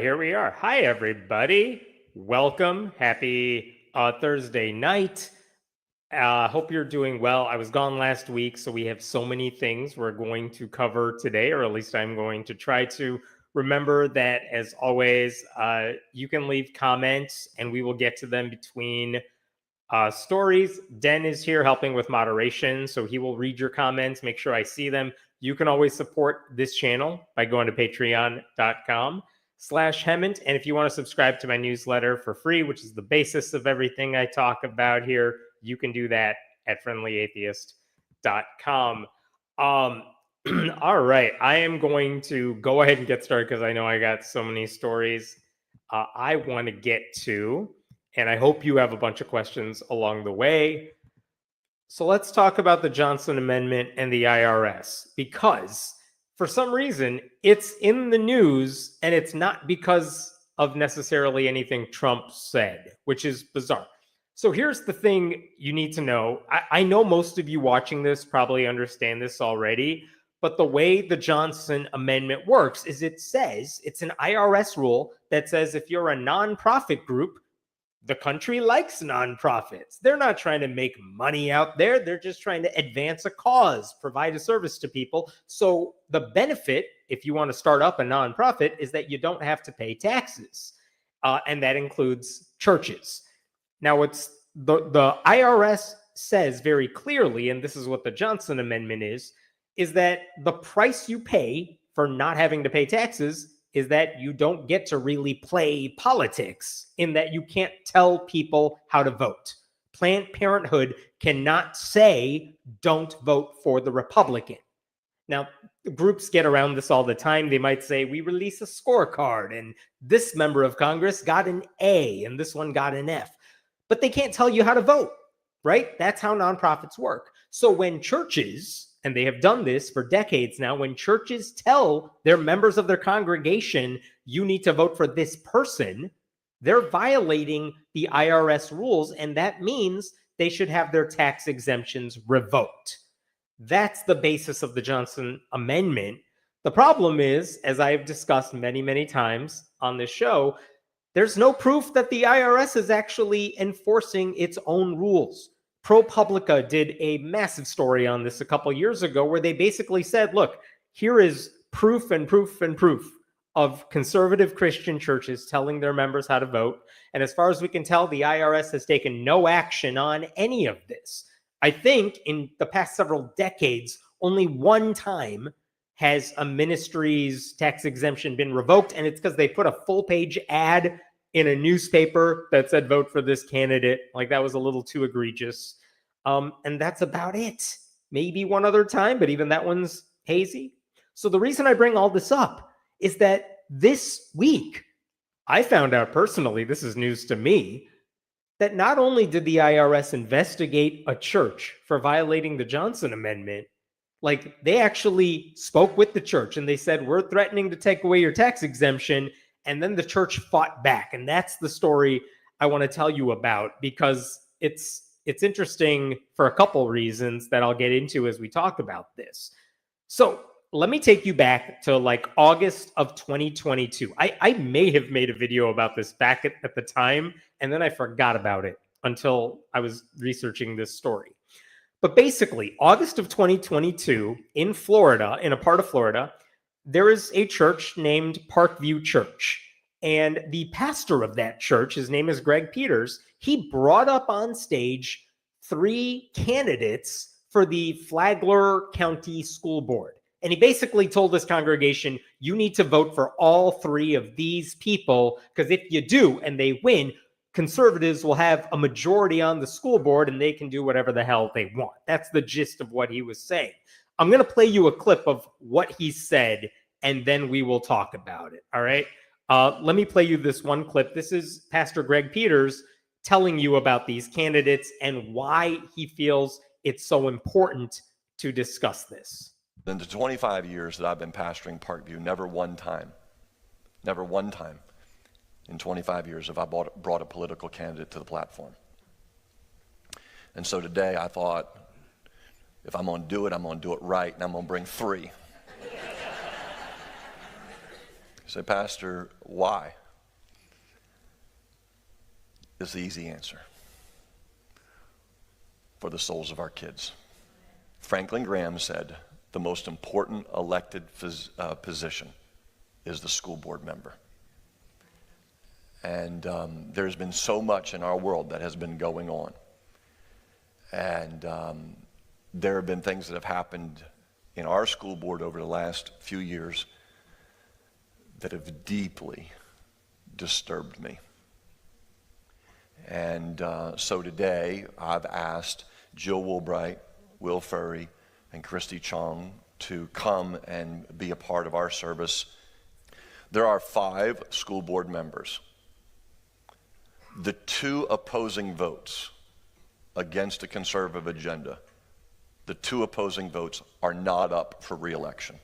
here we are. Hi, everybody. Welcome. Happy Thursday night. Hope you're doing well. I was gone last week, so we have so many things we're going to cover today, or at least I'm going to try to. Remember that, as always, you can leave comments, and we will get to them between stories. Den is here helping with moderation, so he will read your comments, make sure I see them. You can always support this channel by going to patreon.com/Hemant. And if you want to subscribe to my newsletter for free, which is the basis of everything I talk about here, you can do that at friendlyatheist.com. All right, I am going to go ahead and get started because I know I got so many stories I want to get to, and I hope you have a bunch of questions along the way. So let's talk about the Johnson Amendment and the IRS, because for some reason it's in the news, and it's not because of necessarily anything Trump said, which is bizarre. So here's the thing you need to know. I know most of you watching this probably understand this already, but the way the Johnson Amendment works is it says, it's an IRS rule that says if you're a nonprofit group, the country likes nonprofits. They're not trying to make money out there. They're just trying to advance a cause, provide a service to people. So the benefit, if you want to start up a nonprofit, is that you don't have to pay taxes. And that includes churches. Now, it's the IRS says very clearly, and this is what the Johnson Amendment is that the price you pay for not having to pay taxes is that you don't get to really play politics, in that you can't tell people how to vote. Planned Parenthood cannot say, don't vote for the Republican. Now, groups get around this all the time. They might say, we release a scorecard, and this member of Congress got an A, and this one got an F. But they can't tell you how to vote, right? That's how nonprofits work. So when churches, and they have done this for decades now, when churches tell their members of their congregation, you need to vote for this person, they're violating the IRS rules, and that means they should have their tax exemptions revoked. That's the basis of the Johnson Amendment. The problem is, as I have discussed many, many times on this show, there's no proof that the IRS is actually enforcing its own rules. ProPublica did a massive story on this a couple years ago, where they basically said, look, here is proof and proof and proof of conservative Christian churches telling their members how to vote. And as far as we can tell, the IRS has taken no action on any of this. I think in the past several decades, only one time has a ministry's tax exemption been revoked, and it's because they put a full-page ad in a newspaper that said vote for this candidate. Like, that was a little too egregious. And that's about it. Maybe one other time, but even that one's hazy. So the reason I bring all this up is that this week, I found out personally, this is news to me, that not only did the IRS investigate a church for violating the Johnson Amendment, like, they actually spoke with the church and they said, we're threatening to take away your tax exemption. And then the church fought back. And that's the story I want to tell you about, because it's interesting for a couple reasons that I'll get into as we talk about this. So let me take you back to like August of 2022. I may have made a video about this back at the time, and then I forgot about it until I was researching this story. But basically, August of 2022 in Florida, in a part of Florida, there is a church named Parkview Church. And the pastor of that church, his name is Greg Peters, he brought up on stage 3 candidates for the Flagler County School Board. And he basically told his congregation, you need to vote for all 3 of these people, because if you do and they win, conservatives will have a majority on the school board and they can do whatever the hell they want. That's the gist of what he was saying. I'm going to play you a clip of what he said, and then we will talk about it. All right. Let me play you this one clip. This is Pastor Greg Peters telling you about these candidates and why he feels it's so important to discuss this. In the 25 years that I've been pastoring Parkview, never one time in 25 years have I brought a political candidate to the platform. And so today I thought, if I'm going to do it, I'm going to do it right, and I'm going to bring 3. say, Pastor, why? Is the easy answer. For the souls of our kids. Franklin Graham said, the most important elected position is the school board member. And there's been so much in our world that has been going on. And there have been things that have happened in our school board over the last few years that have deeply disturbed me. And so today I've asked Jill Woolbright, Will Furry, and Christy Chong to come and be a part of our service. There are 5 school board members. The 2 opposing votes against a conservative agenda, the 2 opposing votes are not up for re-election.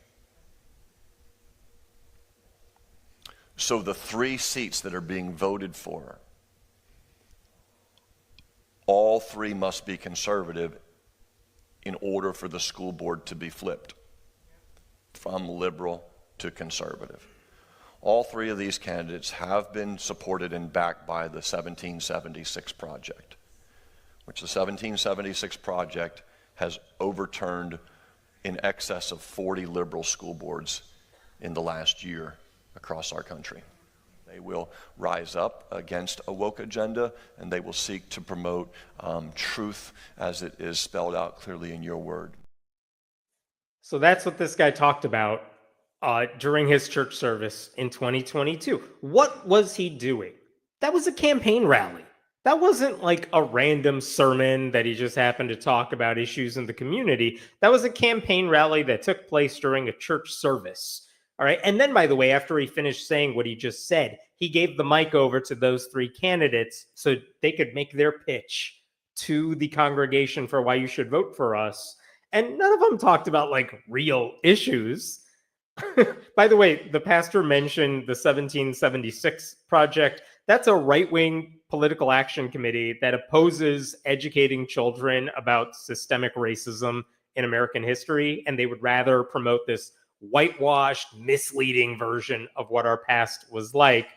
So the 3 seats that are being voted for, all 3 must be conservative in order for the school board to be flipped from liberal to conservative. All 3 of these candidates have been supported and backed by the 1776 Project, which the 1776 Project has overturned in excess of 40 liberal school boards in the last year across our country. They will rise up against a woke agenda, and they will seek to promote truth as it is spelled out clearly in your word. So that's what this guy talked about during his church service in 2022. What was he doing? That was a campaign rally. That wasn't like a random sermon that he just happened to talk about issues in the community. That was a campaign rally that took place during a church service. All right. And then, by the way, after he finished saying what he just said, he gave the mic over to those 3 candidates so they could make their pitch to the congregation for why you should vote for us. And none of them talked about like real issues. By the way, the pastor mentioned the 1776 Project. That's a right-wing political action committee that opposes educating children about systemic racism in American history. And they would rather promote this whitewashed, misleading version of what our past was like.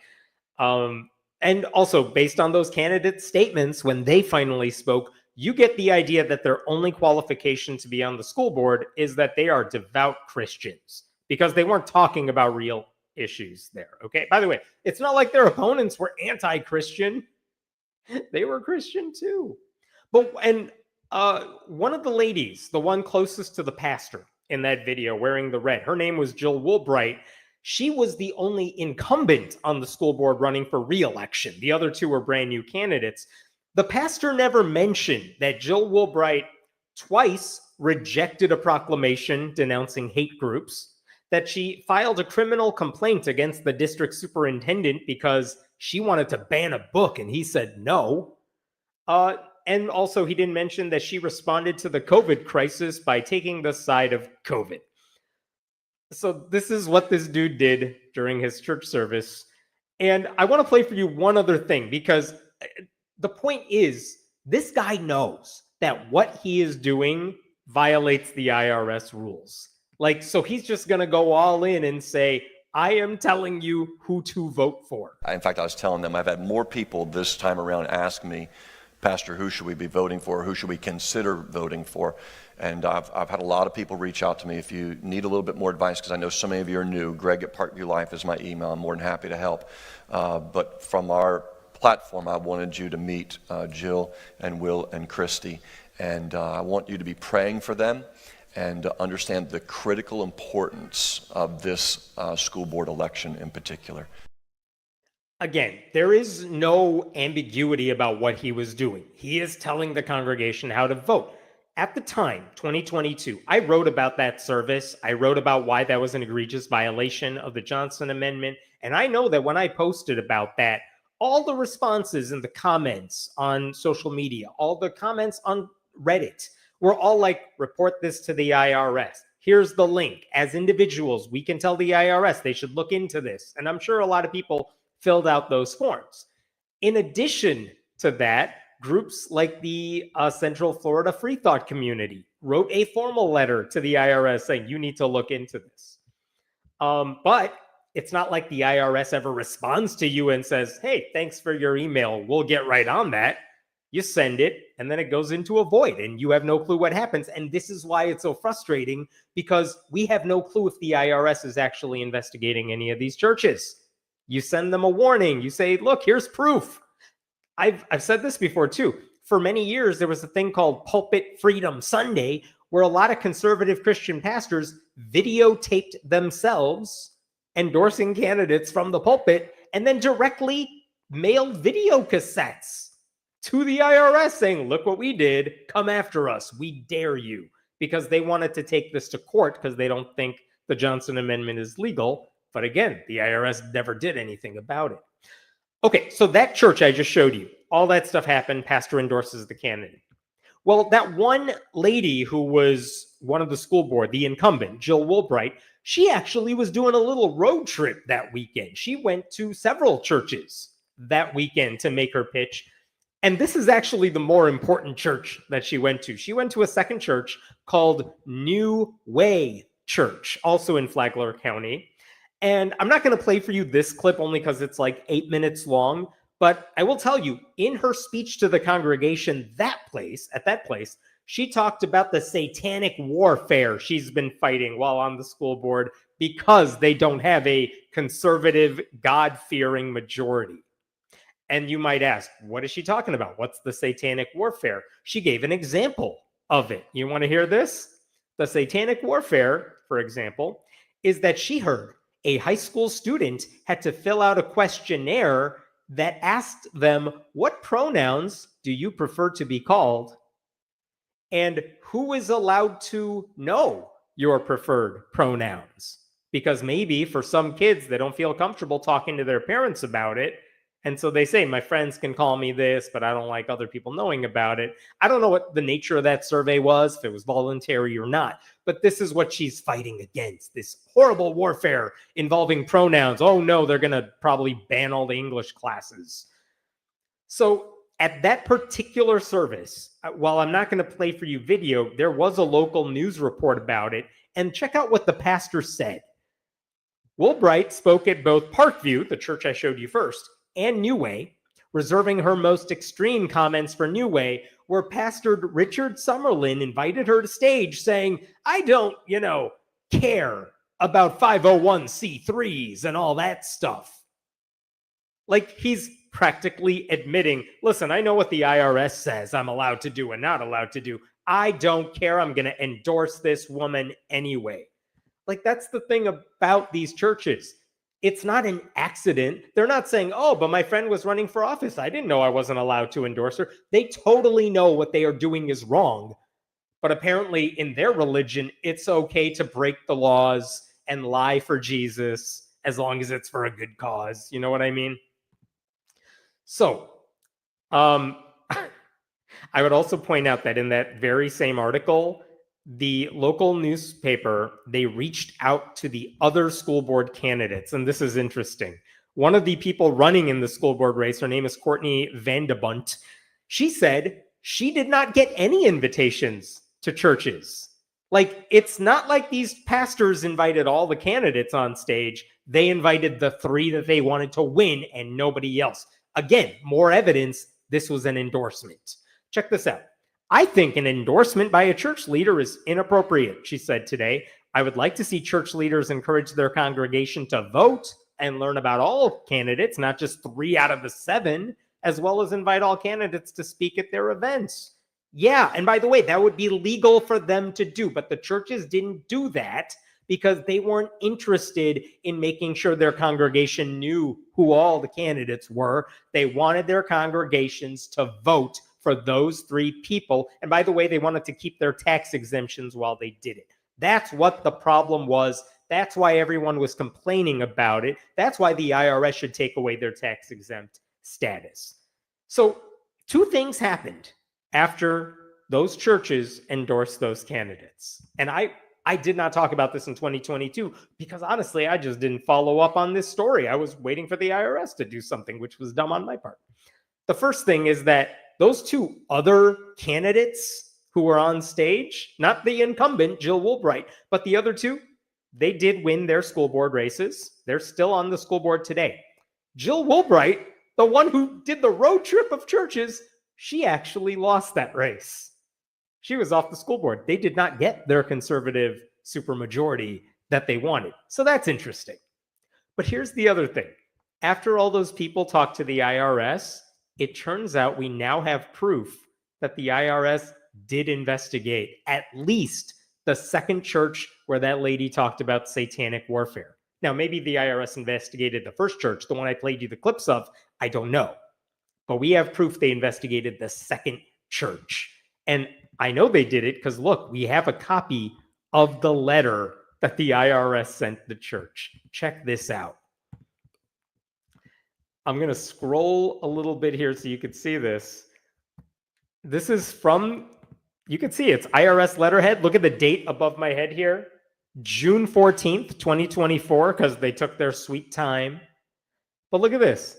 And also, based on those candidates' statements, when they finally spoke, you get the idea that their only qualification to be on the school board is that they are devout Christians, because they weren't talking about real issues there. Okay. By the way, it's not like their opponents were anti-Christian. They were Christian too. But, and one of the ladies, the one closest to the pastor in that video wearing the red, her name was Jill Woolbright. She was the only incumbent on the school board running for re-election. The other 2 were brand new candidates. The pastor never mentioned that Jill Woolbright twice rejected a proclamation denouncing hate groups, that she filed a criminal complaint against the district superintendent because she wanted to ban a book and he said no. And also, he didn't mention that she responded to the COVID crisis by taking the side of COVID. So this is what this dude did during his church service. And I want to play for you one other thing, because the point is, this guy knows that what he is doing violates the IRS rules. Like, so he's just going to go all in and say, I am telling you who to vote for. In fact, I was telling them, I've had more people this time around ask me, Pastor, who should we be voting for? Who should we consider voting for? And I've had a lot of people reach out to me. If you need a little bit more advice, because I know so many of you are new, Greg@ParkviewLife is my email. I'm more than happy to help. But from our platform, I wanted you to meet Jill and Will and Christy. And I want you to be praying for them and understand the critical importance of this school board election in particular. Again, there is no ambiguity about what he was doing. He is telling the congregation how to vote. At the time, 2022, I wrote about that service. I wrote about why that was an egregious violation of the Johnson Amendment. And I know that when I posted about that, all the responses in the comments on social media, all the comments on Reddit were all like, report this to the IRS. Here's the link. As individuals, we can tell the IRS they should look into this. And I'm sure a lot of people filled out those forms. In addition to that, groups like the Central Florida Free Thought Community wrote a formal letter to the IRS saying, you need to look into this. But it's not like the IRS ever responds to you and says, hey, thanks for your email. We'll get right on that. You send it and then it goes into a void and you have no clue what happens. And this is why it's so frustrating, because we have no clue if the IRS is actually investigating any of these churches. You send them a warning. You say, look, here's proof. I've said this before too. For many years, there was a thing called Pulpit Freedom Sunday, where a lot of conservative Christian pastors videotaped themselves endorsing candidates from the pulpit and then directly mailed video cassettes to the IRS saying, look what we did, come after us, we dare you, because they wanted to take this to court because they don't think the Johnson Amendment is legal. But again, the IRS never did anything about it. Okay, so that church I just showed you, all that stuff happened, pastor endorses the candidate. Well, that one lady who was one of the school board, the incumbent, Jill Woolbright, she actually was doing a little road trip that weekend. She went to several churches that weekend to make her pitch. And this is actually the more important church that she went to. She went to a second church called New Way Church, also in Flagler County. And I'm not going to play for you this clip only because it's like 8 minutes long. But I will tell you, in her speech to the congregation at that place, she talked about the satanic warfare she's been fighting while on the school board because they don't have a conservative, God-fearing majority. And you might ask, what is she talking about? What's the satanic warfare? She gave an example of it. You want to hear this? The satanic warfare, for example, is that she heard a high school student had to fill out a questionnaire that asked them, what pronouns do you prefer to be called? And who is allowed to know your preferred pronouns? Because maybe for some kids, they don't feel comfortable talking to their parents about it. And so they say, my friends can call me this, but I don't like other people knowing about it. I don't know what the nature of that survey was, if it was voluntary or not, but this is what she's fighting against, this horrible warfare involving pronouns. Oh no, they're going to probably ban all the English classes. So at that particular service, while I'm not going to play for you video, there was a local news report about it. And check out what the pastor said. Woolbright spoke at both Parkview, the church I showed you first, and New Way, reserving her most extreme comments for New Way, where Pastor Richard Summerlin invited her to stage saying, I don't, care about 501c3s and all that stuff. Like, he's practically admitting, listen, I know what the IRS says I'm allowed to do and not allowed to do. I don't care. I'm going to endorse this woman anyway. Like, that's the thing about these churches. It's not an accident. They're not saying, oh, but my friend was running for office. I didn't know I wasn't allowed to endorse her. They totally know what they are doing is wrong. But apparently in their religion, it's okay to break the laws and lie for Jesus as long as it's for a good cause. You know what I mean? So, I would also point out that in that very same article, the local newspaper, they reached out to the other school board candidates. And this is interesting. One of the people running in the school board race, her name is Courtney Vandebunt. She said she did not get any invitations to churches. Like, it's not like these pastors invited all the candidates on stage. They invited the 3 that they wanted to win and nobody else. Again, more evidence this was an endorsement. Check this out. I think an endorsement by a church leader is inappropriate, she said today. I would like to see church leaders encourage their congregation to vote and learn about all candidates, not just 3 out of the 7, as well as invite all candidates to speak at their events. Yeah, and by the way, that would be legal for them to do, but the churches didn't do that because they weren't interested in making sure their congregation knew who all the candidates were. They wanted their congregations to vote for those 3 people. And by the way, they wanted to keep their tax exemptions while they did it. That's what the problem was. That's why everyone was complaining about it. That's why the IRS should take away their tax exempt status. So 2 things happened after those churches endorsed those candidates. And I did not talk about this in 2022 because honestly, I just didn't follow up on this story. I was waiting for the IRS to do something, which was dumb on my part. The first thing is that those 2 other candidates who were on stage, not the incumbent, Jill Woolbright, but the other 2, They did win their school board races. They're still on the school board today. Jill Woolbright, the one who did the road trip of churches, she actually lost that race. She was off the school board. They did not get their conservative supermajority that they wanted. So that's interesting. But here's the other thing. After all those people talked to the IRS, it turns out we now have proof that the IRS did investigate at least the second church where that lady talked about satanic warfare. Now, maybe the IRS investigated the first church, the one I played you the clips of. I don't know. But we have proof they investigated the second church. And I know they did it because, look, we have a copy of the letter that the IRS sent the church. Check this out. I'm going to scroll a little bit here so you can see this. This is from, you can see it's IRS letterhead. Look at the date above my head here. June 14th, 2024, because they took their sweet time. But look at this.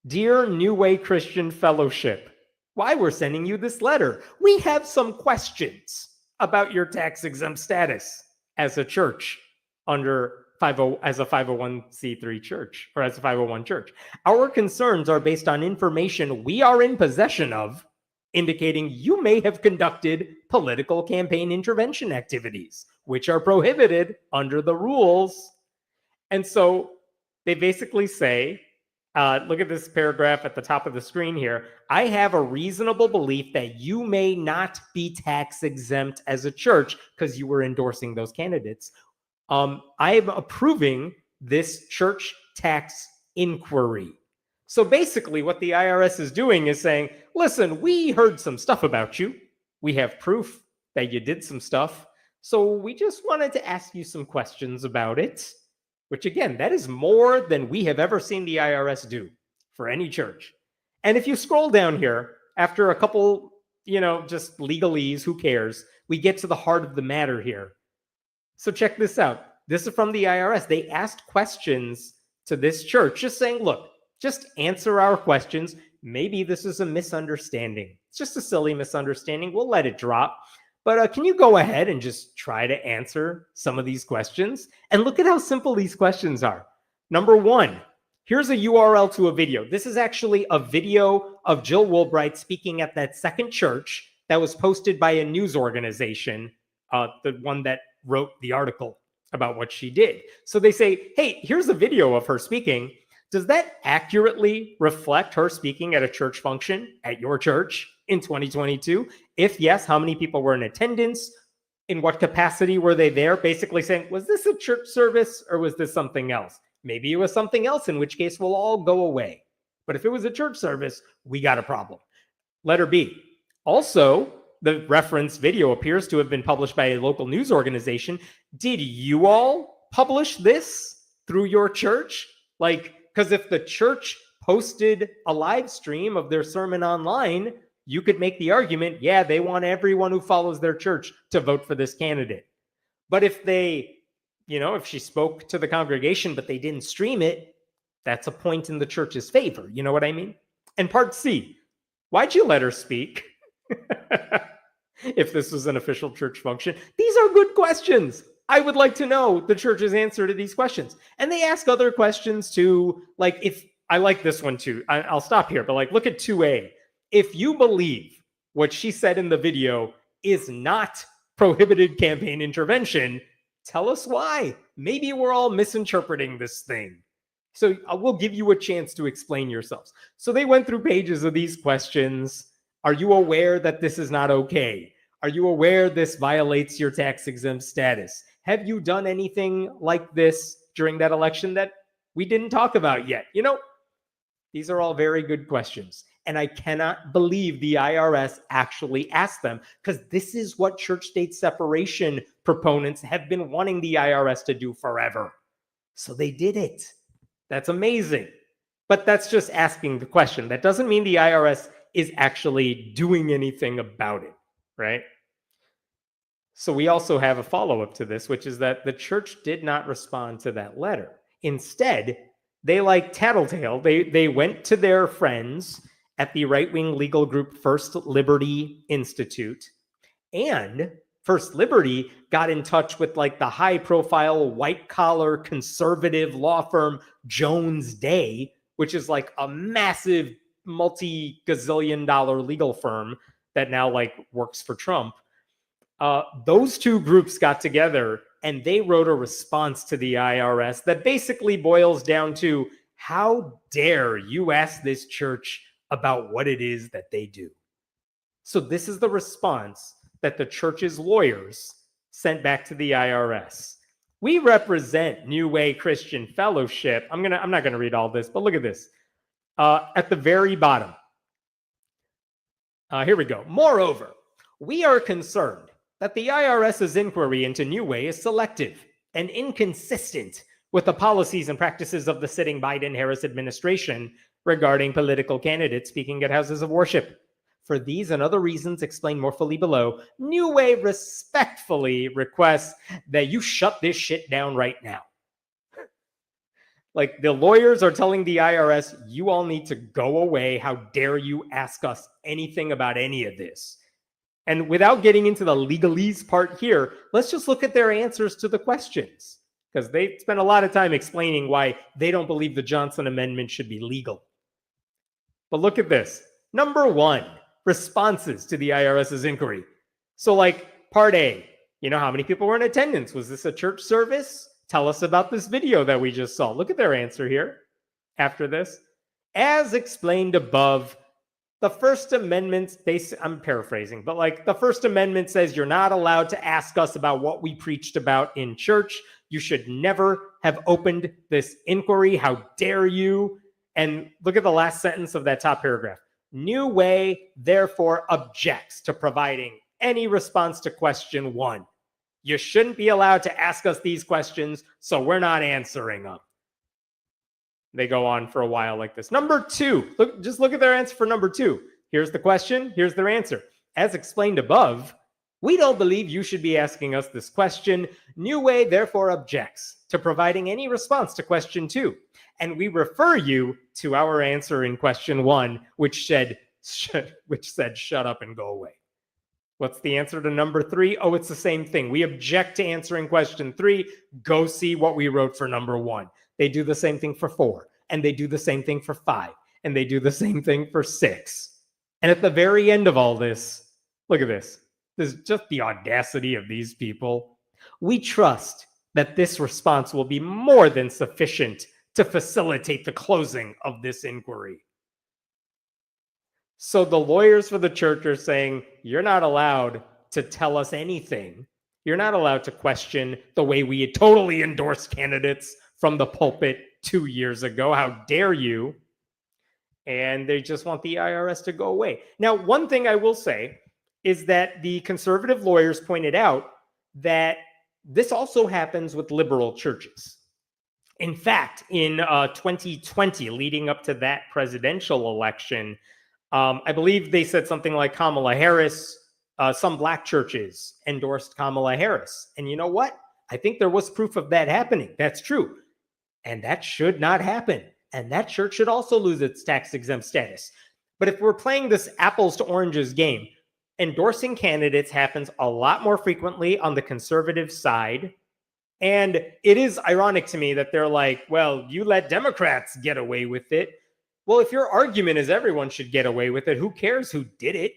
Dear New Way Christian Fellowship, why we're sending you this letter. We have some questions about your tax-exempt status as a church under as a 501c3 church, or as a 501 church. Our concerns are based on information we are in possession of, indicating you may have conducted political campaign intervention activities, which are prohibited under the rules. And so they basically say, look at this paragraph at the top of the screen here. I have a reasonable belief that you may not be tax exempt as a church because you were endorsing those candidates. I am approving this church tax inquiry. So basically what the IRS is doing is saying, listen, we heard some stuff about you. We have proof that you did some stuff. So we just wanted to ask you some questions about it, which again, that is more than we have ever seen the IRS do for any church. And if you scroll down here, after a couple, just legalese, who cares? We get to the heart of the matter here. So check this out. This is from the IRS. They asked questions to this church, just saying, look, just answer our questions. Maybe this is a misunderstanding. It's just a silly misunderstanding. We'll let it drop. But can you go ahead and just try to answer some of these questions? And look at how simple these questions are. Number one, here's a URL to a video. This is actually a video of Jill Woolbright speaking at that second church that was posted by a news organization, the one that wrote the article about what she did. So they say, hey, here's a video of her speaking. Does that accurately reflect her speaking at a church function at your church in 2022? If yes, how many people were in attendance? In what capacity were they there? Basically saying, was this a church service or was this something else? Maybe it was something else, in which case we'll all go away. But if it was a church service, we got a problem. Letter B. Also, the reference video appears to have been published by a local news organization. Did you all publish this through your church? Because if the church posted a live stream of their sermon online, you could make the argument, yeah, they want everyone who follows their church to vote for this candidate. But if they, if she spoke to the congregation, but they didn't stream it, that's a point in the church's favor. You know what I mean? And part C, why'd you let her speak? If this was an official church function, these are good questions. I would like to know the church's answer to these questions. And they ask other questions too. If I like this one too, I'll stop here, but look at 2A. If you believe what she said in the video is not prohibited campaign intervention, tell us why. Maybe we're all misinterpreting this thing. So we'll give you a chance to explain yourselves. So they went through pages of these questions. Are you aware that this is not okay? Are you aware this violates your tax-exempt status? Have you done anything like this during that election that we didn't talk about yet? These are all very good questions. And I cannot believe the IRS actually asked them, because this is what church-state separation proponents have been wanting the IRS to do forever. So they did it. That's amazing. But that's just asking the question. That doesn't mean the IRS is actually doing anything about it, right? So we also have a follow-up to this, which is that the church did not respond to that letter. Instead, they tattletale. They went to their friends at the right-wing legal group First Liberty Institute, and First Liberty got in touch with like the high-profile white-collar conservative law firm Jones Day, which is like a massive multi-gazillion-dollar legal firm that now like works for Trump. Those two groups got together and they wrote a response to the IRS that basically boils down to, how dare you ask this church about what it is that they do? So this is the response that the church's lawyers sent back to the IRS. We represent New Way Christian Fellowship. I'm not gonna read all this, but look at this. At the very bottom. Here we go. Moreover, we are concerned that the IRS's inquiry into New Way is selective and inconsistent with the policies and practices of the sitting Biden-Harris administration regarding political candidates speaking at houses of worship. For these and other reasons explained more fully below, New Way respectfully requests that you shut this shit down right now. Like, the lawyers are telling the IRS, you all need to go away. How dare you ask us anything about any of this? And without getting into the legalese part here, let's just look at their answers to the questions, because they spent a lot of time explaining why they don't believe the Johnson Amendment should be legal. But look at this. Number 1, responses to the IRS's inquiry. So like part A, you know, how many people were in attendance? Was this a church service? Tell us about this video that we just saw. Look at their answer here after this. As explained above, the First Amendment, I'm paraphrasing, but like the First Amendment says you're not allowed to ask us about what we preached about in church. You should never have opened this inquiry. How dare you? And look at the last sentence of that top paragraph. New Way therefore objects to providing any response to question 1. You shouldn't be allowed to ask us these questions, so we're not answering them. They go on for a while like this. Number 2, just look at their answer for number 2. Here's the question, here's their answer. As explained above, we don't believe you should be asking us this question. New Way therefore objects to providing any response to question 2. And we refer you to our answer in question 1, which said, shut up and go away. What's the answer to number 3? Oh, it's the same thing. We object to answering question 3. Go see what we wrote for number 1. They do the same thing for 4, and they do the same thing for 5, and they do the same thing for 6. And at the very end of all this, look at this. This is just the audacity of these people. We trust that this response will be more than sufficient to facilitate the closing of this inquiry. So the lawyers for the church are saying, you're not allowed to tell us anything. You're not allowed to question the way we had totally endorsed candidates from the pulpit 2 years ago. How dare you? And they just want the IRS to go away. Now, one thing I will say is that the conservative lawyers pointed out that this also happens with liberal churches. In fact, in 2020, leading up to that presidential election, I believe they said something like Kamala Harris, some black churches endorsed Kamala Harris. And you know what? I think there was proof of that happening. That's true. And that should not happen. And that church should also lose its tax-exempt status. But if we're playing this apples to oranges game, endorsing candidates happens a lot more frequently on the conservative side. And it is ironic to me that they're like, well, you let Democrats get away with it. Well, if your argument is everyone should get away with it, who cares who did it?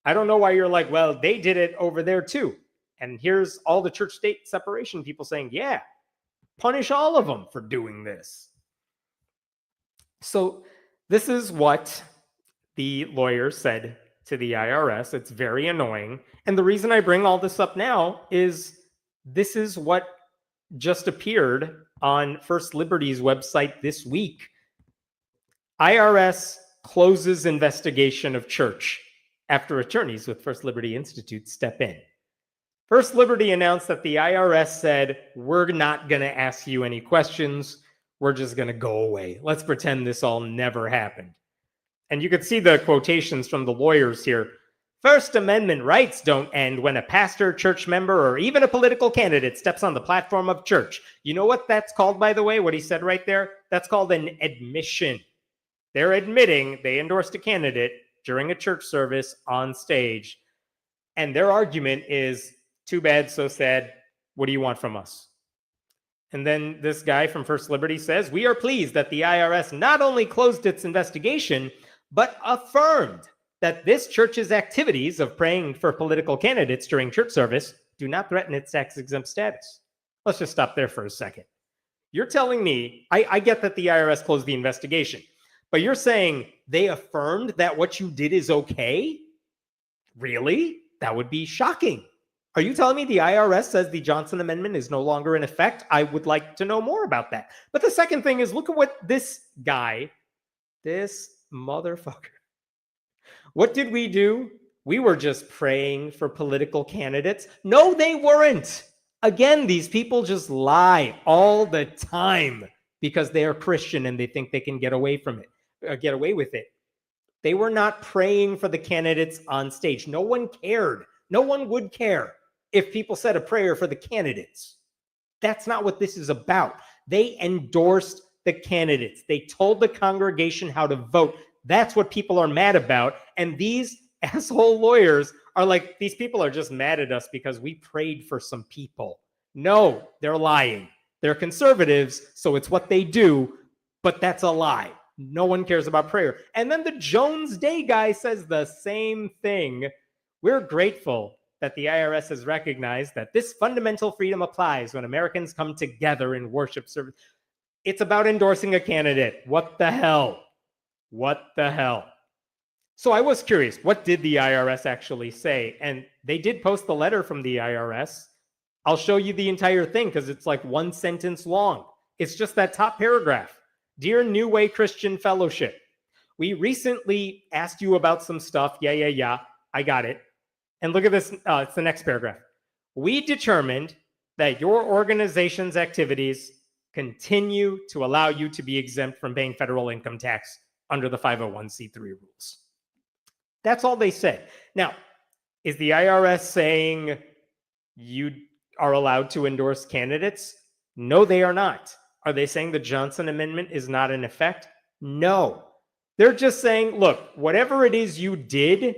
I don't know why you're like, well, they did it over there too. And here's all the church-state separation people saying, yeah, punish all of them for doing this. So this is what the lawyer said to the IRS. It's very annoying. And the reason I bring all this up now is this is what just appeared on First Liberty's website this week. IRS closes investigation of church after attorneys with First Liberty Institute step in. First Liberty announced that the IRS said, we're not going to ask you any questions. We're just going to go away. Let's pretend this all never happened. And you could see the quotations from the lawyers here. First Amendment rights don't end when a pastor, church member, or even a political candidate steps on the platform of church. You know what that's called, by the way, what he said right there? That's called an admission. They're admitting they endorsed a candidate during a church service on stage. And their argument is, Too bad, so sad. What do you want from us? And then this guy from First Liberty says, we are pleased that the IRS not only closed its investigation, but affirmed that this church's activities of praying for political candidates during church service do not threaten its tax-exempt status. Let's just stop there for a second. You're telling me, I get that the IRS closed the investigation, but you're saying they affirmed that what you did is okay? Really? That would be shocking. Are you telling me the IRS says the Johnson Amendment is no longer in effect? I would like to know more about that. But the second thing is, look at what this guy, this motherfucker, what did we do? We were just praying for political candidates. No, they weren't. Again, these people just lie all the time because they are Christian and they think they can get away with it. They were not praying for the candidates on stage. No one cared. No one would care if people said a prayer for the candidates. That's not what this is about. They endorsed the candidates. They told the congregation how to vote. That's what people are mad about. And these asshole lawyers are like, these people are just mad at us because we prayed for some people. No, they're lying. They're conservatives, so it's what they do, but that's a lie. No one cares about prayer. And then the Jones Day guy says the same thing. We're grateful that the IRS has recognized that this fundamental freedom applies when Americans come together in worship service. It's about endorsing a candidate. What the hell? What the hell? So I was curious, what did the IRS actually say? And they did post the letter from the IRS. I'll show you the entire thing because it's like one sentence long. It's just that top paragraph. Dear New Way Christian Fellowship, we recently asked you about some stuff. Yeah. I got it. And look at this. It's the next paragraph. We determined that your organization's activities continue to allow you to be exempt from paying federal income tax under the 501c3 rules. That's all they said. Now, is the IRS saying you are allowed to endorse candidates? No, they are not. Are they saying the Johnson Amendment is not in effect? No. They're just saying, look, whatever it is you did,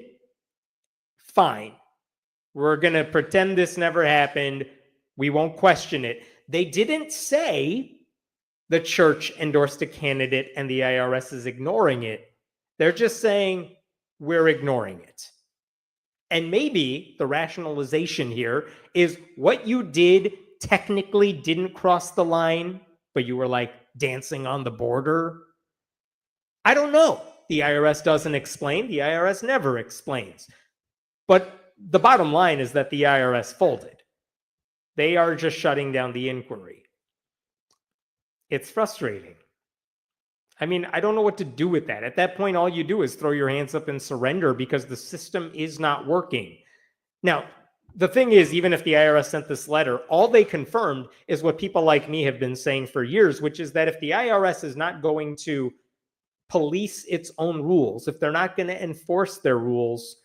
fine. We're going to pretend this never happened. We won't question it. They didn't say the church endorsed a candidate and the IRS is ignoring it. They're just saying we're ignoring it. And maybe the rationalization here is what you did technically didn't cross the line, but you were like dancing on the border. I don't know. The IRS doesn't explain. The IRS never explains. But the bottom line is that the IRS folded. They are just shutting down the inquiry. It's frustrating. I mean, I don't know what to do with that. At that point, all you do is throw your hands up and surrender because the system is not working. Now, the thing is, even if the IRS sent this letter, all they confirmed is what people like me have been saying for years, which is that if the IRS is not going to police its own rules, if they're not going to enforce their rules,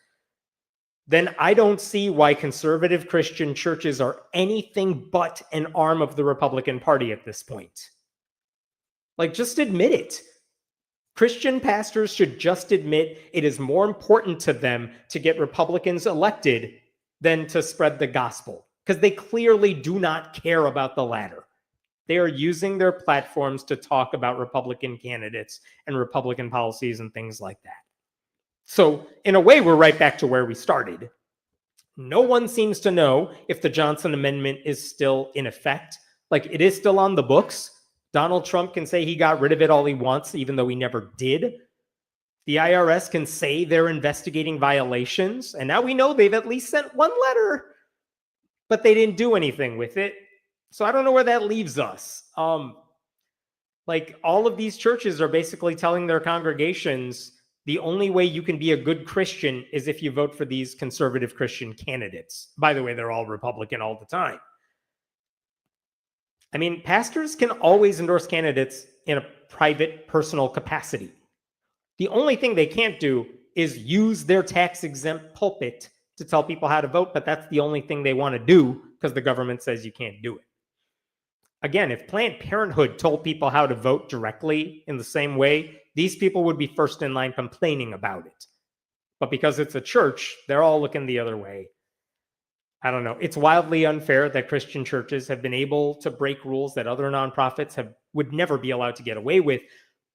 then I don't see why conservative Christian churches are anything but an arm of the Republican Party at this point. Like, just admit it. Christian pastors should just admit it is more important to them to get Republicans elected than to spread the gospel, because they clearly do not care about the latter. They are using their platforms to talk about Republican candidates and Republican policies and things like that. So in a way, we're right back to where we started. No one seems to know if the Johnson Amendment is still in effect. Like, it is still on the books. Donald Trump can say he got rid of it all he wants, even though he never did. The IRS can say they're investigating violations. And now we know they've at least sent one letter, but they didn't do anything with it. So I don't know where that leaves us. Like, all of these churches are basically telling their congregations the only way you can be a good Christian is if you vote for these conservative Christian candidates. By the way, they're all Republican all the time. I mean, pastors can always endorse candidates in a private, personal capacity. The only thing they can't do is use their tax-exempt pulpit to tell people how to vote, but that's the only thing they want to do because the government says you can't do it. Again, if Planned Parenthood told people how to vote directly in the same way, these people would be first in line complaining about it. But because it's a church, they're all looking the other way. I don't know. It's wildly unfair that Christian churches have been able to break rules that other nonprofits would never be allowed to get away with.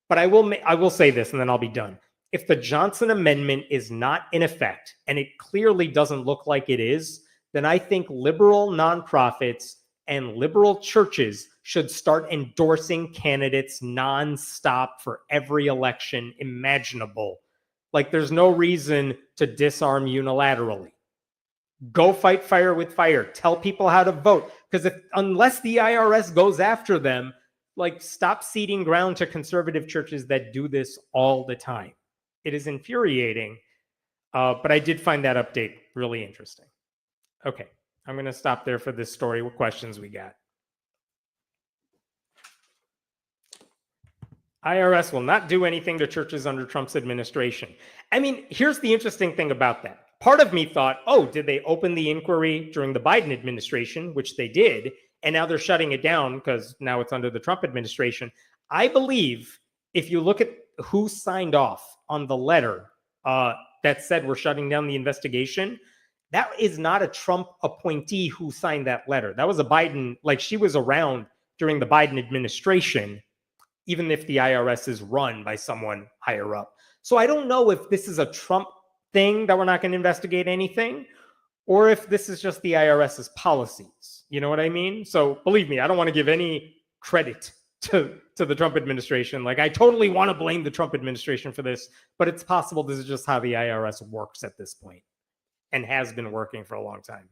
But I will say this, and then I'll be done. If the Johnson Amendment is not in effect, and it clearly doesn't look like it is, then I think liberal nonprofits and liberal churches should start endorsing candidates nonstop for every election imaginable. Like, there's no reason to disarm unilaterally. Go fight fire with fire. Tell people how to vote. Because unless the IRS goes after them, like, stop ceding ground to conservative churches that do this all the time. It is infuriating. But I did find that update really interesting. Okay, I'm going to stop there for this story. What questions we got? IRS will not do anything to churches under Trump's administration. I mean, here's the interesting thing about that. Part of me thought, oh, did they open the inquiry during the Biden administration, which they did, and now they're shutting it down because now it's under the Trump administration. I believe if you look at who signed off on the letter that said we're shutting down the investigation, that is not a Trump appointee who signed that letter. That was a Biden, like, she was around during the Biden administration, even if the IRS is run by someone higher up. So I don't know if this is a Trump thing that we're not going to investigate anything, or if this is just the IRS's policies. You know what I mean? So believe me, I don't want to give any credit to the Trump administration. Like, I totally want to blame the Trump administration for this, but it's possible this is just how the IRS works at this point and has been working for a long time.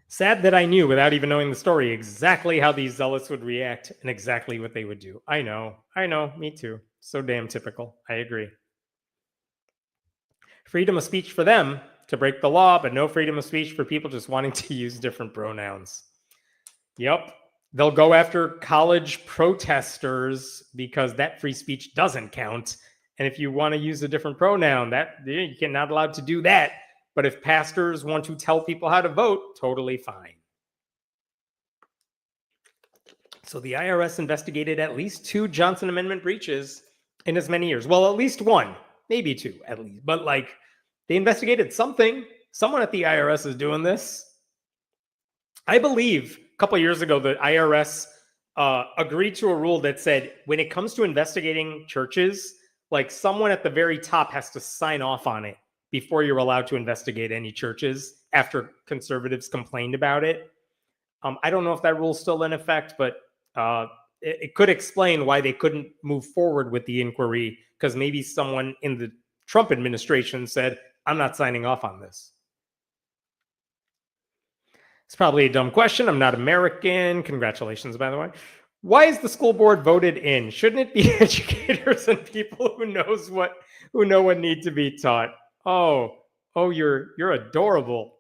Sad that I knew, without even knowing the story, exactly how these zealots would react and exactly what they would do. I know, me too. So damn typical. I agree. Freedom of speech for them to break the law, but no freedom of speech for people just wanting to use different pronouns. Yep. They'll go after college protesters because that free speech doesn't count. And if you want to use a different pronoun, that you're not allowed to do that. But if pastors want to tell people how to vote, totally fine. So the IRS investigated at least 2 Johnson Amendment breaches in as many years. Well, at least 1, maybe 2 at least. But like, they investigated something. Someone at the IRS is doing this. I believe a couple of years ago, the IRS agreed to a rule that said when it comes to investigating churches, like, someone at the very top has to sign off on it before you're allowed to investigate any churches after conservatives complained about it. I don't know if that rule's still in effect, but it could explain why they couldn't move forward with the inquiry, because maybe someone in the Trump administration said, I'm not signing off on this. It's probably a dumb question. I'm not American. Congratulations, by the way. Why is the school board voted in? Shouldn't it be educators and people who know what need to be taught? Oh, you're adorable.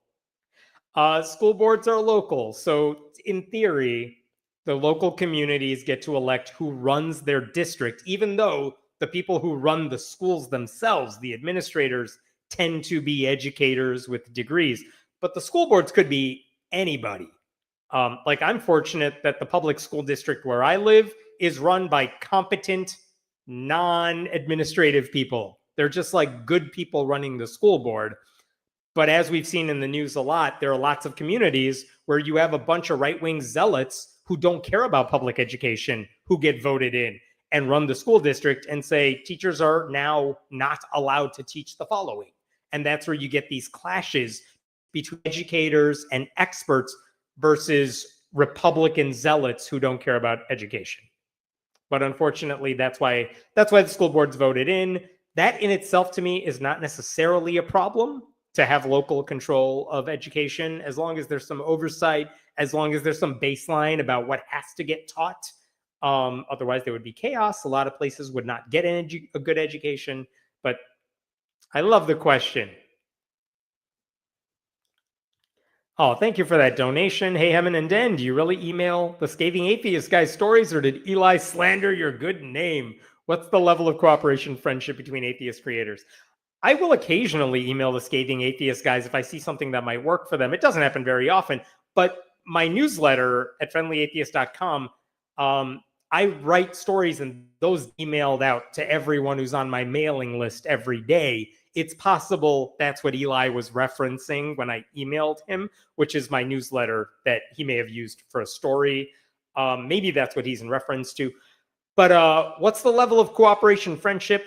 School boards are local, so in theory, the local communities get to elect who runs their district, even though the people who run the schools themselves, the administrators, tend to be educators with degrees. But the school boards could be anybody. Like, I'm fortunate that the public school district where I live is run by competent, non-administrative people. They're just like good people running the school board. But as we've seen in the news a lot, there are lots of communities where you have a bunch of right-wing zealots who don't care about public education, who get voted in and run the school district and say teachers are now not allowed to teach the following. And that's where you get these clashes between educators and experts versus Republican zealots who don't care about education. But unfortunately, that's why the school board's voted in. That in itself, to me, is not necessarily a problem, to have local control of education, as long as there's some oversight, as long as there's some baseline about what has to get taught. Otherwise, there would be chaos. A lot of places would not get a good education. But I love the question. Oh, thank you for that donation. Hey, Hemen and Den, do you really email the Scathing Atheist guys stories, or did Eli slander your good name? What's the level of cooperation, friendship between atheist creators? I will occasionally email the Scathing Atheist guys if I see something that might work for them. It doesn't happen very often, but my newsletter at friendlyatheist.com, I write stories and those emailed out to everyone who's on my mailing list every day. It's possible that's what Eli was referencing when I emailed him, which is my newsletter that he may have used for a story. Maybe that's what he's in reference to. But what's the level of cooperation, friendship?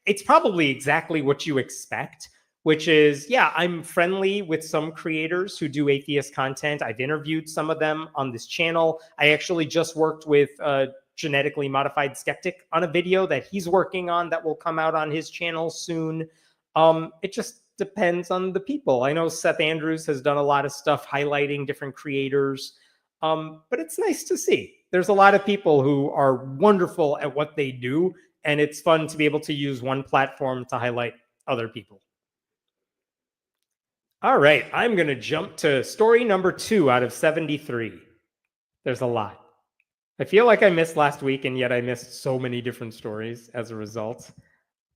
It's probably exactly what you expect, which is, yeah, I'm friendly with some creators who do atheist content. I've interviewed some of them on this channel. I actually just worked with a genetically modified skeptic on a video that he's working on that will come out on his channel soon. It just depends on the people. I know Seth Andrews has done a lot of stuff highlighting different creators, but it's nice to see. There's a lot of people who are wonderful at what they do, and it's fun to be able to use one platform to highlight other people. All right, I'm going to jump to story number 2 out of 73. There's a lot. I feel like I missed last week, and yet I missed so many different stories as a result.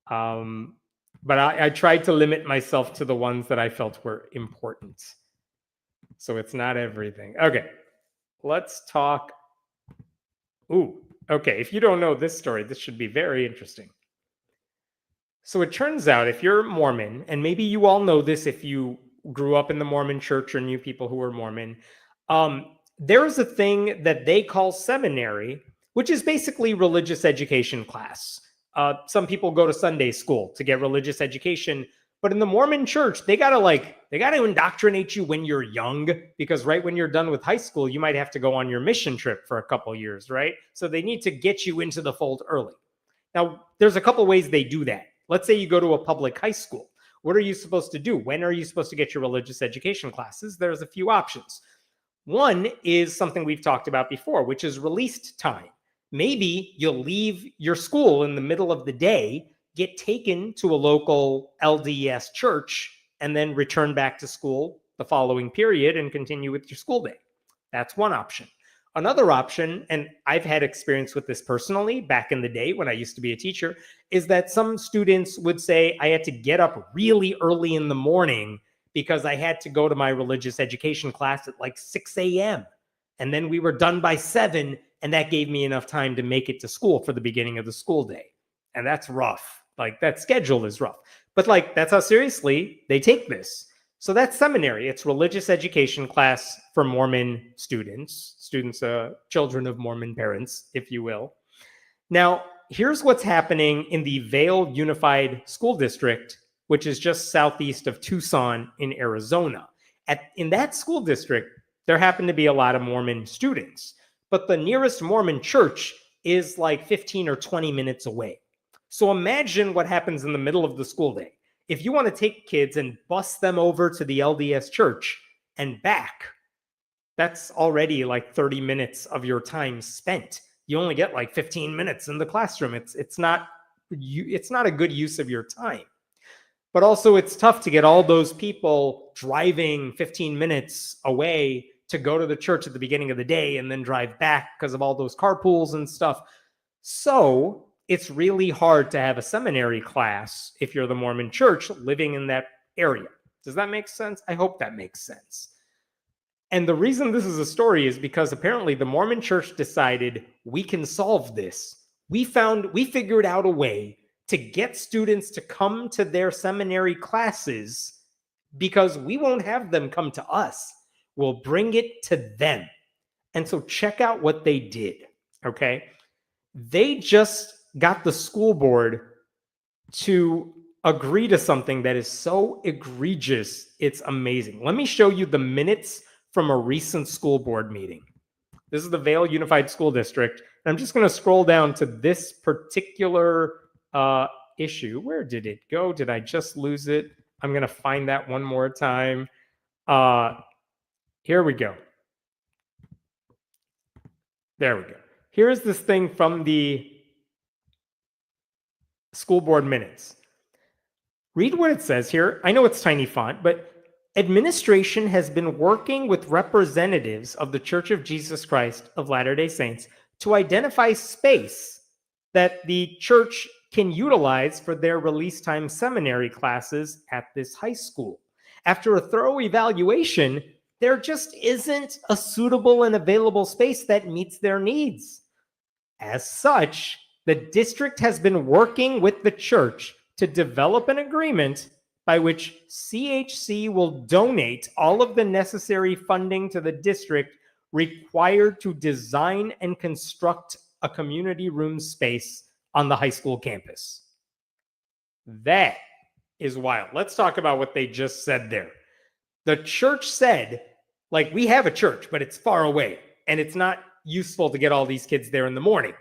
But I tried to limit myself to the ones that I felt were important. So it's not everything. Okay, let's talk. Ooh, okay, if you don't know this story, this should be very interesting. So it turns out if you're Mormon, and maybe you all know this if you grew up in the Mormon church or knew people who were Mormon, there is a thing that they call seminary, which is basically religious education class. Some people go to Sunday school to get religious education, but in the Mormon church, they gotta indoctrinate you when you're young, because right when you're done with high school, you might have to go on your mission trip for a couple years, right? So they need to get you into the fold early. Now, there's a couple ways they do that. Let's say you go to a public high school. What are you supposed to do? When are you supposed to get your religious education classes? There's a few options. One is something we've talked about before, which is released time. Maybe you'll leave your school in the middle of the day, get taken to a local LDS church, and then return back to school the following period and continue with your school day. That's one option. Another option, and I've had experience with this personally back in the day when I used to be a teacher, is that some students would say I had to get up really early in the morning because I had to go to my religious education class at like 6 a.m. And then we were done by 7, and that gave me enough time to make it to school for the beginning of the school day. And that's rough. Like, that schedule is rough. But like, that's how seriously they take this. So that's seminary. It's religious education class for Mormon students, children of Mormon parents, if you will. Now, here's what's happening in the Vail Unified School District, which is just southeast of Tucson in Arizona. In that school district, there happen to be a lot of Mormon students, but the nearest Mormon church is like 15 or 20 minutes away. So imagine what happens in the middle of the school day. If you want to take kids and bus them over to the LDS church and back, that's already like 30 minutes of your time spent. You only get like 15 minutes in the classroom. It's not a good use of your time. But also it's tough to get all those people driving 15 minutes away to go to the church at the beginning of the day and then drive back because of all those carpools and stuff. So it's really hard to have a seminary class if you're the Mormon church living in that area. Does that make sense? I hope that makes sense. And the reason this is a story is because apparently the Mormon church decided we can solve this. We figured out a way to get students to come to their seminary classes because we won't have them come to us. We'll bring it to them. And so check out what they did, okay? They just got the school board to agree to something that is so egregious, it's amazing. Let me show you the minutes from a recent school board meeting. This is the Vail Unified School District. And I'm just going to scroll down to this particular issue. Where did it go? Did I just lose it? I'm going to find that one more time. Here we go. There we go. Here's this thing from the school board minutes. Read what it says here. I know it's tiny font, but administration has been working with representatives of the Church of Jesus Christ of Latter-day Saints to identify space that the church can utilize for their release time seminary classes at this high school. After a thorough evaluation, there just isn't a suitable and available space that meets their needs. As such, the district has been working with the church to develop an agreement by which CHC will donate all of the necessary funding to the district required to design and construct a community room space on the high school campus. That is wild. Let's talk about what they just said there. The church said, like, we have a church, but it's far away, and it's not useful to get all these kids there in the morning.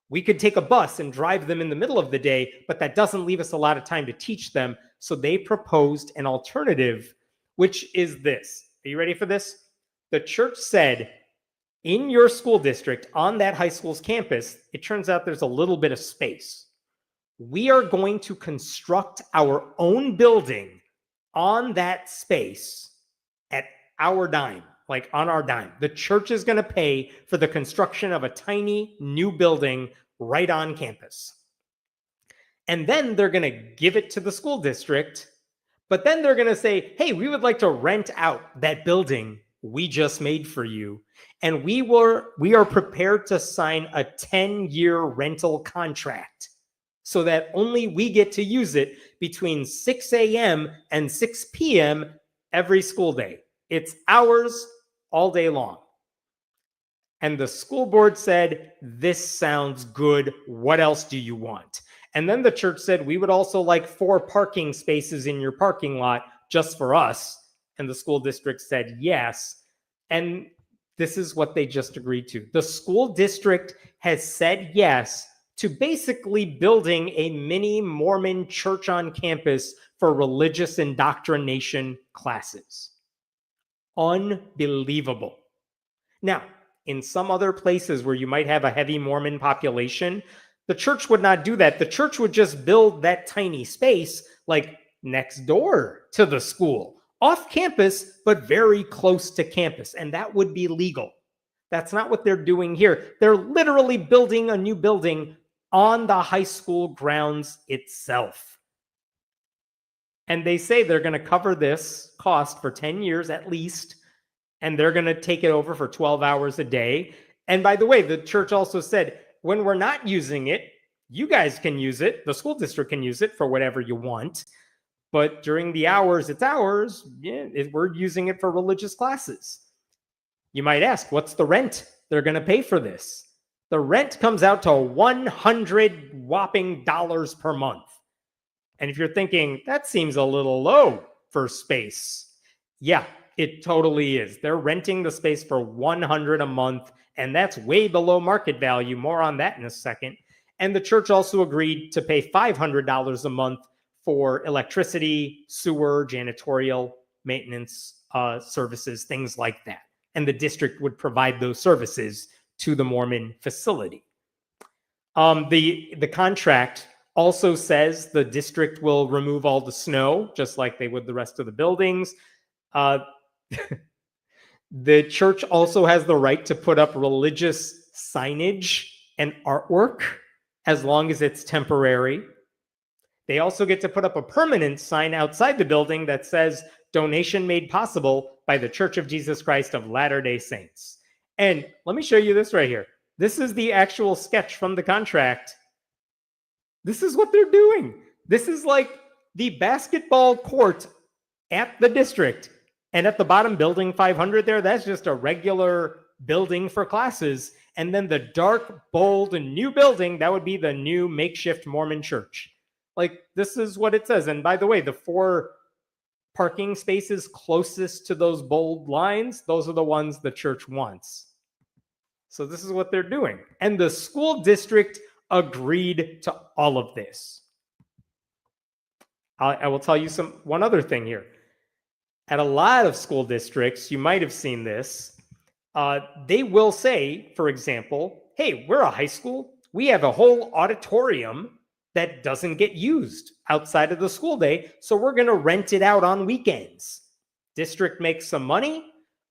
We could take a bus and drive them in the middle of the day, but that doesn't leave us a lot of time to teach them. So they proposed an alternative, which is this. Are you ready for this? The church said, in your school district, on that high school's campus, it turns out there's a little bit of space. We are going to construct our own building on that space at our dime. Like on our dime. The church is going to pay for the construction of a tiny new building right on campus. And then they're going to give it to the school district, but then they're going to say, hey, we would like to rent out that building we just made for you. And we are prepared to sign a 10-year rental contract so that only we get to use it between 6 a.m. and 6 p.m. every school day. It's ours all day long. And the school board said, this sounds good. What else do you want? And then the church said, we would also like 4 parking spaces in your parking lot just for us. And the school district said, yes. And this is what they just agreed to. The school district has said yes to basically building a mini Mormon church on campus for religious indoctrination classes. Unbelievable. Now, in some other places where you might have a heavy Mormon population, the church would not do that. The church would just build that tiny space like next door to the school, off campus, but very close to campus. And that would be legal. That's not what they're doing here. They're literally building a new building on the high school grounds itself. And they say they're going to cover this cost for 10 years at least, and they're going to take it over for 12 hours a day. And by the way, the church also said, when we're not using it, you guys can use it. The school district can use it for whatever you want. But during the hours, it's ours. Yeah, we're using it for religious classes. You might ask, what's the rent they're going to pay for this? The rent comes out to $100 whopping dollars per month. And if you're thinking, that seems a little low for space. Yeah, it totally is. They're renting the space for $100 a month, and that's way below market value. More on that in a second. And the church also agreed to pay $500 a month for electricity, sewer, janitorial, maintenance services, things like that. And the district would provide those services to the Mormon facility. The contract also says the district will remove all the snow, just like they would the rest of the buildings. The church also has the right to put up religious signage and artwork as long as it's temporary. They also get to put up a permanent sign outside the building that says, donation made possible by the Church of Jesus Christ of Latter-day Saints. And let me show you this right here. This is the actual sketch from the contract. This is what they're doing. This is like the basketball court at the district. And at the bottom, building 500 there, that's just a regular building for classes. And then the dark, bold, and new building, that would be the new makeshift Mormon church. Like, this is what it says. And by the way, the 4 parking spaces closest to those bold lines, those are the ones the church wants. So this is what they're doing. And the school district agreed to all of this. I will tell you one other thing here. At a lot of school districts, you might have seen this, they will say, for example, hey, we're a high school. We have a whole auditorium that doesn't get used outside of the school day, so we're going to rent it out on weekends. District makes some money,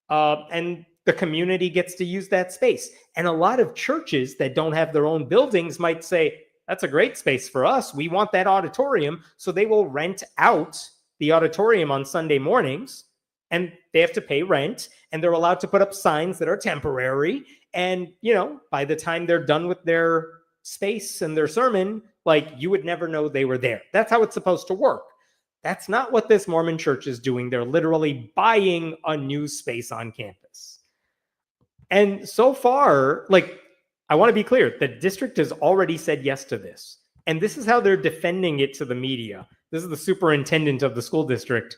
and the community gets to use that space. And a lot of churches that don't have their own buildings might say, that's a great space for us. We want that auditorium. So they will rent out the auditorium on Sunday mornings, and they have to pay rent, and they're allowed to put up signs that are temporary. And, by the time they're done with their space and their sermon, like you would never know they were there. That's how it's supposed to work. That's not what this Mormon church is doing. They're literally buying a new space on campus. And so far, like, I want to be clear, the district has already said yes to this. And this is how they're defending it to the media. This is the superintendent of the school district.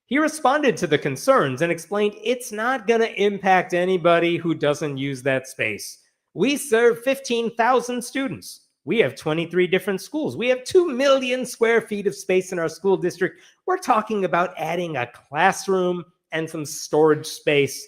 He responded to the concerns and explained it's not going to impact anybody who doesn't use that space. We serve 15,000 students. We have 23 different schools. We have 2 million square feet of space in our school district. We're talking about adding a classroom and some storage space.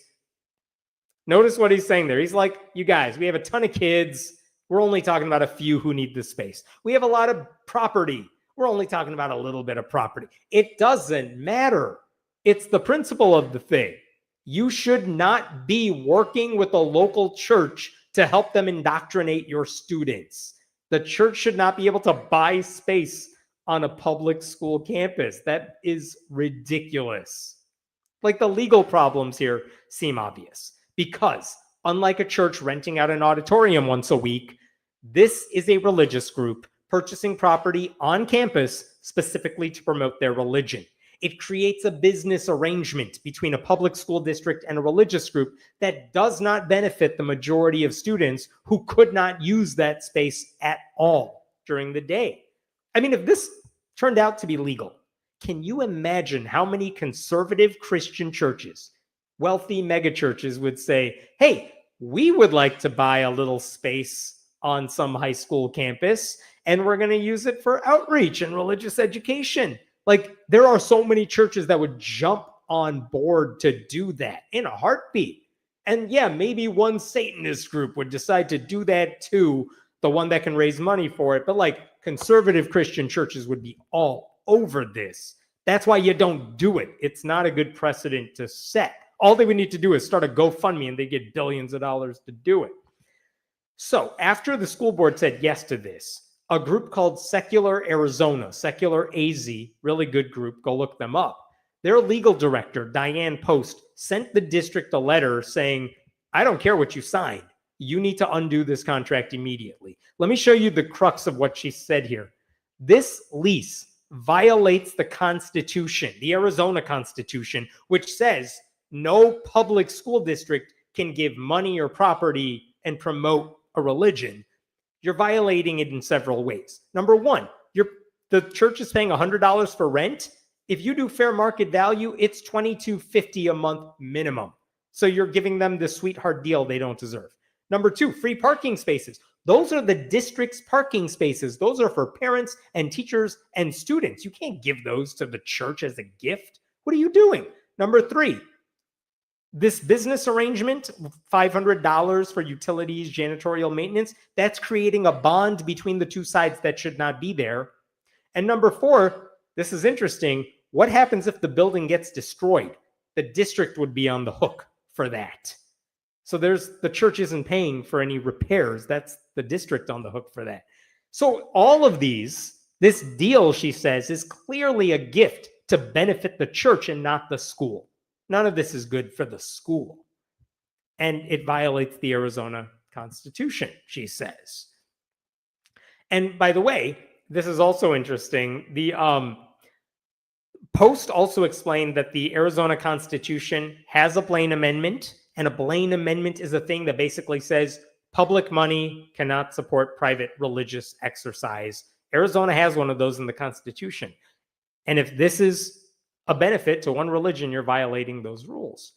Notice what he's saying there. He's like, you guys, we have a ton of kids. We're only talking about a few who need this space. We have a lot of property. We're only talking about a little bit of property. It doesn't matter. It's the principle of the thing. You should not be working with a local church to help them indoctrinate your students. The church should not be able to buy space on a public school campus. That is ridiculous. Like, the legal problems here seem obvious because, unlike a church renting out an auditorium once a week, this is a religious group purchasing property on campus specifically to promote their religion. It creates a business arrangement between a public school district and a religious group that does not benefit the majority of students who could not use that space at all during the day. I mean, if this turned out to be legal, can you imagine how many conservative Christian churches, wealthy megachurches, would say, hey, we would like to buy a little space on some high school campus, and we're going to use it for outreach and religious education. Like, there are so many churches that would jump on board to do that in a heartbeat. And yeah, maybe one Satanist group would decide to do that too, the one that can raise money for it. But like, conservative Christian churches would be all over this. That's why you don't do it. It's not a good precedent to set. All they would need to do is start a GoFundMe and they get billions of dollars to do it. So after the school board said yes to this, a group called Secular Arizona, Secular AZ, really good group, go look them up. Their legal director, Diane Post, sent the district a letter saying, I don't care what you signed. You need to undo this contract immediately. Let me show you the crux of what she said here. This lease violates the Constitution, the Arizona Constitution, which says no public school district can give money or property and promote a religion. You're violating it in several ways. Number one, the church is paying $100 for rent. If you do fair market value, it's $22.50 a month minimum. So you're giving them the sweetheart deal they don't deserve. Number two, free parking spaces. Those are the district's parking spaces. Those are for parents and teachers and students. You can't give those to the church as a gift. What are you doing? Number three, this business arrangement, $500 for utilities, janitorial maintenance, that's creating a bond between the two sides that should not be there. And number four, this is interesting. What happens if the building gets destroyed? The district would be on the hook for that. So the church isn't paying for any repairs. That's the district on the hook for that. So all of this deal, she says, is clearly a gift to benefit the church and not the school. None of this is good for the school. And it violates the Arizona Constitution, she says. And by the way, this is also interesting. The Post also explained that the Arizona Constitution has a Blaine Amendment, and a Blaine Amendment is a thing that basically says public money cannot support private religious exercise. Arizona has one of those in the Constitution. And if this is a benefit to one religion, you're violating those rules.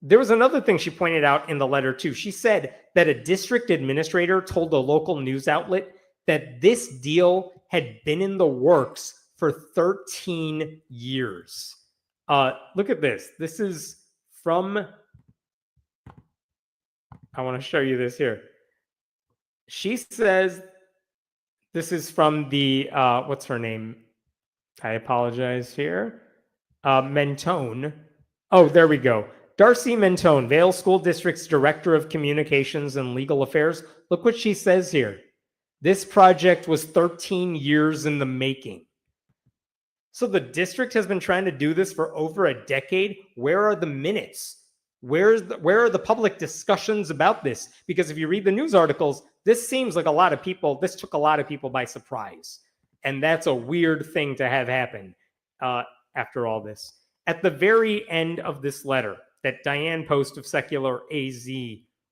There was another thing she pointed out in the letter too. She said that a district administrator told a local news outlet that this deal had been in the works for 13 years. Look at this. This is from, I want to show you this here. She says, this is from the, what's her name? I apologize here. Mentone. Oh, there we go. Darcy Mentone, Vail School District's Director of Communications and Legal Affairs. Look what she says here. This project was 13 years in the making. So the district has been trying to do this for over a decade. Where are the minutes? Where are the public discussions about this? Because if you read the news articles, This seems like a lot of people, this took a lot of people by surprise. And that's a weird thing to have happen after all this. At the very end of this letter that Diane Post of Secular AZ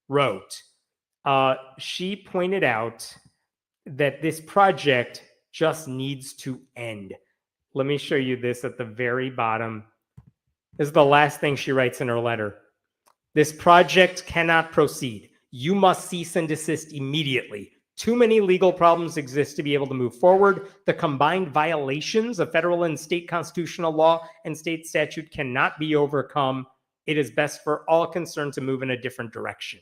wrote, she pointed out that this project just needs to end. Let me show you this at the very bottom. This is the last thing she writes in her letter. This project cannot proceed. You must cease and desist immediately. Too many legal problems exist to be able to move forward. The combined violations of federal and state constitutional law and state statute cannot be overcome. It is best for all concerned to move in a different direction.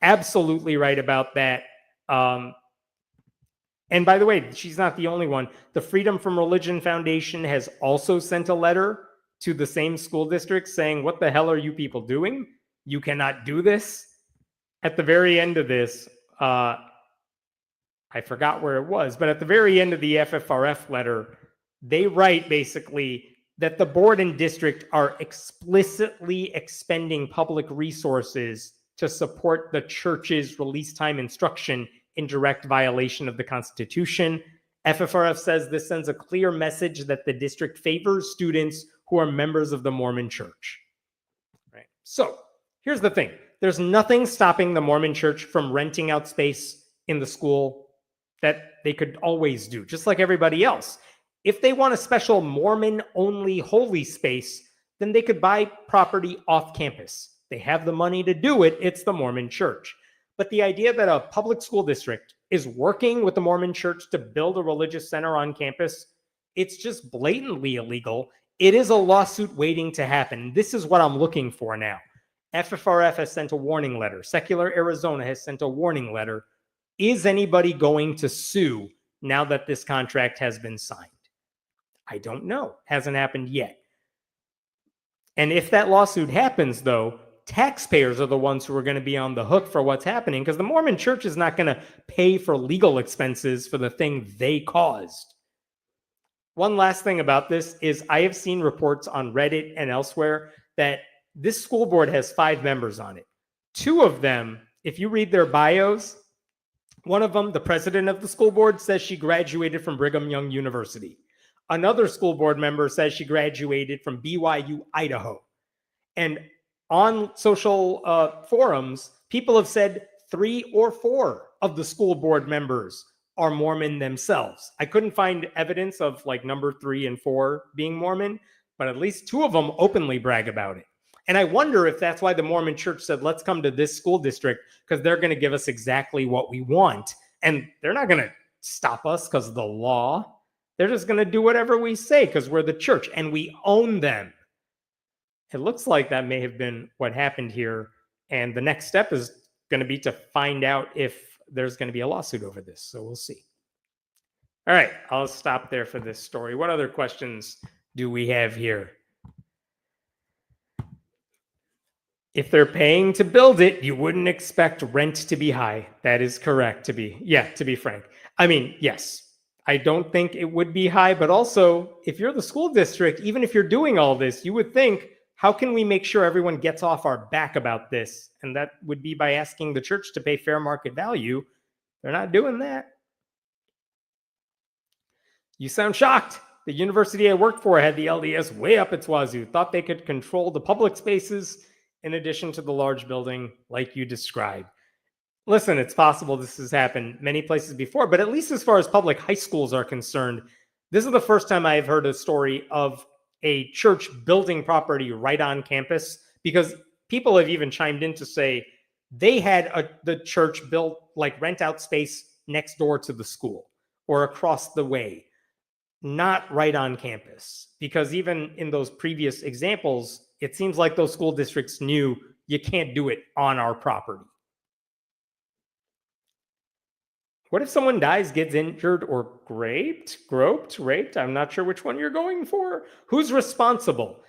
Absolutely right about that. And by the way, she's not the only one. The Freedom from Religion Foundation has also sent a letter to the same school district saying, what the hell are you people doing? You cannot do this. At the very end of this, I forgot where it was, but at the very end of the FFRF letter, they write basically that the board and district are explicitly expending public resources to support the church's release time instruction in direct violation of the Constitution. FFRF says this sends a clear message that the district favors students who are members of the Mormon Church. Right. So here's the thing. There's nothing stopping the Mormon Church from renting out space in the school that they could always do, just like everybody else. If they want a special Mormon-only holy space, then they could buy property off campus. They have the money to do it. It's the Mormon Church. But the idea that a public school district is working with the Mormon Church to build a religious center on campus, it's just blatantly illegal. It is a lawsuit waiting to happen. This is what I'm looking for now. FFRF has sent a warning letter. Secular Arizona has sent a warning letter. Is anybody going to sue now that this contract has been signed? I don't know. Hasn't happened yet. And if that lawsuit happens, though, taxpayers are the ones who are going to be on the hook for what's happening, because the Mormon Church is not going to pay for legal expenses for the thing they caused. One last thing about this is I have seen reports on Reddit and elsewhere that this school board has 5 members on it. 2 of them, if you read their bios, one of them, the president of the school board, says she graduated from Brigham Young University. Another school board member says she graduated from BYU, Idaho. And on social forums, people have said 3 or 4 of the school board members are Mormon themselves. I couldn't find evidence of like number 3 and 4 being Mormon, but at least 2 of them openly brag about it. And I wonder if that's why the Mormon Church said, let's come to this school district, because they're going to give us exactly what we want. And they're not going to stop us because of the law. They're just going to do whatever we say because we're the church and we own them. It looks like that may have been what happened here. And the next step is going to be to find out if there's going to be a lawsuit over this. So we'll see. All right, I'll stop there for this story. What other questions do we have here? If they're paying to build it, you wouldn't expect rent to be high. That is correct, to be frank. I mean, yes, I don't think it would be high, but also if you're the school district, even if you're doing all this, you would think, how can we make sure everyone gets off our back about this? And that would be by asking the church to pay fair market value. They're not doing that. You sound shocked. The university I worked for had the LDS way up its wazoo, thought they could control the public spaces in addition to the large building like you described. Listen, it's possible this has happened many places before, but at least as far as public high schools are concerned, this is the first time I've heard a story of a church building property right on campus, because people have even chimed in to say they had the church built, like rent out space next door to the school or across the way, not right on campus. Because even in those previous examples, it seems like those school districts knew you can't do it on our property. What if someone dies, gets injured, or raped? I'm not sure which one you're going for. Who's responsible?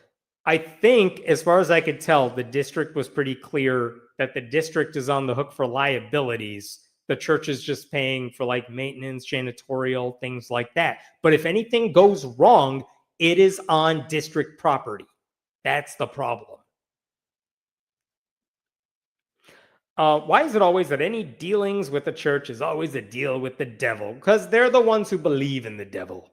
I think, as far as I could tell, the district was pretty clear that the district is on the hook for liabilities. The church is just paying for like maintenance, janitorial, things like that. But if anything goes wrong, it is on district property. That's the problem. Why is it always that any dealings with the church is always a deal with the devil? Because they're the ones who believe in the devil.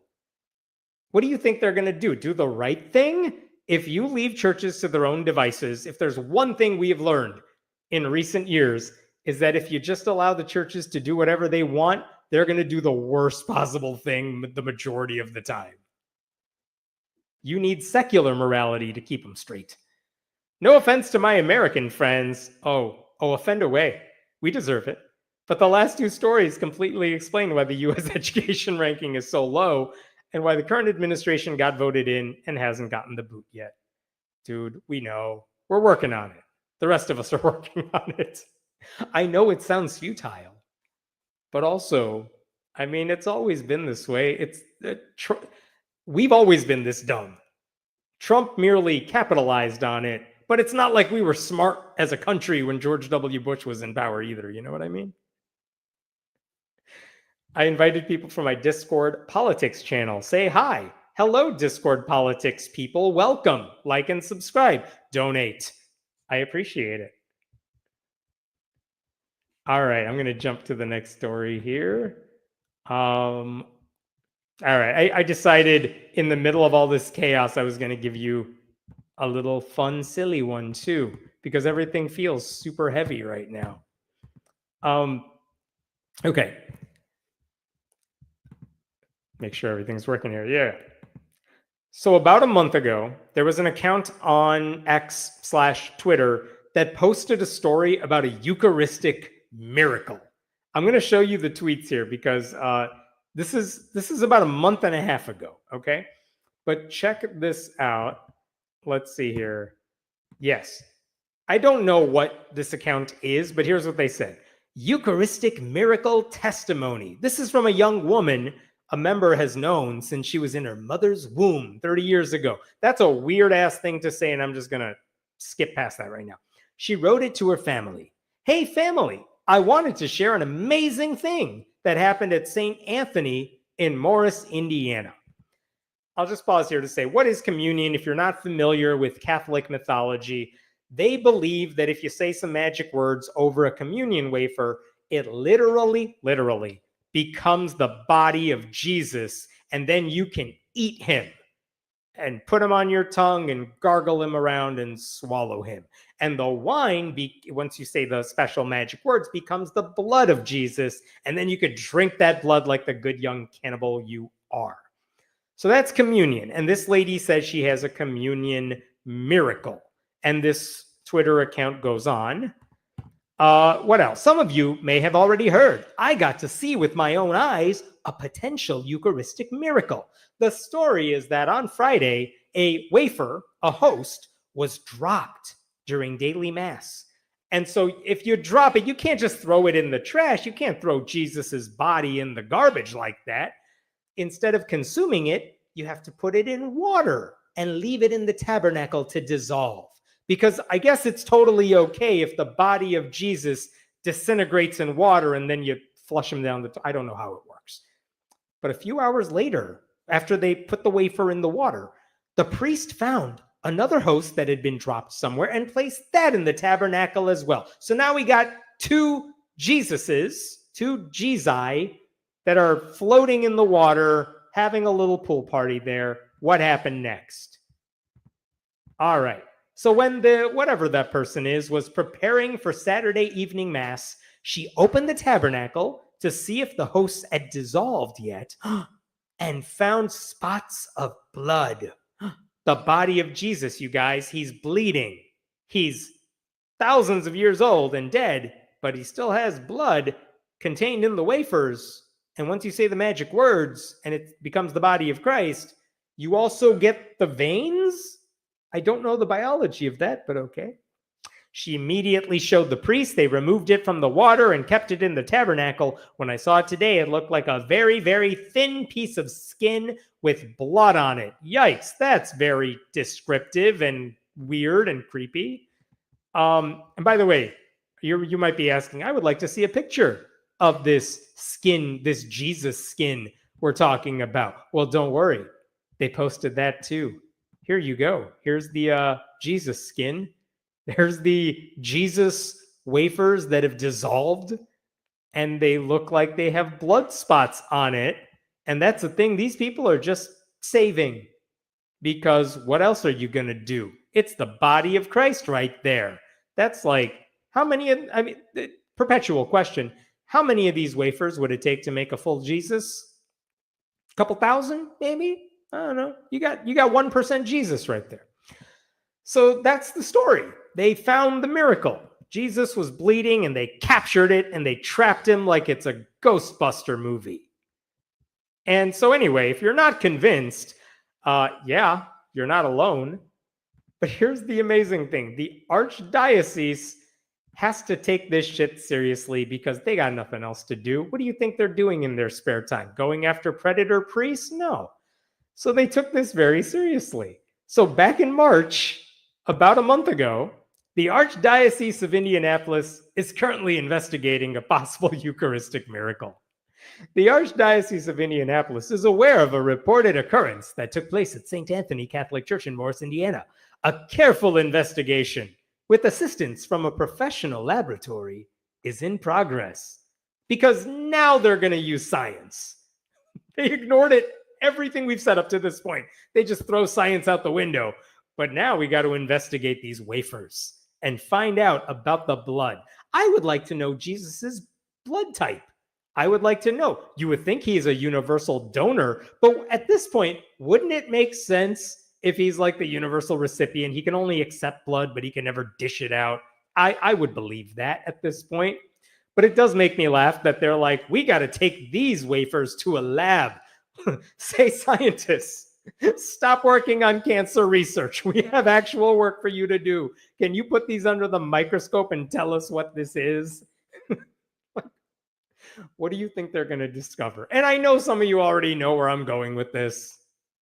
What do you think they're going to do? Do the right thing? If you leave churches to their own devices, if there's one thing we have learned in recent years, is that if you just allow the churches to do whatever they want, they're going to do the worst possible thing the majority of the time. You need secular morality to keep them straight. No offense to my American friends. Oh, offend away. We deserve it. But the last two stories completely explain why the U.S. education ranking is so low and why the current administration got voted in and hasn't gotten the boot yet. Dude, we know. We're working on it. The rest of us are working on it. I know it sounds futile, but also, I mean, it's always been this way. We've always been this dumb. Trump merely capitalized on it, but it's not like we were smart as a country when George W. Bush was in power either. You know what I mean? I invited people from my Discord politics channel. Say hi. Hello, Discord politics people. Welcome. Like and subscribe. Donate. I appreciate it. All right, I'm going to jump to the next story here. All right, I decided in the middle of all this chaos, I was going to give you a little fun, silly one too, because everything feels super heavy right now. Okay. Make sure everything's working here. Yeah. So about a month ago, there was an account on X/Twitter that posted a story about a Eucharistic miracle. I'm going to show you the tweets here because this is about a month and a half ago. Okay. But check this out. Let's see here. Yes. I don't know what this account is, but here's what they said. Eucharistic miracle testimony. This is from a young woman a member has known since she was in her mother's womb 30 years ago. That's a weird ass thing to say, and I'm just going to skip past that right now. She wrote it to her family. Hey, family, I wanted to share an amazing thing that happened at St. Anthony in Morris, Indiana. I'll just pause here to say, what is communion? If you're not familiar with Catholic mythology, they believe that if you say some magic words over a communion wafer, it literally becomes the body of Jesus, and then you can eat him and put him on your tongue and gargle him around and swallow him. And the wine, once you say the special magic words, becomes the blood of Jesus, and then you could drink that blood like the good young cannibal you are. So that's communion. And this lady says she has a communion miracle. And this Twitter account goes on. What else? Some of you may have already heard. I got to see with my own eyes a potential Eucharistic miracle. The story is that on Friday, a wafer, a host, was dropped during daily mass. And so if you drop it, you can't just throw it in the trash. You can't throw Jesus's body in the garbage like that. Instead of consuming it, you have to put it in water and leave it in the tabernacle to dissolve. Because I guess it's totally okay if the body of Jesus disintegrates in water and then you flush him down I don't know how it works. But a few hours later, after they put the wafer in the water, the priest found another host that had been dropped somewhere and placed that in the tabernacle as well. So now we got two Jesuses, two Jesi that are floating in the water, having a little pool party there. What happened next? All right. So when whatever that person is was preparing for Saturday evening mass, she opened the tabernacle to see if the hosts had dissolved yet and found spots of blood. The body of Jesus, you guys, he's bleeding. He's thousands of years old and dead, but he still has blood contained in the wafers. And once you say the magic words and it becomes the body of Christ, you also get the veins? I don't know the biology of that, but okay. She immediately showed the priest. They removed it from the water and kept it in the tabernacle. When I saw it today, it looked like a very, very thin piece of skin with blood on it. Yikes, that's very descriptive and weird and creepy. And by the way, you might be asking, I would like to see a picture of this skin, this Jesus skin we're talking about. Well, don't worry. They posted that too. Here you go. Here's the Jesus skin. There's the Jesus wafers that have dissolved and they look like they have blood spots on it. And that's the thing. These people are just saving, because what else are you going to do? It's the body of Christ right there. That's like, how many, I mean, perpetual question. How many of these wafers would it take to make a full Jesus? A couple thousand, maybe? I don't know. You got 1% Jesus right there. So that's the story. They found the miracle. Jesus was bleeding and they captured it and they trapped him like it's a Ghostbuster movie. And so anyway, if you're not convinced, yeah, you're not alone. But here's the amazing thing. The archdiocese has to take this shit seriously because they got nothing else to do. What do you think they're doing in their spare time? Going after predator priests? No. So they took this very seriously. So back in March, about a month ago, the Archdiocese of Indianapolis is currently investigating a possible Eucharistic miracle. The Archdiocese of Indianapolis is aware of a reported occurrence that took place at St. Anthony Catholic Church in Morris, Indiana. A careful investigation with assistance from a professional laboratory is in progress, because now they're going to use science. They ignored it, everything we've said up to this point. They just throw science out the window. But now we got to investigate these wafers and find out about the blood. I would like to know Jesus's blood type. I would like to know. You would think he's a universal donor, but at this point, wouldn't it make sense if he's like the universal recipient? He can only accept blood, but he can never dish it out. I would believe that at this point. But it does make me laugh that they're like, we got to take these wafers to a lab. Say, scientists, stop working on cancer research. We have actual work for you to do. Can you put these under the microscope and tell us what this is? What do you think they're going to discover? And I know some of you already know where I'm going with this,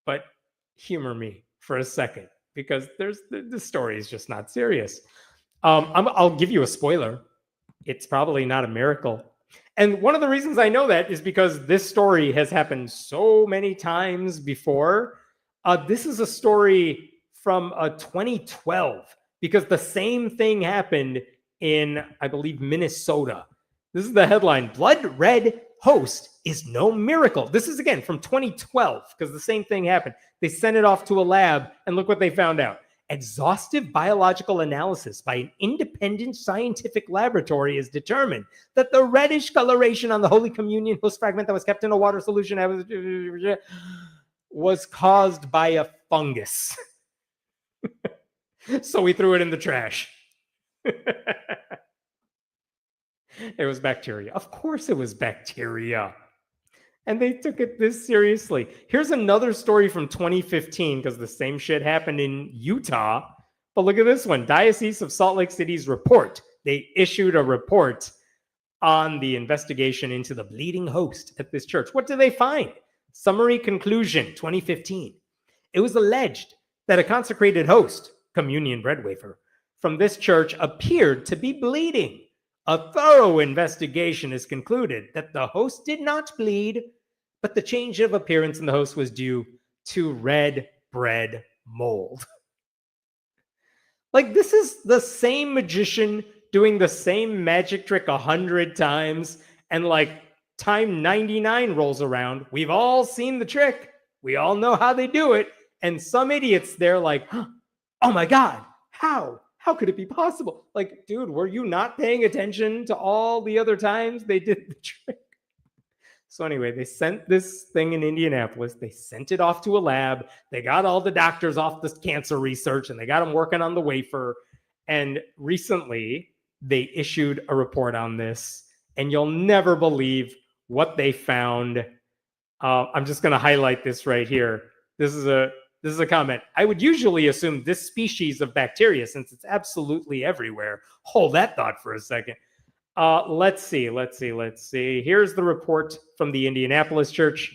but humor me for a second, because the story is just not serious. I'll give you a spoiler. It's probably not a miracle. And one of the reasons I know that is because this story has happened so many times before. This is a story from 2012, because the same thing happened in, I believe, Minnesota. This is the headline: Blood Red Host is no miracle. This is, again, from 2012, because the same thing happened. They sent it off to a lab, and look what they found out. Exhaustive biological analysis by an independent scientific laboratory has determined that the reddish coloration on the Holy Communion host fragment that was kept in a water solution was caused by a fungus. So we threw it in the trash. It was bacteria. Of course it was bacteria. And they took it this seriously. Here's another story from 2015, because the same shit happened in Utah. But look at this one. Diocese of Salt Lake City's report. They issued a report on the investigation into the bleeding host at this church. What did they find? Summary conclusion, 2015. It was alleged that a consecrated host, communion bread wafer, from this church appeared to be bleeding. A thorough investigation has concluded that the host did not bleed, but the change of appearance in the host was due to red bread mold. Like, this is the same magician doing the same magic trick 100 times, and like time 99 rolls around. We've all seen the trick. We all know how they do it. And some idiots, they're like, oh my God, how? How could it be possible? Like, dude, were you not paying attention to all the other times they did the trick? So anyway, they sent this thing in Indianapolis. They sent it off to a lab. They got all the doctors off this cancer research, and they got them working on the wafer. And recently, they issued a report on this, and you'll never believe what they found. I'm just going to highlight this right here. This is a comment. I would usually assume this species of bacteria, since it's absolutely everywhere. Hold that thought for a second. Let's see. Here's the report from the Indianapolis Church.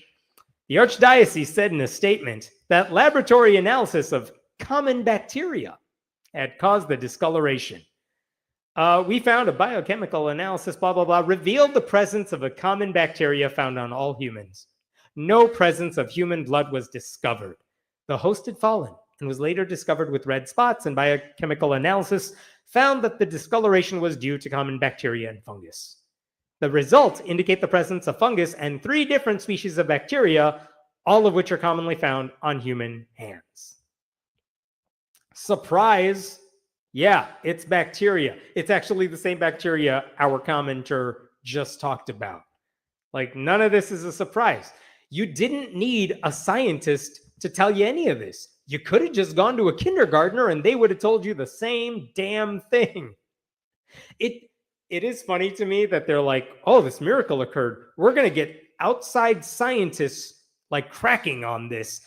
The Archdiocese said in a statement that laboratory analysis of common bacteria had caused the discoloration. We found a biochemical analysis, blah, blah, blah, revealed the presence of a common bacteria found on all humans. No presence of human blood was discovered. The host had fallen, and was later discovered with red spots, and biochemical analysis found that the discoloration was due to common bacteria and fungus. The results indicate the presence of fungus and 3 different species of bacteria, all of which are commonly found on human hands. Surprise! Yeah, it's bacteria. It's actually the same bacteria our commenter just talked about. Like, none of this is a surprise. You didn't need a scientist to tell you any of this. You could have just gone to a kindergartner and they would have told you the same damn thing. It is funny to me that they're like, oh, this miracle occurred. We're going to get outside scientists like cracking on this.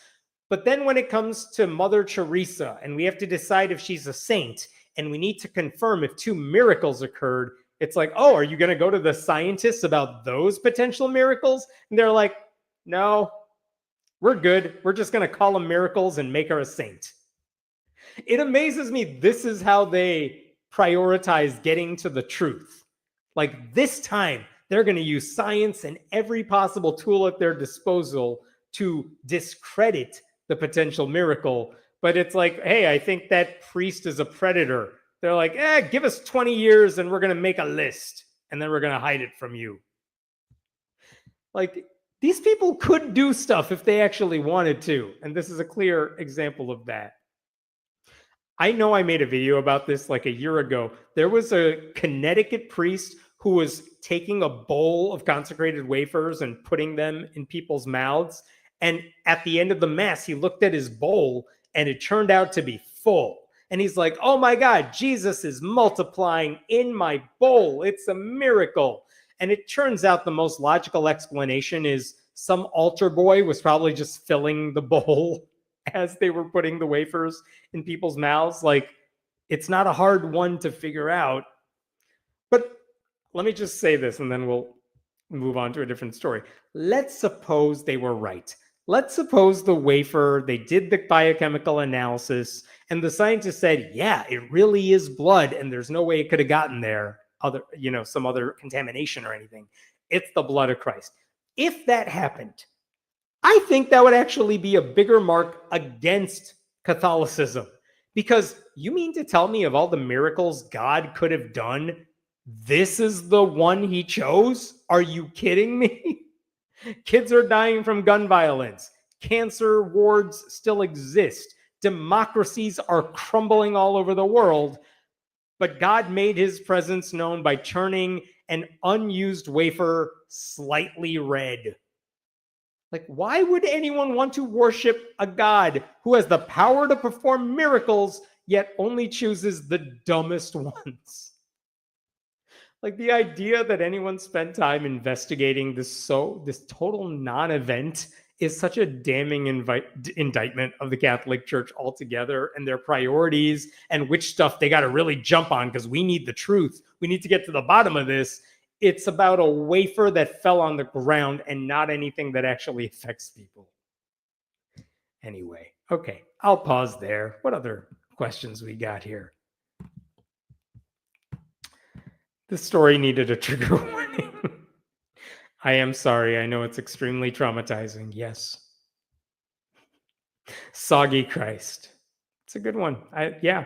But then when it comes to Mother Teresa and we have to decide if she's a saint and we need to confirm if 2 miracles occurred, it's like, oh, are you going to go to the scientists about those potential miracles? And they're like, no, we're good. We're just going to call them miracles and make her a saint. It amazes me. This is how they prioritize getting to the truth. Like, this time, they're going to use science and every possible tool at their disposal to discredit the potential miracle. But it's like, hey, I think that priest is a predator. They're like, give us 20 years and we're going to make a list and then we're going to hide it from you. Like, these people could do stuff if they actually wanted to. And this is a clear example of that. I know I made a video about this like a year ago. There was a Connecticut priest who was taking a bowl of consecrated wafers and putting them in people's mouths. And at the end of the mass, he looked at his bowl and it turned out to be full. And he's like, oh my God, Jesus is multiplying in my bowl. It's a miracle. And it turns out the most logical explanation is some altar boy was probably just filling the bowl as they were putting the wafers in people's mouths. Like, it's not a hard one to figure out. But let me just say this and then we'll move on to a different story. Let's suppose they were right. Let's suppose the wafer, they did the biochemical analysis and the scientist said, yeah, it really is blood and there's no way it could have gotten there, some other contamination or anything. It's the blood of Christ. If that happened, I think that would actually be a bigger mark against Catholicism. Because you mean to tell me of all the miracles God could have done, this is the one he chose? Are you kidding me? Kids are dying from gun violence. Cancer wards still exist. Democracies are crumbling all over the world. But God made his presence known by turning an unused wafer slightly red. Like, why would anyone want to worship a God who has the power to perform miracles, yet only chooses the dumbest ones? Like, the idea that anyone spent time investigating this total non-event is such a damning indictment of the Catholic Church altogether and their priorities and which stuff they got to really jump on because we need the truth. We need to get to the bottom of this. It's about a wafer that fell on the ground and not anything that actually affects people. Anyway, okay, I'll pause there. What other questions we got here? This story needed a trigger warning. I am sorry. I know it's extremely traumatizing. Yes. Soggy Christ. It's a good one. Yeah.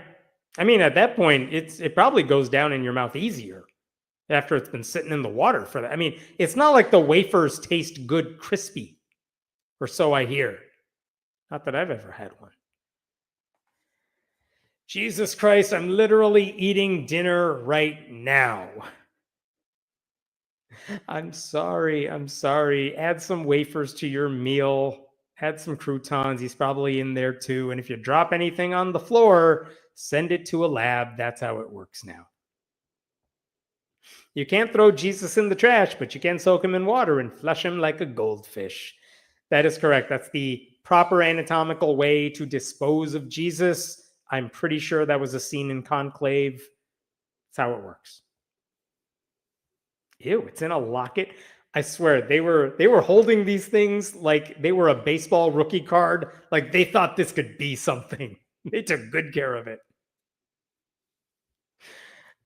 I mean, at that point, it probably goes down in your mouth easier after it's been sitting in the water for that. I mean, it's not like the wafers taste good crispy, or so I hear. Not that I've ever had one. Jesus Christ, I'm literally eating dinner right now. I'm sorry. Add some wafers to your meal. Add some croutons. He's probably in there too. And if you drop anything on the floor, send it to a lab. That's how it works now. You can't throw Jesus in the trash, but you can soak him in water and flush him like a goldfish. That is correct. That's the proper anatomical way to dispose of Jesus. I'm pretty sure that was a scene in Conclave. That's how it works. Ew, it's in a locket. I swear, they were holding these things like they were a baseball rookie card. Like they thought this could be something. They took good care of it.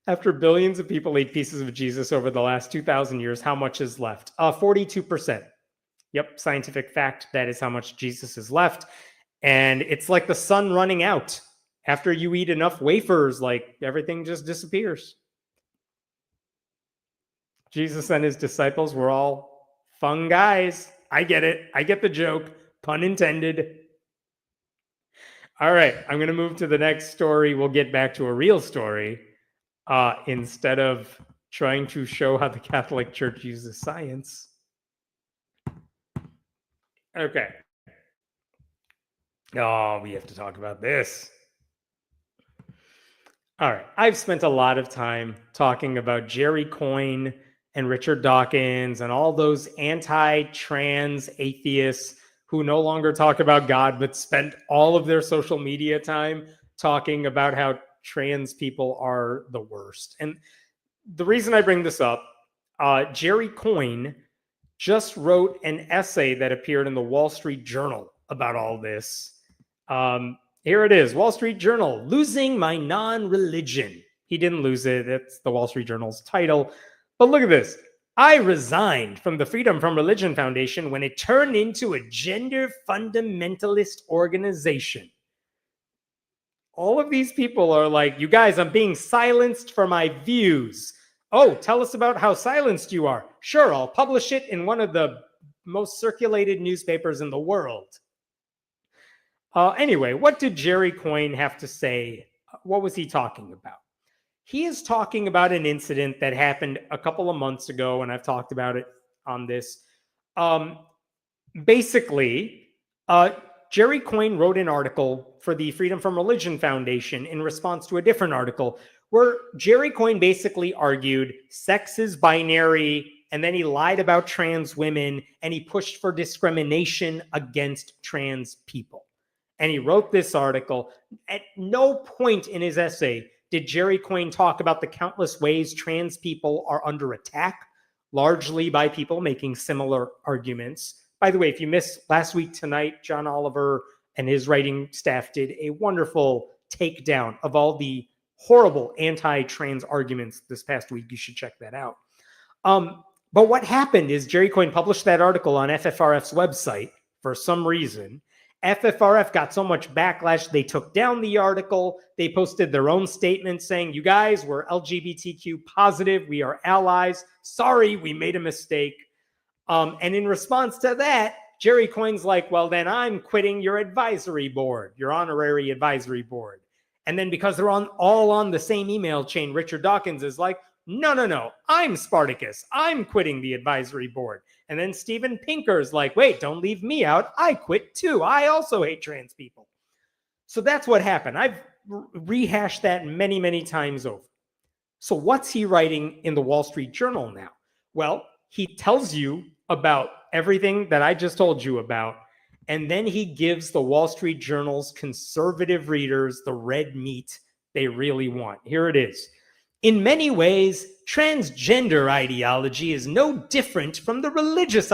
After billions of people ate pieces of Jesus over the last 2,000 years, how much is left? 42%. Yep, scientific fact. That is how much Jesus is left. And it's like the sun running out. After you eat enough wafers, like everything just disappears. Jesus and his disciples were all fun guys. I get it. I get the joke. Pun intended. All right, I'm going to move to the next story. We'll get back to a real story instead of trying to show how the Catholic Church uses science. Okay. Oh, we have to talk about this. All right. I've spent a lot of time talking about Jerry Coyne and Richard Dawkins and all those anti-trans atheists who no longer talk about God, but spend all of their social media time talking about how trans people are the worst. And the reason I bring this up, Jerry Coyne just wrote an essay that appeared in the Wall Street Journal about all this. Here it is, Wall Street Journal, Losing My Non-Religion. He didn't lose it. It's the Wall Street Journal's title. But look at this. I resigned from the Freedom from Religion Foundation when it turned into a gender fundamentalist organization. All of these people are like, you guys, I'm being silenced for my views. Oh, tell us about how silenced you are. Sure, I'll publish it in one of the most circulated newspapers in the world. Anyway, what did Jerry Coyne have to say? What was he talking about? He is talking about an incident that happened a couple of months ago, and I've talked about it on this. Basically, Jerry Coyne wrote an article for the Freedom from Religion Foundation in response to a different article where Jerry Coyne basically argued sex is binary, and then he lied about trans women, and he pushed for discrimination against trans people. And he wrote this article. At no point in his essay did Jerry Coyne talk about the countless ways trans people are under attack, largely by people making similar arguments. By the way, if you missed last week tonight, John Oliver and his writing staff did a wonderful takedown of all the horrible anti-trans arguments this past week. You should check that out. But what happened is Jerry Coyne published that article on FFRF's website for some reason. FFRF got so much backlash, they took down the article. They posted their own statement saying, you guys, we're LGBTQ positive. We are allies. Sorry, we made a mistake. And in response to that, Jerry Coyne's like, well, then I'm quitting your advisory board, your honorary advisory board. And then because they're all on the same email chain, Richard Dawkins is like, no, I'm Spartacus. I'm quitting the advisory board. And then Steven Pinker's like, wait, don't leave me out. I quit too. I also hate trans people. So that's what happened. I've rehashed that many, many times over. So what's he writing in the Wall Street Journal now? Well, he tells you about everything that I just told you about, and then he gives the Wall Street Journal's conservative readers the red meat they really want. Here it is. In many ways, transgender ideology is no different from the religious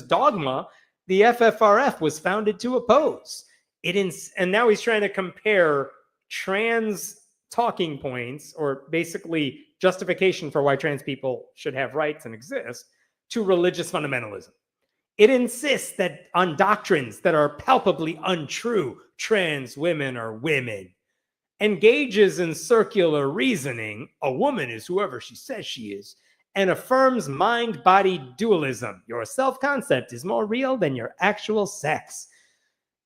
dogma the FFRF was founded to oppose. And now he's trying to compare trans talking points, or basically justification for why trans people should have rights and exist, to religious fundamentalism. It insists that on doctrines that are palpably untrue, trans women are women. Engages in circular reasoning, a woman is whoever she says she is, and affirms mind-body dualism. Your self-concept is more real than your actual sex.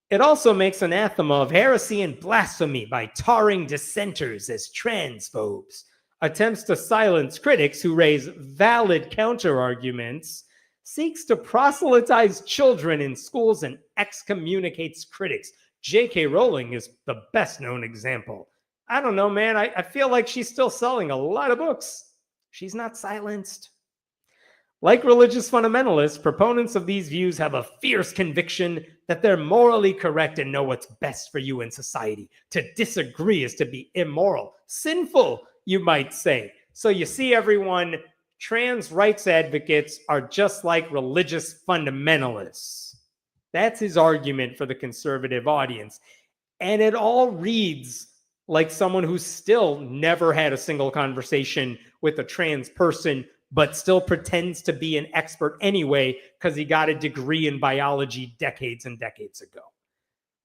It also makes anathema of heresy and blasphemy by tarring dissenters as transphobes, attempts to silence critics who raise valid counter-arguments, seeks to proselytize children in schools, and excommunicates critics. J.K. Rowling is the best known example. I don't know, man. I feel like she's still selling a lot of books. She's not silenced. Like religious fundamentalists, proponents of these views have a fierce conviction that they're morally correct and know what's best for you in society. To disagree is to be immoral, sinful, you might say. So you see, everyone, trans rights advocates are just like religious fundamentalists. That's his argument for the conservative audience. And it all reads like someone who's still never had a single conversation with a trans person, but still pretends to be an expert anyway because he got a degree in biology decades and decades ago.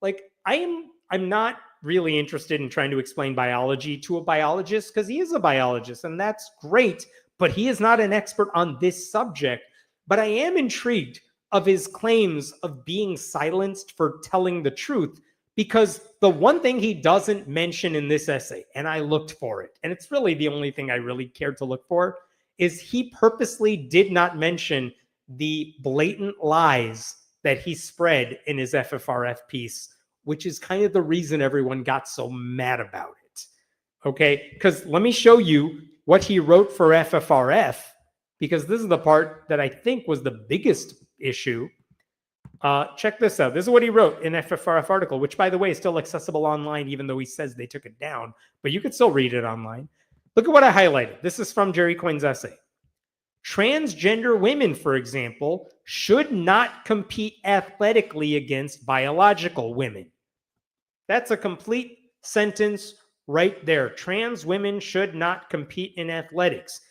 Like, I'm not really interested in trying to explain biology to a biologist because he is a biologist and that's great, but he is not an expert on this subject. But I am intrigued of his claims of being silenced for telling the truth, because the one thing he doesn't mention in this essay, and I looked for it, and it's really the only thing I really cared to look for, is he purposely did not mention the blatant lies that he spread in his FFRF piece, which is kind of the reason everyone got so mad about it. Okay, because let me show you what he wrote for FFRF, because this is the part that I think was the biggest issue. Check this out. This is what he wrote in FFRF article, which, by the way, is still accessible online, even though he says they took it down, but you could still read it online. Look at what I highlighted. This is from Jerry Coyne's essay. Transgender women, for example, should not compete athletically against biological women. That's a complete sentence right there. Trans women should not compete in athletics,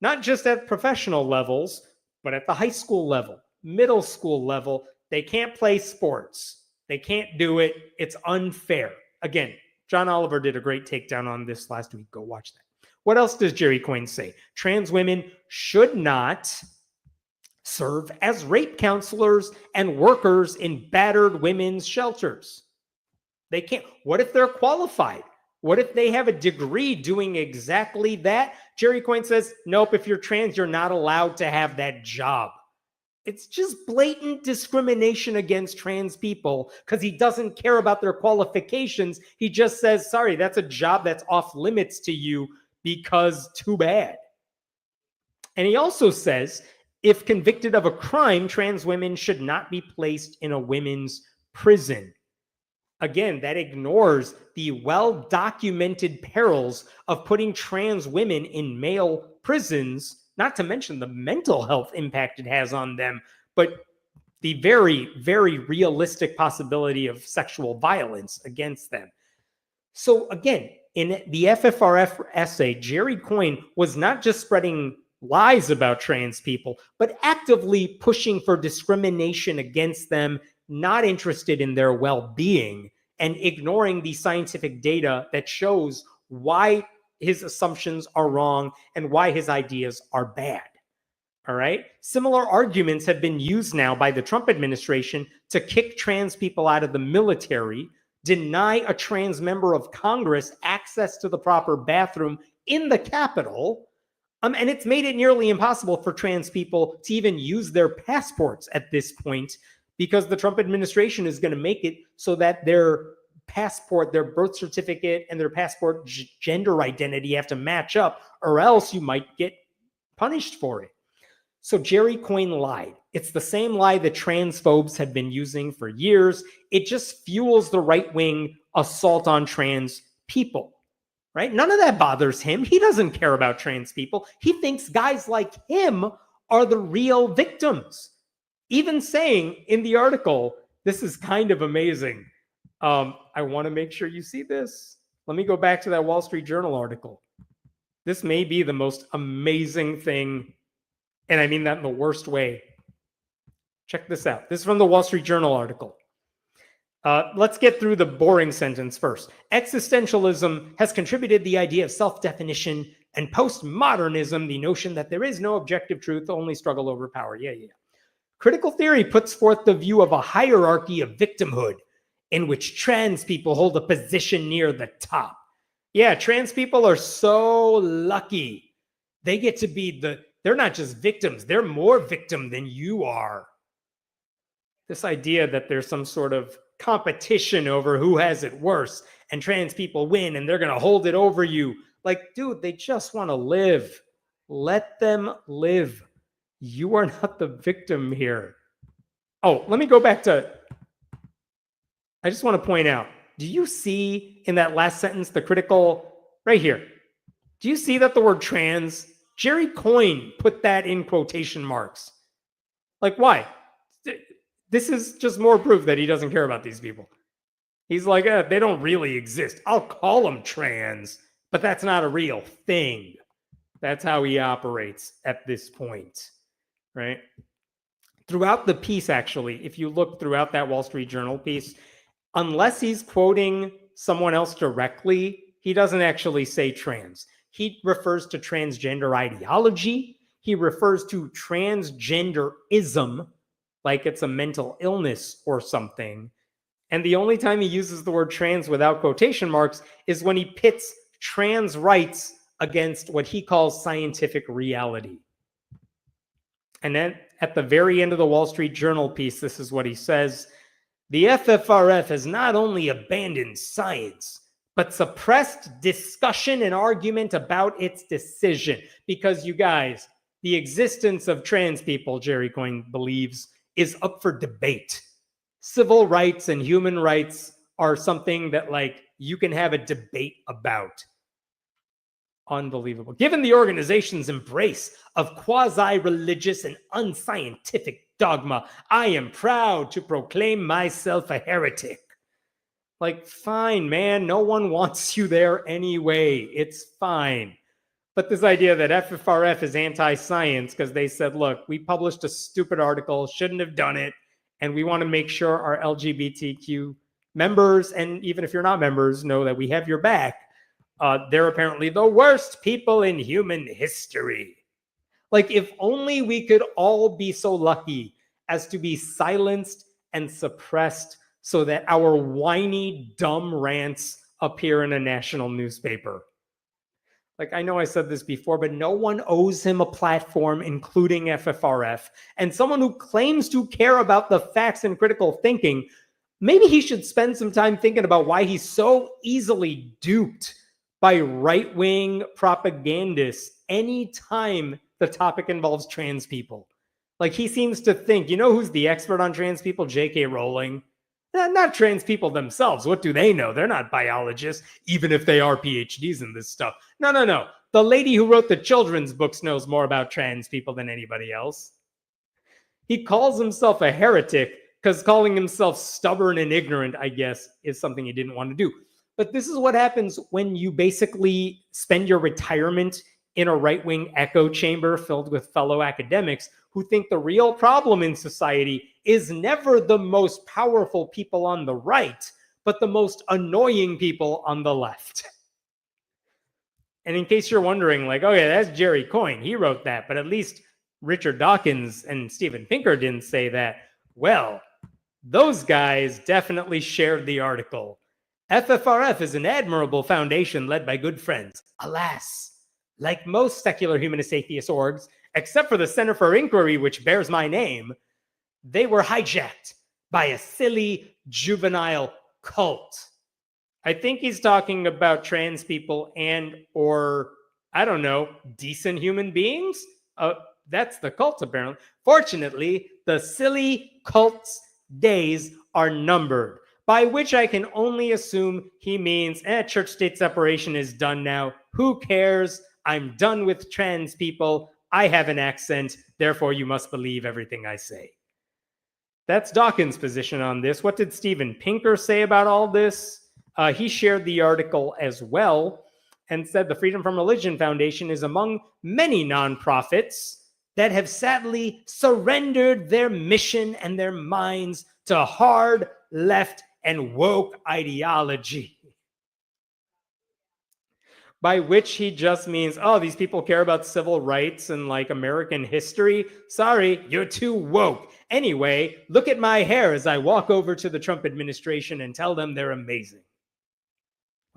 not just at professional levels, but at the high school level, middle school level. They can't play sports. They can't do it. It's unfair. Again, John Oliver did a great takedown on this last week. Go watch that. What else does Jerry Coyne say? Trans women should not serve as rape counselors and workers in battered women's shelters. They can't. What if they're qualified? What if they have a degree doing exactly that? Jerry Coyne says, nope, if you're trans, you're not allowed to have that job. It's just blatant discrimination against trans people because he doesn't care about their qualifications. He just says, sorry, that's a job that's off limits to you because too bad. And he also says, if convicted of a crime, trans women should not be placed in a women's prison. Again, that ignores the well-documented perils of putting trans women in male prisons, not to mention the mental health impact it has on them, but the very, very realistic possibility of sexual violence against them. So again, in the FFRF essay, Jerry Coyne was not just spreading lies about trans people, but actively pushing for discrimination against them, not interested in their well-being, and ignoring the scientific data that shows why his assumptions are wrong and why his ideas are bad. All right. Similar arguments have been used now by the Trump administration to kick trans people out of the military, deny a trans member of Congress access to the proper bathroom in the Capitol. And it's made it nearly impossible for trans people to even use their passports at this point, because the Trump administration is going to make it so that their passport, their birth certificate, and their passport gender identity have to match up, or else you might get punished for it. So Jerry Coyne lied. It's the same lie that transphobes have been using for years. It just fuels the right-wing assault on trans people, right? None of that bothers him. He doesn't care about trans people. He thinks guys like him are the real victims. Even saying in the article, this is kind of amazing. I want to make sure you see this. Let me go back to that Wall Street Journal article. This may be the most amazing thing, and I mean that in the worst way. Check this out. This is from the Wall Street Journal article. Let's get through the boring sentence first. Existentialism has contributed the idea of self-definition, and postmodernism, the notion that there is no objective truth, only struggle over power. Yeah. Critical theory puts forth the view of a hierarchy of victimhood in which trans people hold a position near the top. Yeah, trans people are so lucky. They get to be they're not just victims, they're more victim than you are. This idea that there's some sort of competition over who has it worse and trans people win and they're going to hold it over you. Like, dude, they just want to live. Let them live. You are not the victim here. Oh, let me go back to, I just want to point out, do you see in that last sentence, the critical, right here, do you see that the word trans, Jerry Coyne put that in quotation marks? Like, why? This is just more proof that he doesn't care about these people. He's like, they don't really exist. I'll call them trans, but that's not a real thing. That's how he operates at this point, right? Throughout the piece, actually, if you look throughout that Wall Street Journal piece, unless he's quoting someone else directly, he doesn't actually say trans. He refers to transgender ideology. He refers to transgenderism like it's a mental illness or something. And the only time he uses the word trans without quotation marks is when he pits trans rights against what he calls scientific reality. And then at the very end of the Wall Street Journal piece, this is what he says. The FFRF has not only abandoned science, but suppressed discussion and argument about its decision. Because you guys, the existence of trans people, Jerry Coyne believes, is up for debate. Civil rights and human rights are something that, like, you can have a debate about. Unbelievable. Given the organization's embrace of quasi-religious and unscientific dogma, I am proud to proclaim myself a heretic. Like, fine, man. No one wants you there anyway. It's fine. But this idea that FFRF is anti-science because they said, look, we published a stupid article, shouldn't have done it, and we want to make sure our LGBTQ members, and even if you're not members, know that we have your back. They're apparently the worst people in human history. Like, if only we could all be so lucky as to be silenced and suppressed so that our whiny, dumb rants appear in a national newspaper. Like, I know I said this before, but no one owes him a platform, including FFRF. And someone who claims to care about the facts and critical thinking, maybe he should spend some time thinking about why he's so easily duped by right-wing propagandists anytime the topic involves trans people. Like, he seems to think, you know who's the expert on trans people? J.K. Rowling. Not trans people themselves. What do they know? They're not biologists, even if they are PhDs in this stuff. No. The lady who wrote the children's books knows more about trans people than anybody else. He calls himself a heretic because calling himself stubborn and ignorant, I guess, is something he didn't want to do. But this is what happens when you basically spend your retirement in a right-wing echo chamber filled with fellow academics who think the real problem in society is never the most powerful people on the right, but the most annoying people on the left. And in case you're wondering, like, oh yeah, that's Jerry Coyne, he wrote that, but at least Richard Dawkins and Steven Pinker didn't say that. Well, those guys definitely shared the article. FFRF is an admirable foundation led by good friends. Alas, like most secular humanist atheist orgs, except for the Center for Inquiry, which bears my name, they were hijacked by a silly, juvenile cult. I think he's talking about trans people or, I don't know, decent human beings? That's the cult, apparently. Fortunately, the silly cult's days are numbered, by which I can only assume he means, church-state separation is done now. Who cares? I'm done with trans people. I have an accent, therefore you must believe everything I say. That's Dawkins' position on this. What did Steven Pinker say about all this? He shared the article as well and said the Freedom from Religion Foundation is among many nonprofits that have sadly surrendered their mission and their minds to hard left and woke ideology. By which he just means, oh, these people care about civil rights and like American history. Sorry, you're too woke. Anyway, look at my hair as I walk over to the Trump administration and tell them they're amazing.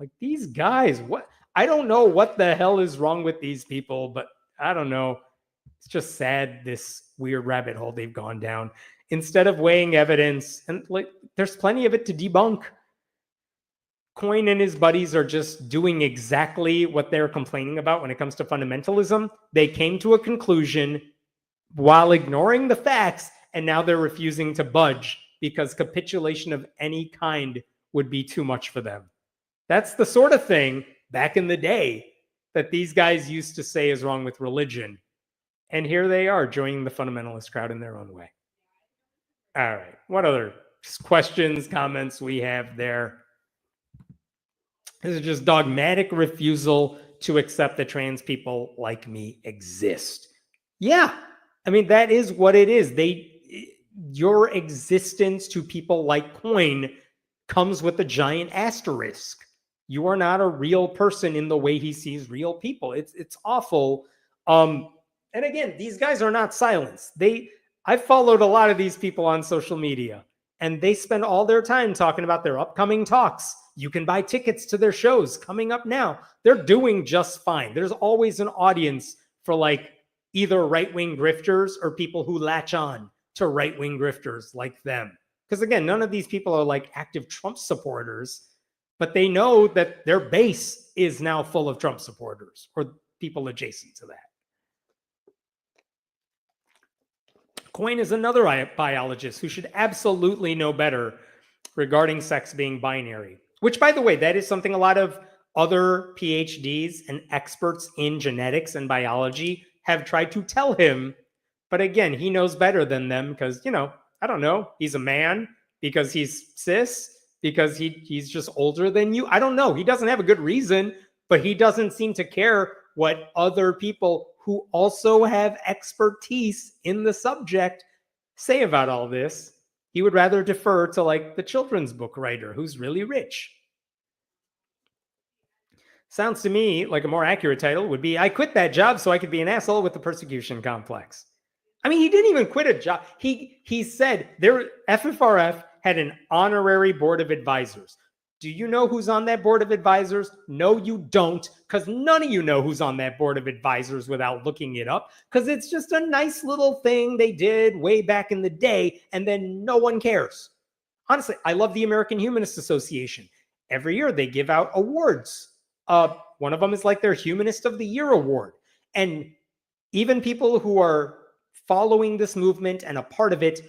Like, these guys, what? I don't know what the hell is wrong with these people, but I don't know. It's just sad, this weird rabbit hole they've gone down. Instead of weighing evidence, and like, there's plenty of it to debunk. Coyne and his buddies are just doing exactly what they're complaining about when it comes to fundamentalism. They came to a conclusion while ignoring the facts, and now they're refusing to budge because capitulation of any kind would be too much for them. That's the sort of thing back in the day that these guys used to say is wrong with religion. And here they are joining the fundamentalist crowd in their own way. All right. What other questions, comments we have there? This is just dogmatic refusal to accept that trans people like me exist. Yeah. I mean, that is what it is. Your existence to people like Coyne comes with a giant asterisk. You are not a real person in the way he sees real people. It's awful. And again, these guys are not silenced. I've followed a lot of these people on social media, and they spend all their time talking about their upcoming talks. You can buy tickets to their shows coming up now. They're doing just fine. There's always an audience for like either right-wing grifters or people who latch on to right-wing grifters like them. Because again, none of these people are like active Trump supporters, but they know that their base is now full of Trump supporters or people adjacent to that. Coyne is another biologist who should absolutely know better regarding sex being binary, which, by the way, that is something a lot of other PhDs and experts in genetics and biology have tried to tell him. But again, he knows better than them because, I don't know, he's a man, because he's cis, because he's just older than you. I don't know. He doesn't have a good reason, but he doesn't seem to care what other people who also have expertise in the subject say about all this. He would rather defer to like the children's book writer who's really rich. Sounds to me like a more accurate title would be, I quit that job so I could be an asshole with the persecution complex. I mean, he didn't even quit a job. He said FFRF had an honorary board of advisors. Do you know who's on that board of advisors? No, you don't, because none of you know who's on that board of advisors without looking it up, because it's just a nice little thing they did way back in the day, and then no one cares. Honestly, I love the American Humanist Association. Every year they give out awards. One of them is like their Humanist of the Year award. And even people who are following this movement and a part of it,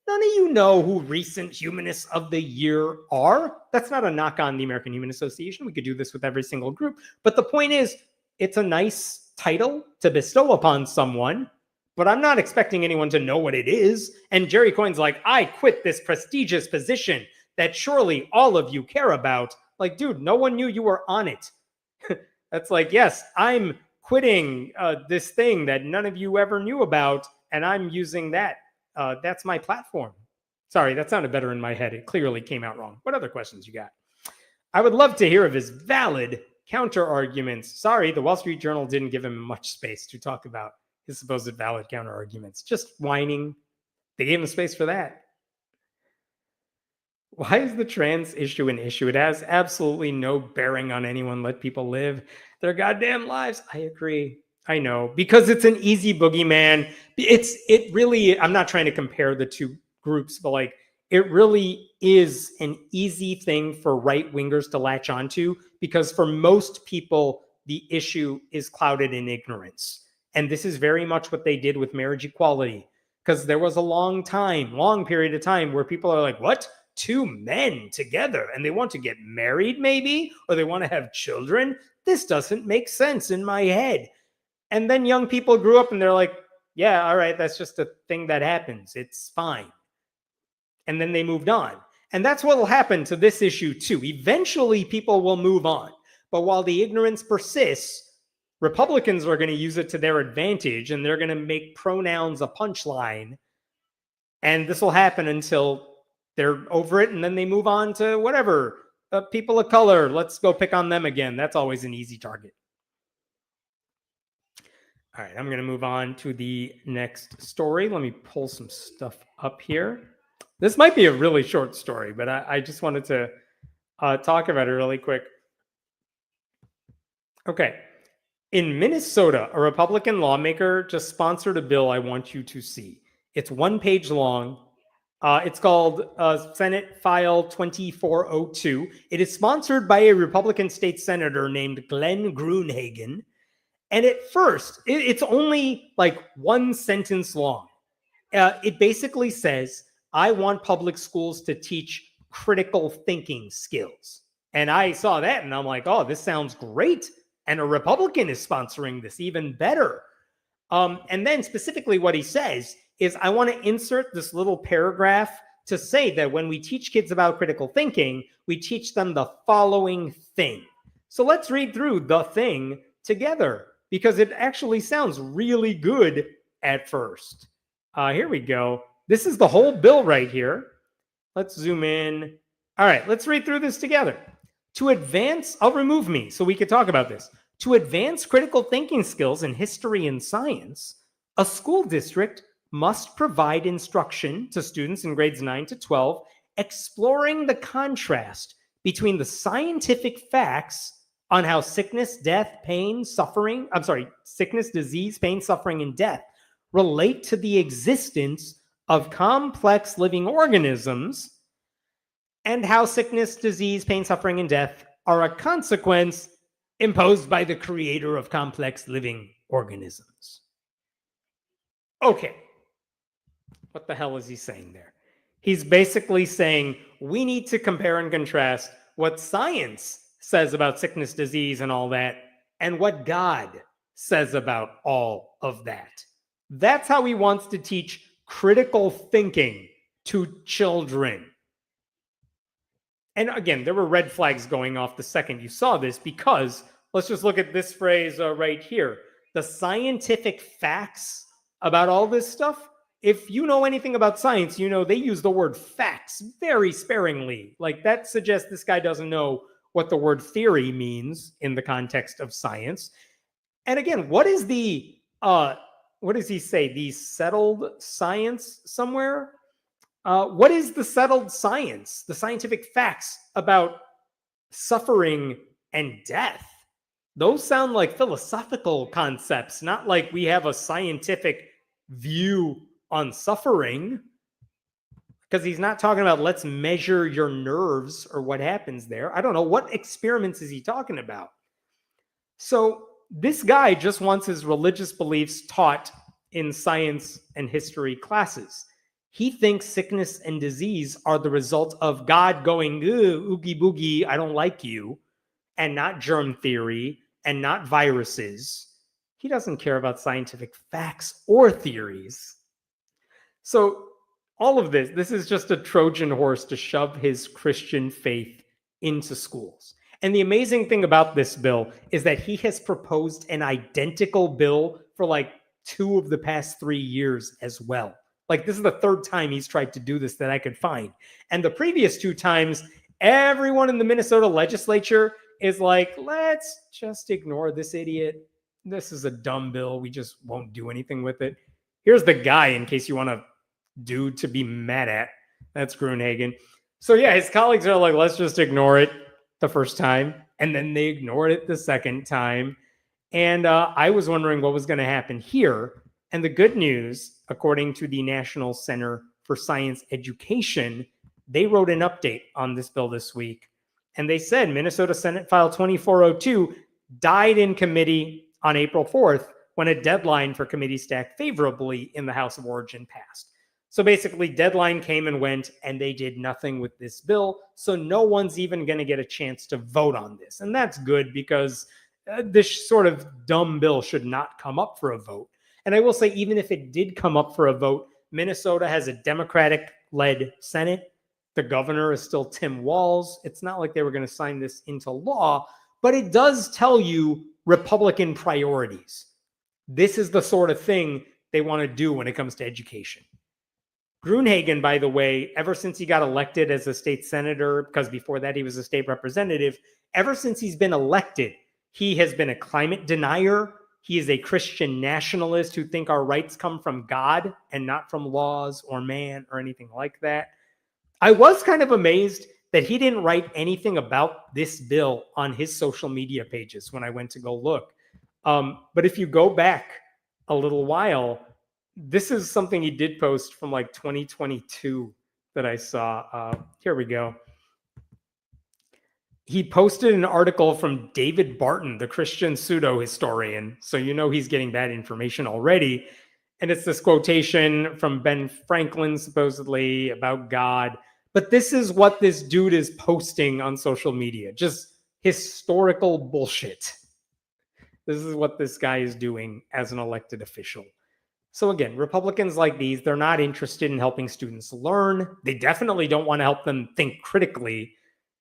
none of you know who recent Humanists of the Year are. That's not a knock on the American Humanist Association. We could do this with every single group. But the point is, it's a nice title to bestow upon someone, but I'm not expecting anyone to know what it is. And Jerry Coyne's like, I quit this prestigious position that surely all of you care about. Like, dude, no one knew you were on it. That's like, yes, I'm quitting this thing that none of you ever knew about, and I'm using that. That's my platform. Sorry, that sounded better in my head. It clearly came out wrong. What other questions you got? I would love to hear of his valid counter arguments. Sorry, the Wall Street Journal didn't give him much space to talk about his supposed valid counter arguments. Just whining. They gave him space for that. Why is the trans issue an issue? It has absolutely no bearing on anyone. Let people live their goddamn lives. I agree. I know, because it's an easy boogeyman. It really, I'm not trying to compare the two groups, but like, it really is an easy thing for right-wingers to latch onto, because for most people, the issue is clouded in ignorance. And this is very much what they did with marriage equality, because there was a long period of time where people are like, what? Two men together and they want to get married maybe, or they want to have children? This doesn't make sense in my head. And then young people grew up and they're like, yeah, all right, that's just a thing that happens. It's fine. And then they moved on. And that's what will happen to this issue too. Eventually people will move on. But while the ignorance persists, Republicans are going to use it to their advantage, and they're going to make pronouns a punchline. And this will happen until they're over it, and then they move on to whatever. People of color, let's go pick on them again. That's always an easy target. All right, I'm going to move on to the next story. Let me pull some stuff up here. This might be a really short story, but I just wanted to talk about it really quick. Okay. In Minnesota, a Republican lawmaker just sponsored a bill I want you to see. It's 1 page long. It's called Senate File 2402. It is sponsored by a Republican state senator named Glenn Gruenhagen. And at first, it's only like 1 sentence long. It basically says, I want public schools to teach critical thinking skills. And I saw that and I'm like, oh, this sounds great. And a Republican is sponsoring this, even better. And then specifically what he says is, I want to insert this little paragraph to say that when we teach kids about critical thinking, we teach them the following thing. So let's read through the thing together, because it actually sounds really good at first. Here we go. This is the whole bill right here. Let's zoom in. All right, let's read through this together. To advance, I'll remove me so we can talk about this. To advance critical thinking skills in history and science, a school district must provide instruction to students in grades 9 to 12, exploring the contrast between the scientific facts on how sickness, disease, pain, suffering, and death relate to the existence of complex living organisms, and how sickness, disease, pain, suffering, and death are a consequence imposed by the creator of complex living organisms. Okay, what the hell is he saying there? He's basically saying we need to compare and contrast what science says about sickness, disease, and all that, and what God says about all of that. That's how he wants to teach critical thinking to children. And again, there were red flags going off the second you saw this, because let's just look at this phrase right here. The scientific facts about all this stuff. If you know anything about science, you know they use the word facts very sparingly. Like, that suggests this guy doesn't know what the word theory means in the context of science. And again, what does he say? The settled science somewhere? What is the settled science, the scientific facts about suffering and death? Those sound like philosophical concepts, not like we have a scientific view on suffering. Because he's not talking about let's measure your nerves or what happens there. I don't know. What experiments is he talking about? So this guy just wants his religious beliefs taught in science and history classes. He thinks sickness and disease are the result of God going, oogie boogie, I don't like you, and not germ theory and not viruses. He doesn't care about scientific facts or theories. So all of this is just a Trojan horse to shove his Christian faith into schools. And the amazing thing about this bill is that he has proposed an identical bill for like 2 of the past 3 years as well. Like, this is the 3rd time he's tried to do this that I could find. And the previous 2 times, everyone in the Minnesota legislature is like, let's just ignore this idiot. This is a dumb bill. We just won't do anything with it. Here's the guy, in case you want a dude to be mad at. That's Gruenhagen. So yeah, his colleagues are like, let's just ignore it the first time. And then they ignored it the second time. And I was wondering what was going to happen here. And the good news, according to the National Center for Science Education, they wrote an update on this bill this week. And they said Minnesota Senate File 2402 died in committee on April 4th when a deadline for committee stacked favorably in the House of Origin passed. So basically, deadline came and went, and they did nothing with this bill. So no one's even going to get a chance to vote on this. And that's good, because this sort of dumb bill should not come up for a vote. And I will say, even if it did come up for a vote, Minnesota has a Democratic-led Senate. The governor is still Tim Walz. It's not like they were going to sign this into law, but it does tell you Republican priorities. This is the sort of thing they want to do when it comes to education. Gruenhagen, by the way, ever since he got elected as a state senator, because before that he was a state representative, ever since he's been elected, he has been a climate denier. He is a Christian nationalist who think our rights come from God and not from laws or man or anything like that. I was kind of amazed that he didn't write anything about this bill on his social media pages when I went to go look. But if you go back a little while, this is something he did post from like 2022 that I saw. Here we go. He posted an article from David Barton, the Christian pseudo-historian. So you know he's getting bad information already. And it's this quotation from Ben Franklin, supposedly, about God. But this is what this dude is posting on social media. Just historical bullshit. This is what this guy is doing as an elected official. So again, Republicans like these, they're not interested in helping students learn. They definitely don't want to help them think critically.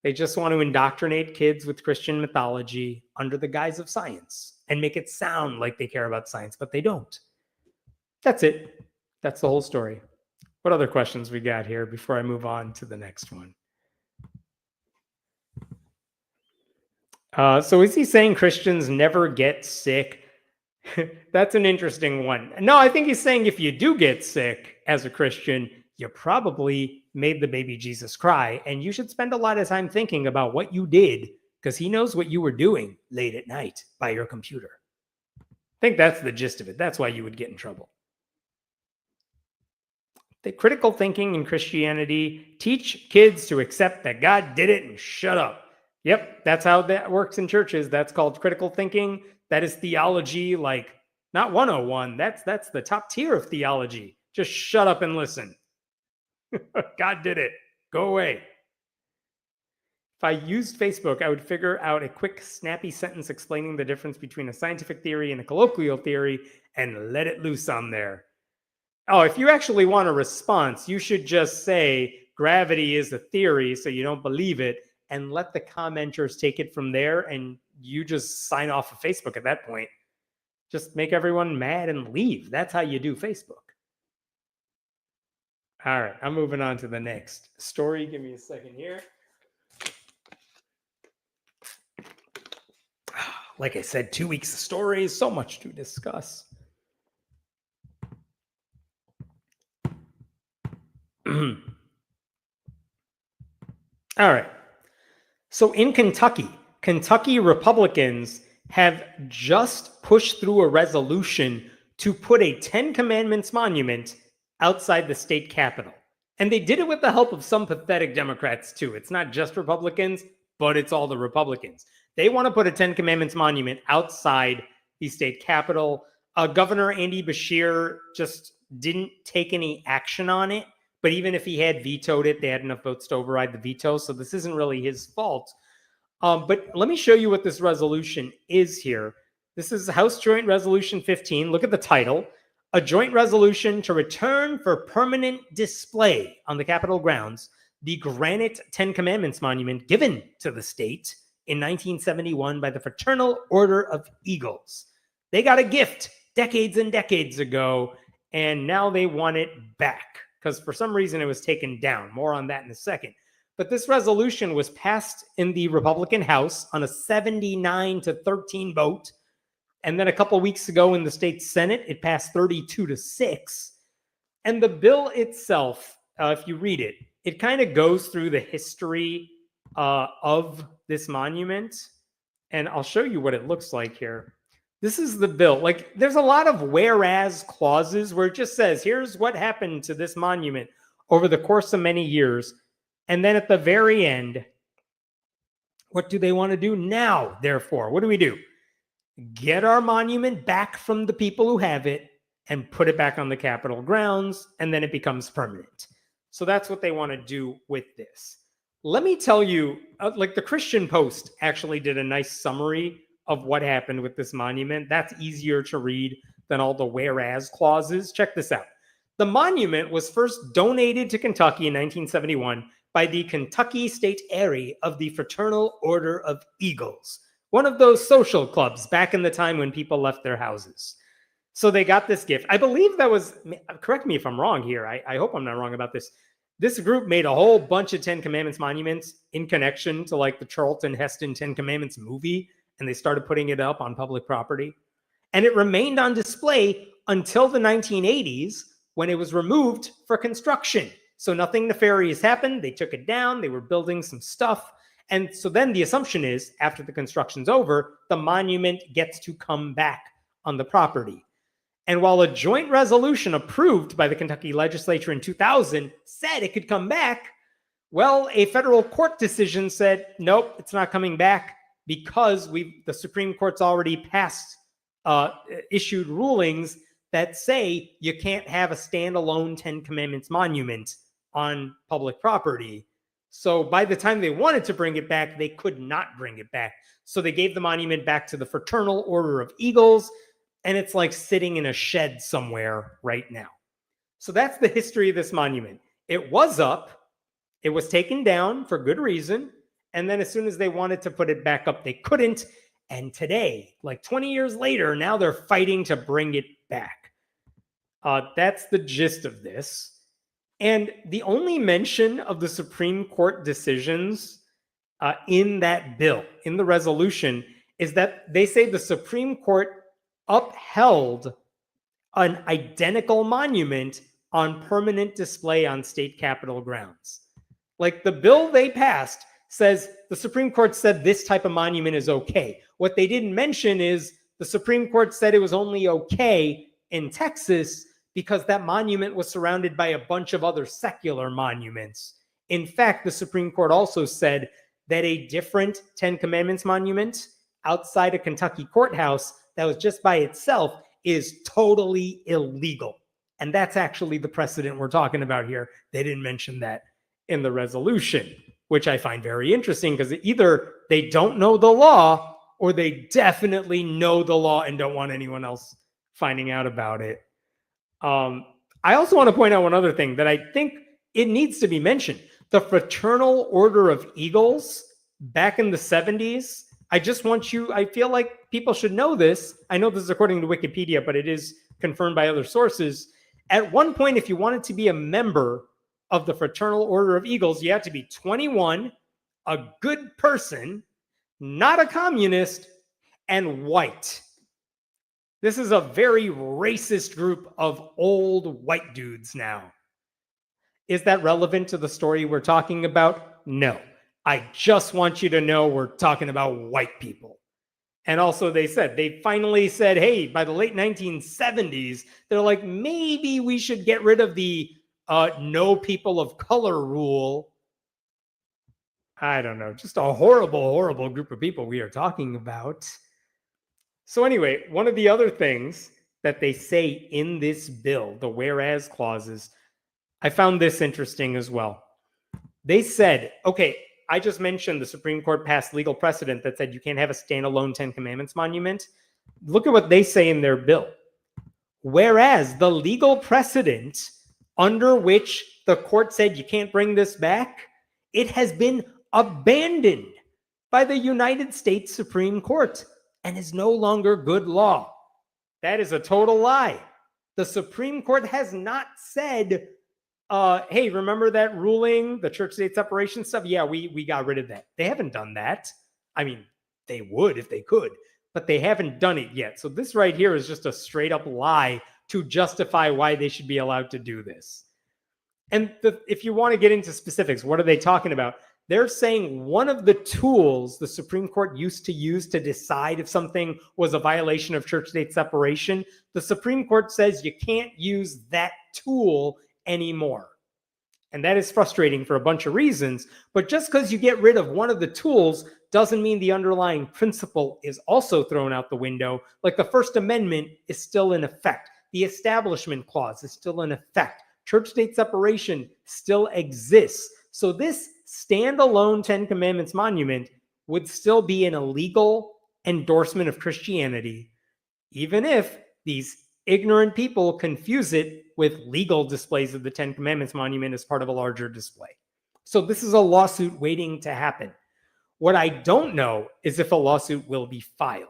They just want to indoctrinate kids with Christian mythology under the guise of science and make it sound like they care about science, but they don't. That's it. That's the whole story. What other questions we got here before I move on to the next one? So is he saying Christians never get sick? That's an interesting one. No, I think he's saying if you do get sick as a Christian, you probably made the baby Jesus cry, and you should spend a lot of time thinking about what you did, because he knows what you were doing late at night by your computer. I think that's the gist of it. That's why you would get in trouble. The critical thinking in Christianity, teach kids to accept that God did it and shut up. Yep, that's how that works in churches. That's called critical thinking. That is theology, like not 101. That's the top tier of theology. Just shut up and listen. God did it. Go away. If I used Facebook, I would figure out a quick, snappy sentence explaining the difference between a scientific theory and a colloquial theory and let it loose on there. Oh, if you actually want a response, you should just say gravity is a theory, so you don't believe it, and let the commenters take it from there, and you just sign off of Facebook at that point. Just make everyone mad and leave. That's how you do Facebook. All right, I'm moving on to the next story. Give me a second here. Like I said, 2 weeks of stories, so much to discuss. All right. So in Kentucky Republicans have just pushed through a resolution to put a 10 Commandments monument outside the state capitol. And they did it with the help of some pathetic Democrats too. It's not just Republicans, but it's all the Republicans. They want to put a 10 Commandments monument outside the state capitol. Governor Andy Beshear just didn't take any action on it. But even if he had vetoed it, they had enough votes to override the veto. So this isn't really his fault. But let me show you what this resolution is here. This is House Joint Resolution 15. Look at the title. A joint resolution to return for permanent display on the Capitol grounds the granite 10 Commandments monument given to the state in 1971 by the Fraternal Order of Eagles. They got a gift decades and decades ago, and now they want it back, because for some reason it was taken down. More on that in a second. But this resolution was passed in the Republican House on a 79-13 vote. And then a couple weeks ago in the state Senate, it passed 32-6. And the bill itself, if you read it, it kind of goes through the history of this monument. And I'll show you what it looks like here. This is the bill. Like, there's a lot of whereas clauses where it just says, here's what happened to this monument over the course of many years. And then at the very end, what do they want to do now, therefore? What do we do? Get our monument back from the people who have it and put it back on the Capitol grounds, and then it becomes permanent. So that's what they want to do with this. Let me tell you, like the Christian Post actually did a nice summary of what happened with this monument. That's easier to read than all the whereas clauses. Check this out. The monument was first donated to Kentucky in 1971 by the Kentucky State Area of the Fraternal Order of Eagles, one of those social clubs back in the time when people left their houses. So they got this gift. I believe that was, correct me if I'm wrong here. I hope I'm not wrong about this. This group made a whole bunch of 10 Commandments monuments in connection to like the Charlton Heston 10 Commandments movie, and they started putting it up on public property. And it remained on display until the 1980s when it was removed for construction. So nothing nefarious happened. They took it down. They were building some stuff. And so then the assumption is, after the construction's over, the monument gets to come back on the property. And while a joint resolution approved by the Kentucky legislature in 2000 said it could come back, well, a federal court decision said, nope, it's not coming back because the Supreme Court's already passed, issued rulings that say you can't have a standalone 10 Commandments monument on public property. So by the time they wanted to bring it back, they could not bring it back. So they gave the monument back to the Fraternal Order of Eagles, and it's like sitting in a shed somewhere right now. So that's the history of this monument. It was up, it was taken down for good reason, and then as soon as they wanted to put it back up, they couldn't. And today, like 20 years later, now they're fighting to bring it back. That's the gist of this. And the only mention of the Supreme Court decisions in that bill, in the resolution, is that they say the Supreme Court upheld an identical monument on permanent display on state capitol grounds. Like the bill they passed says the Supreme Court said this type of monument is okay. What they didn't mention is the Supreme Court said it was only okay in Texas because that monument was surrounded by a bunch of other secular monuments. In fact, the Supreme Court also said that a different Ten Commandments monument outside a Kentucky courthouse that was just by itself is totally illegal. And that's actually the precedent we're talking about here. They didn't mention that in the resolution, which I find very interesting because either they don't know the law or they definitely know the law and don't want anyone else finding out about it. I also want to point out one other thing that I think it needs to be mentioned. The Fraternal Order of Eagles back in the 70s, I feel like people should know this. I know this is according to Wikipedia, but it is confirmed by other sources. At one point, if you wanted to be a member of the Fraternal Order of Eagles, you had to be 21, a good person, not a communist, and white. This is a very racist group of old white dudes now. Is that relevant to the story we're talking about? No. I just want you to know we're talking about white people. And also they finally said, hey, by the late 1970s, they're like, maybe we should get rid of the no people of color rule. I don't know, just a horrible, horrible group of people we are talking about. So anyway, one of the other things that they say in this bill, the whereas clauses, I found this interesting as well. They said, okay, I just mentioned the Supreme Court passed legal precedent that said you can't have a standalone Ten Commandments monument. Look at what they say in their bill. Whereas the legal precedent under which the court said you can't bring this back, it has been abandoned by the United States Supreme Court and is no longer good law. That is a total lie. The Supreme Court has not said, hey, remember that ruling, the church-state separation stuff? Yeah, we got rid of that. They haven't done that. I mean, they would if they could, but they haven't done it yet. So this right here is just a straight-up lie to justify why they should be allowed to do this. And if you want to get into specifics, what are they talking about? They're saying one of the tools the Supreme Court used to use to decide if something was a violation of church-state separation, the Supreme Court says you can't use that tool anymore. And that is frustrating for a bunch of reasons. But just because you get rid of one of the tools doesn't mean the underlying principle is also thrown out the window. Like the First Amendment is still in effect. The Establishment Clause is still in effect. Church-state separation still exists. So this standalone Ten Commandments monument would still be an illegal endorsement of Christianity, even if these ignorant people confuse it with legal displays of the Ten Commandments monument as part of a larger display. So this is a lawsuit waiting to happen. What I don't know is if a lawsuit will be filed.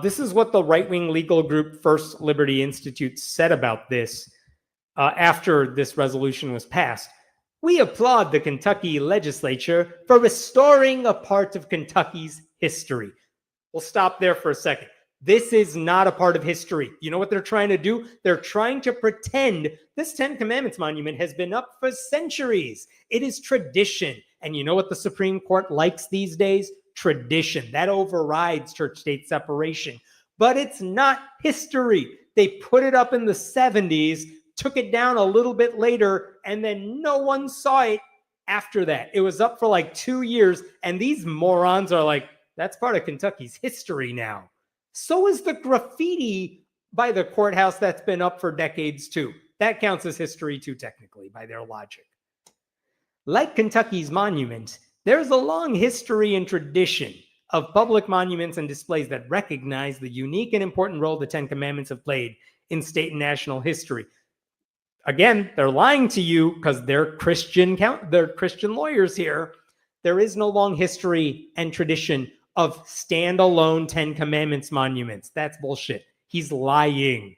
This is what the right-wing legal group First Liberty Institute said about this after this resolution was passed. We applaud the Kentucky legislature for restoring a part of Kentucky's history. We'll stop there for a second. This is not a part of history. You know what they're trying to do? They're trying to pretend this Ten Commandments monument has been up for centuries. It is tradition. And you know what the Supreme Court likes these days? Tradition. That overrides church-state separation. But it's not history. They put it up in the 70s, took it down a little bit later, and then no one saw it after that. It was up for like 2 years, and these morons are like, that's part of Kentucky's history now. So is the graffiti by the courthouse that's been up for decades too. That counts as history too, technically, by their logic. Like Kentucky's monument, there's a long history and tradition of public monuments and displays that recognize the unique and important role the Ten Commandments have played in state and national history. Again, they're lying to you because they're Christian lawyers here. There is no long history and tradition of standalone Ten Commandments monuments. That's bullshit. He's lying.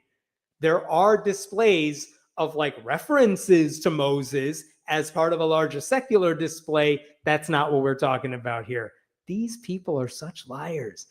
There are displays of like references to Moses as part of a larger secular display. That's not what we're talking about here. These people are such liars.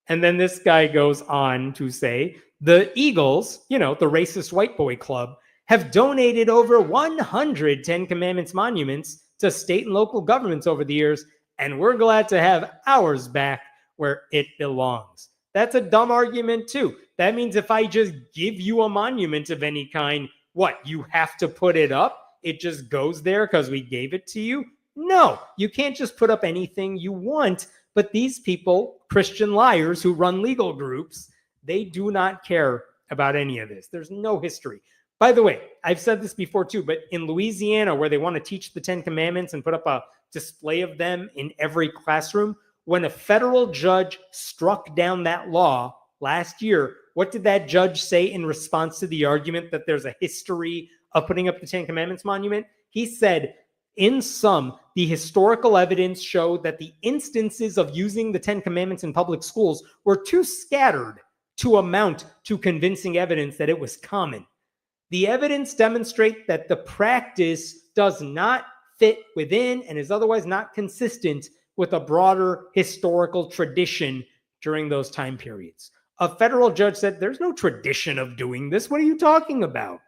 And then this guy goes on to say, the Eagles, the racist white boy club, have donated over 100 Ten Commandments monuments to state and local governments over the years, and we're glad to have ours back where it belongs. That's a dumb argument too. That means if I just give you a monument of any kind, what, you have to put it up? It just goes there because we gave it to you? No, you can't just put up anything you want. But these people, Christian liars who run legal groups, they do not care about any of this. There's no history. By the way, I've said this before too, but in Louisiana, where they want to teach the Ten Commandments and put up a display of them in every classroom, when a federal judge struck down that law last year, what did that judge say in response to the argument that there's a history of putting up the Ten Commandments monument? He said, in sum, the historical evidence showed that the instances of using the Ten Commandments in public schools were too scattered to amount to convincing evidence that it was common. The evidence demonstrates that the practice does not fit within and is otherwise not consistent with a broader historical tradition during those time periods. A federal judge said, there's no tradition of doing this. What are you talking about?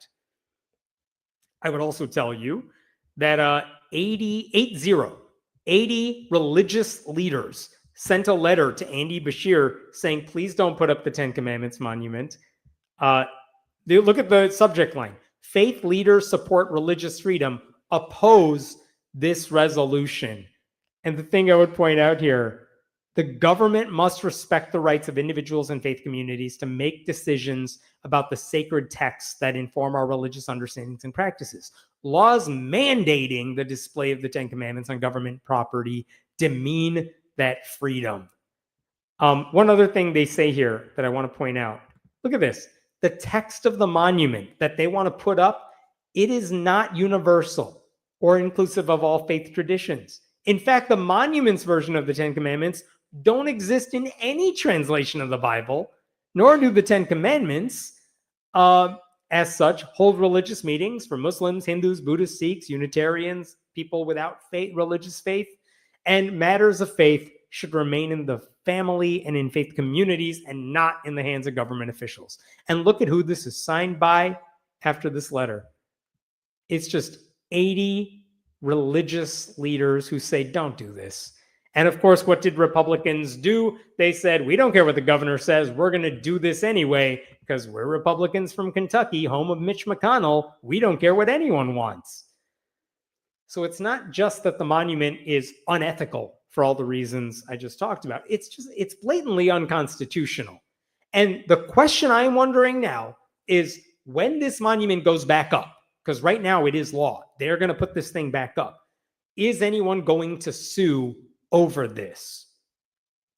I would also tell you that 80 religious leaders sent a letter to Andy Bashir saying, please don't put up the Ten Commandments monument. Look at the subject line. Faith leaders support religious freedom, oppose this resolution. And the thing I would point out here, the government must respect the rights of individuals and faith communities to make decisions about the sacred texts that inform our religious understandings and practices. Laws mandating the display of the Ten Commandments on government property demean that freedom. One other thing they say here that I want to point out. Look at this. The text of the monument that they want to put up, it is not universal or inclusive of all faith traditions. In fact, the monuments version of the Ten Commandments don't exist in any translation of the Bible, nor do the Ten Commandments, as such, hold religious meetings for Muslims, Hindus, Buddhists, Sikhs, Unitarians, people without faith, religious faith, and matters of faith should remain in the family and in faith communities and not in the hands of government officials. And look at who this is signed by after this letter. It's just 80 religious leaders who say, don't do this. And of course, what did Republicans do? They said, we don't care what the governor says. We're going to do this anyway because we're Republicans from Kentucky, home of Mitch McConnell. We don't care what anyone wants. So it's not just that the monument is unethical for all the reasons I just talked about. It's blatantly unconstitutional. And the question I'm wondering now is when this monument goes back up, because right now it is law, they're going to put this thing back up. Is anyone going to sue over this?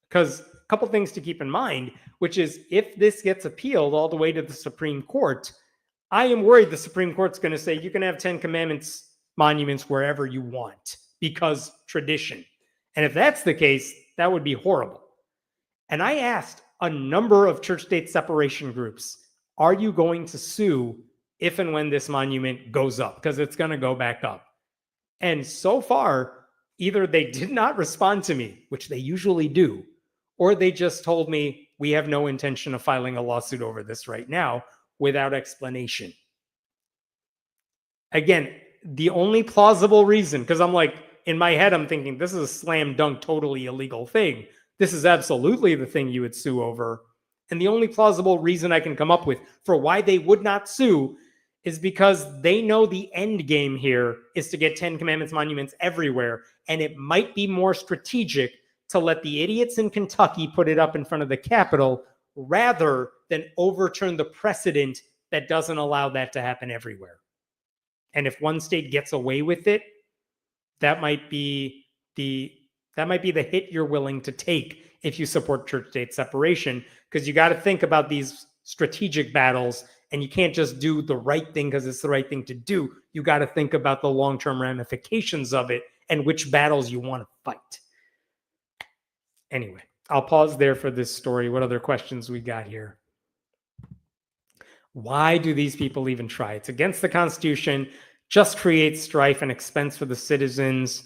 Because a couple things to keep in mind, which is if this gets appealed all the way to the Supreme Court, I am worried the Supreme Court's going to say you can have Ten Commandments monuments wherever you want because tradition. And if that's the case, that would be horrible. And I asked a number of church-state separation groups, are you going to sue if and when this monument goes up? Because it's going to go back up. And so far, either they did not respond to me, which they usually do, or they just told me, we have no intention of filing a lawsuit over this right now without explanation. Again, the only plausible reason, because I'm like, in my head, I'm thinking, this is a slam dunk, totally illegal thing. This is absolutely the thing you would sue over. And the only plausible reason I can come up with for why they would not sue is because they know the end game here is to get Ten Commandments monuments everywhere. And it might be more strategic to let the idiots in Kentucky put it up in front of the Capitol rather than overturn the precedent that doesn't allow that to happen everywhere. And if one state gets away with it, that might be the hit you're willing to take if you support church-state separation, because you got to think about these strategic battles, and you can't just do the right thing because it's the right thing to do. You got to think about the long-term ramifications of it and which battles you want to fight. Anyway, I'll pause there for this story. What other questions we got here? Why do these people even try? It's against the Constitution just creates strife and expense for the citizens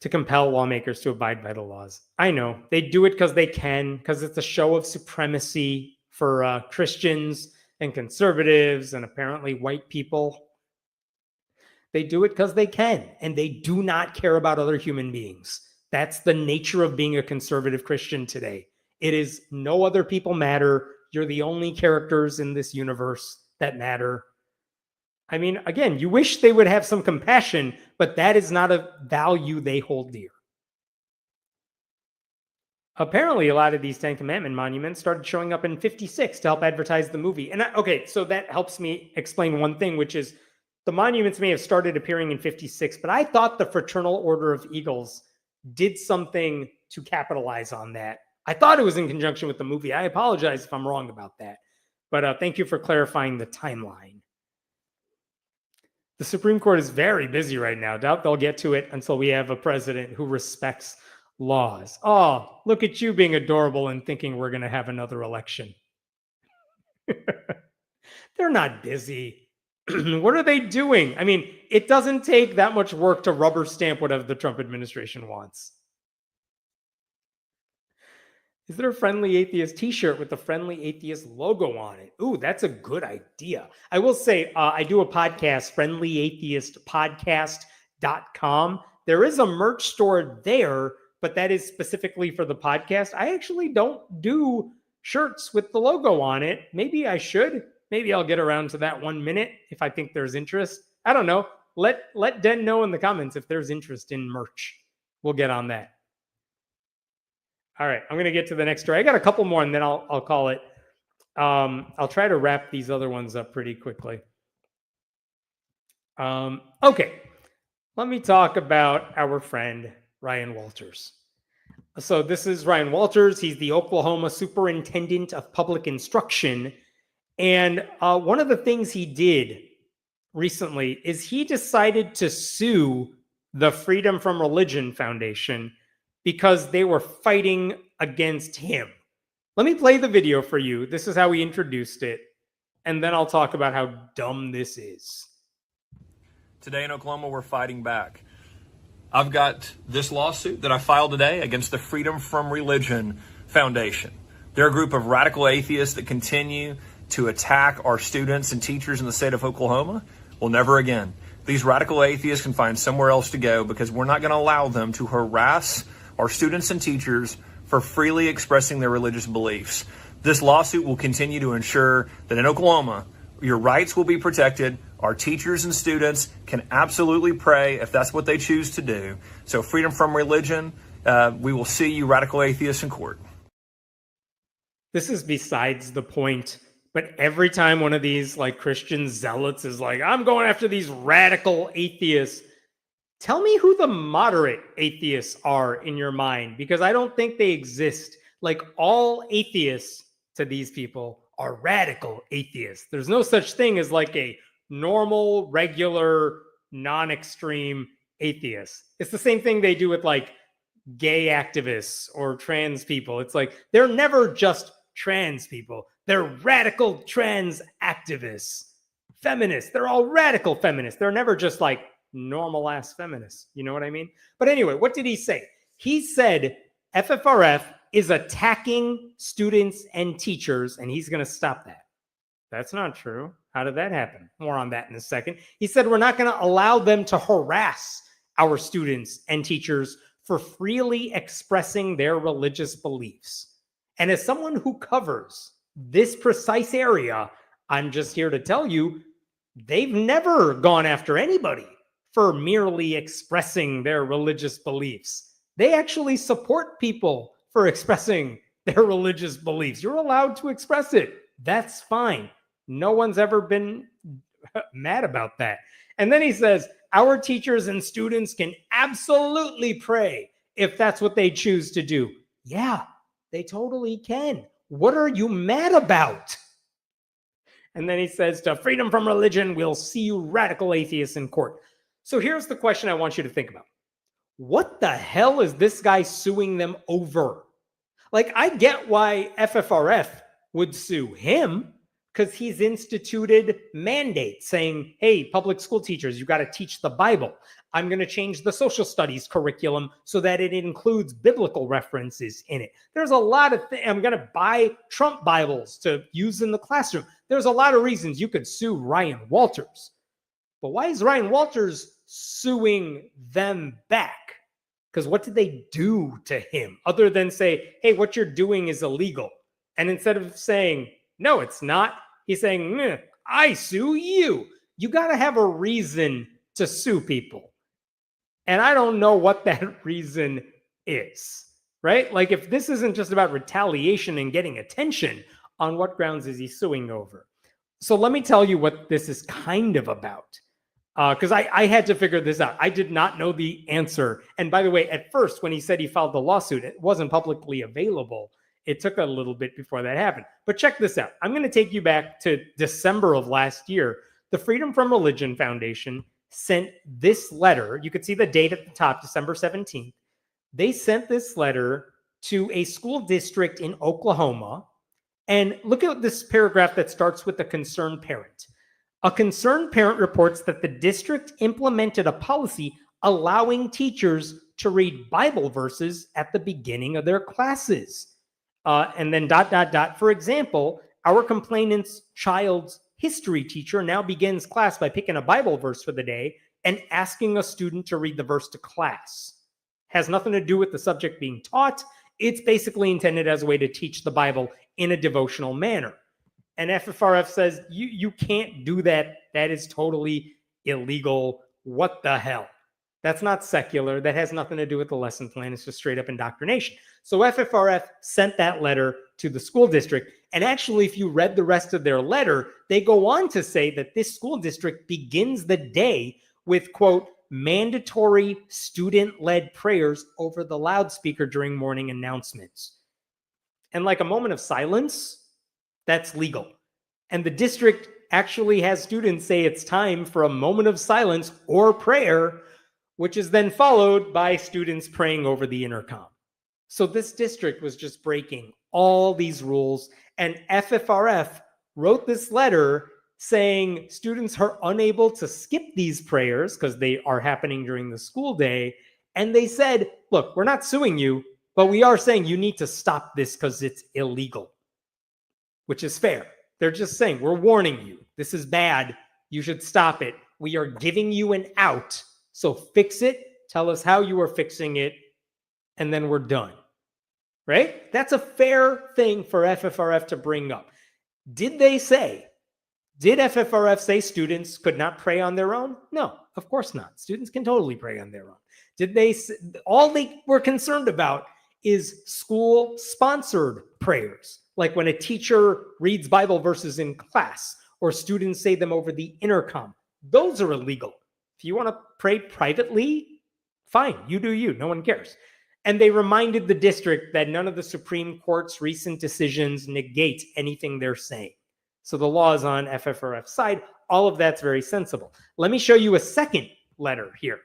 to compel lawmakers to abide by the laws. I know they do it because they can, because it's a show of supremacy for Christians and conservatives and apparently white people. They do it because they can, and they do not care about other human beings. That's the nature of being a conservative Christian today. It is no other people matter. You're the only characters in this universe that matter. I mean, again, you wish they would have some compassion, but that is not a value they hold dear. Apparently, a lot of these Ten Commandment monuments started showing up in 56 to help advertise the movie. And okay, so that helps me explain one thing, which is the monuments may have started appearing in 56, but I thought the Fraternal Order of Eagles did something to capitalize on that. I thought it was in conjunction with the movie. I apologize if I'm wrong about that. But thank you for clarifying the timeline. The Supreme Court is very busy right now. Doubt they'll get to it until we have a president who respects laws. Oh, look at you being adorable and thinking we're going to have another election. They're not busy. What are they doing? I mean, it doesn't take that much work to rubber stamp whatever the Trump administration wants. Is there a Friendly Atheist t-shirt with the Friendly Atheist logo on it? Ooh, that's a good idea. I will say, I do a podcast, friendlyatheistpodcast.com. There is a merch store there, but that is specifically for the podcast. I actually don't do shirts with the logo on it. Maybe I should. Maybe I'll get around to that 1 minute if I think there's interest. I don't know. Let Den know in the comments if there's interest in merch. We'll get on that. All right, I'm going to get to the next story. I got a couple more, and then I'll call it. I'll try to wrap these other ones up pretty quickly. Okay, let me talk about our friend Ryan Walters. So this is Ryan Walters. He's the Oklahoma Superintendent of Public Instruction. And one of the things he did recently is he decided to sue the Freedom from Religion Foundation because they were fighting against him. Let me play the video for you. This is how he introduced it. And then I'll talk about how dumb this is. Today in Oklahoma, we're fighting back. I've got this lawsuit that I filed today against the Freedom from Religion Foundation. They're a group of radical atheists that continue to attack our students and teachers in the state of Oklahoma. Well, never again. These radical atheists can find somewhere else to go because we're not going to allow them to harass our students and teachers for freely expressing their religious beliefs. This lawsuit will continue to ensure that in Oklahoma, your rights will be protected. Our teachers and students can absolutely pray if that's what they choose to do. So freedom from religion, we will see you radical atheists in court. This is besides the point, but every time one of these like Christian zealots is like, I'm going after these radical atheists, tell me who the moderate atheists are in your mind, because I don't think they exist. Like all atheists to these people are radical atheists. There's no such thing as like a normal, regular, non-extreme atheist. It's the same thing they do with like gay activists or trans people. It's like they're never just trans people. They're radical trans activists. Feminists, they're all radical feminists. They're never just like normal ass feminists. You know what I mean? But anyway, what did he say? He said FFRF is attacking students and teachers, and he's going to stop that. That's not true. How did that happen? More on that in a second. He said we're not going to allow them to harass our students and teachers for freely expressing their religious beliefs. And as someone who covers this precise area, I'm just here to tell you, they've never gone after anybody for merely expressing their religious beliefs. They actually support people for expressing their religious beliefs. You're allowed to express it. That's fine. No one's ever been mad about that. And then he says, our teachers and students can absolutely pray if that's what they choose to do. Yeah, they totally can. What are you mad about? And then he says, to freedom from religion, we'll see you radical atheists in court. So here's the question I want you to think about. What the hell is this guy suing them over? Like, I get why FFRF would sue him, because he's instituted mandates saying, hey, public school teachers, you got to teach the Bible. I'm going to change the social studies curriculum so that it includes biblical references in it. There's a lot of things. I'm going to buy Trump Bibles to use in the classroom. There's a lot of reasons you could sue Ryan Walters. But why is Ryan Walters suing them back? Because what did they do to him other than say, hey, what you're doing is illegal? And instead of saying, no, it's not, he's saying, I sue you. You got to have a reason to sue people. And I don't know what that reason is, right? Like, if this isn't just about retaliation and getting attention, on what grounds is he suing over? So let me tell you what this is kind of about. Because I had to figure this out. I did not know the answer. And by the way, at first, when he said he filed the lawsuit, it wasn't publicly available. It took a little bit before that happened. But check this out. I'm going to take you back to December of last year. The Freedom from Religion Foundation sent this letter. You could see the date at the top, December 17th. They sent this letter to a school district in Oklahoma. And look at this paragraph that starts with a concerned parent. A concerned parent reports that the district implemented a policy allowing teachers to read Bible verses at the beginning of their classes. And then ... For example, our complainant's child's history teacher now begins class by picking a Bible verse for the day and asking a student to read the verse to class. Has nothing to do with the subject being taught. It's basically intended as a way to teach the Bible in a devotional manner. And FFRF says, you can't do that. That is totally illegal. What the hell? That's not secular. That has nothing to do with the lesson plan. It's just straight up indoctrination. So FFRF sent that letter to the school district. And actually, if you read the rest of their letter, they go on to say that this school district begins the day with, quote, mandatory student-led prayers over the loudspeaker during morning announcements. And like a moment of silence, that's legal. And the district actually has students say it's time for a moment of silence or prayer, which is then followed by students praying over the intercom. So this district was just breaking all these rules. And FFRF wrote this letter saying students are unable to skip these prayers because they are happening during the school day. And they said, look, we're not suing you, but we are saying you need to stop this because it's illegal. Which is fair. They're just saying, we're warning you. This is bad. You should stop it. We are giving you an out. So fix it. Tell us how you are fixing it. And then we're done. Right? That's a fair thing for FFRF to bring up. Did FFRF say students could not pray on their own? No, of course not. Students can totally pray on their own. All they were concerned about is school-sponsored prayers. Like when a teacher reads Bible verses in class or students say them over the intercom. Those are illegal. If you want to pray privately, fine, you do you. No one cares. And they reminded the district that none of the Supreme Court's recent decisions negate anything they're saying. So the law is on FFRF's side. All of that's very sensible. Let me show you a second letter here.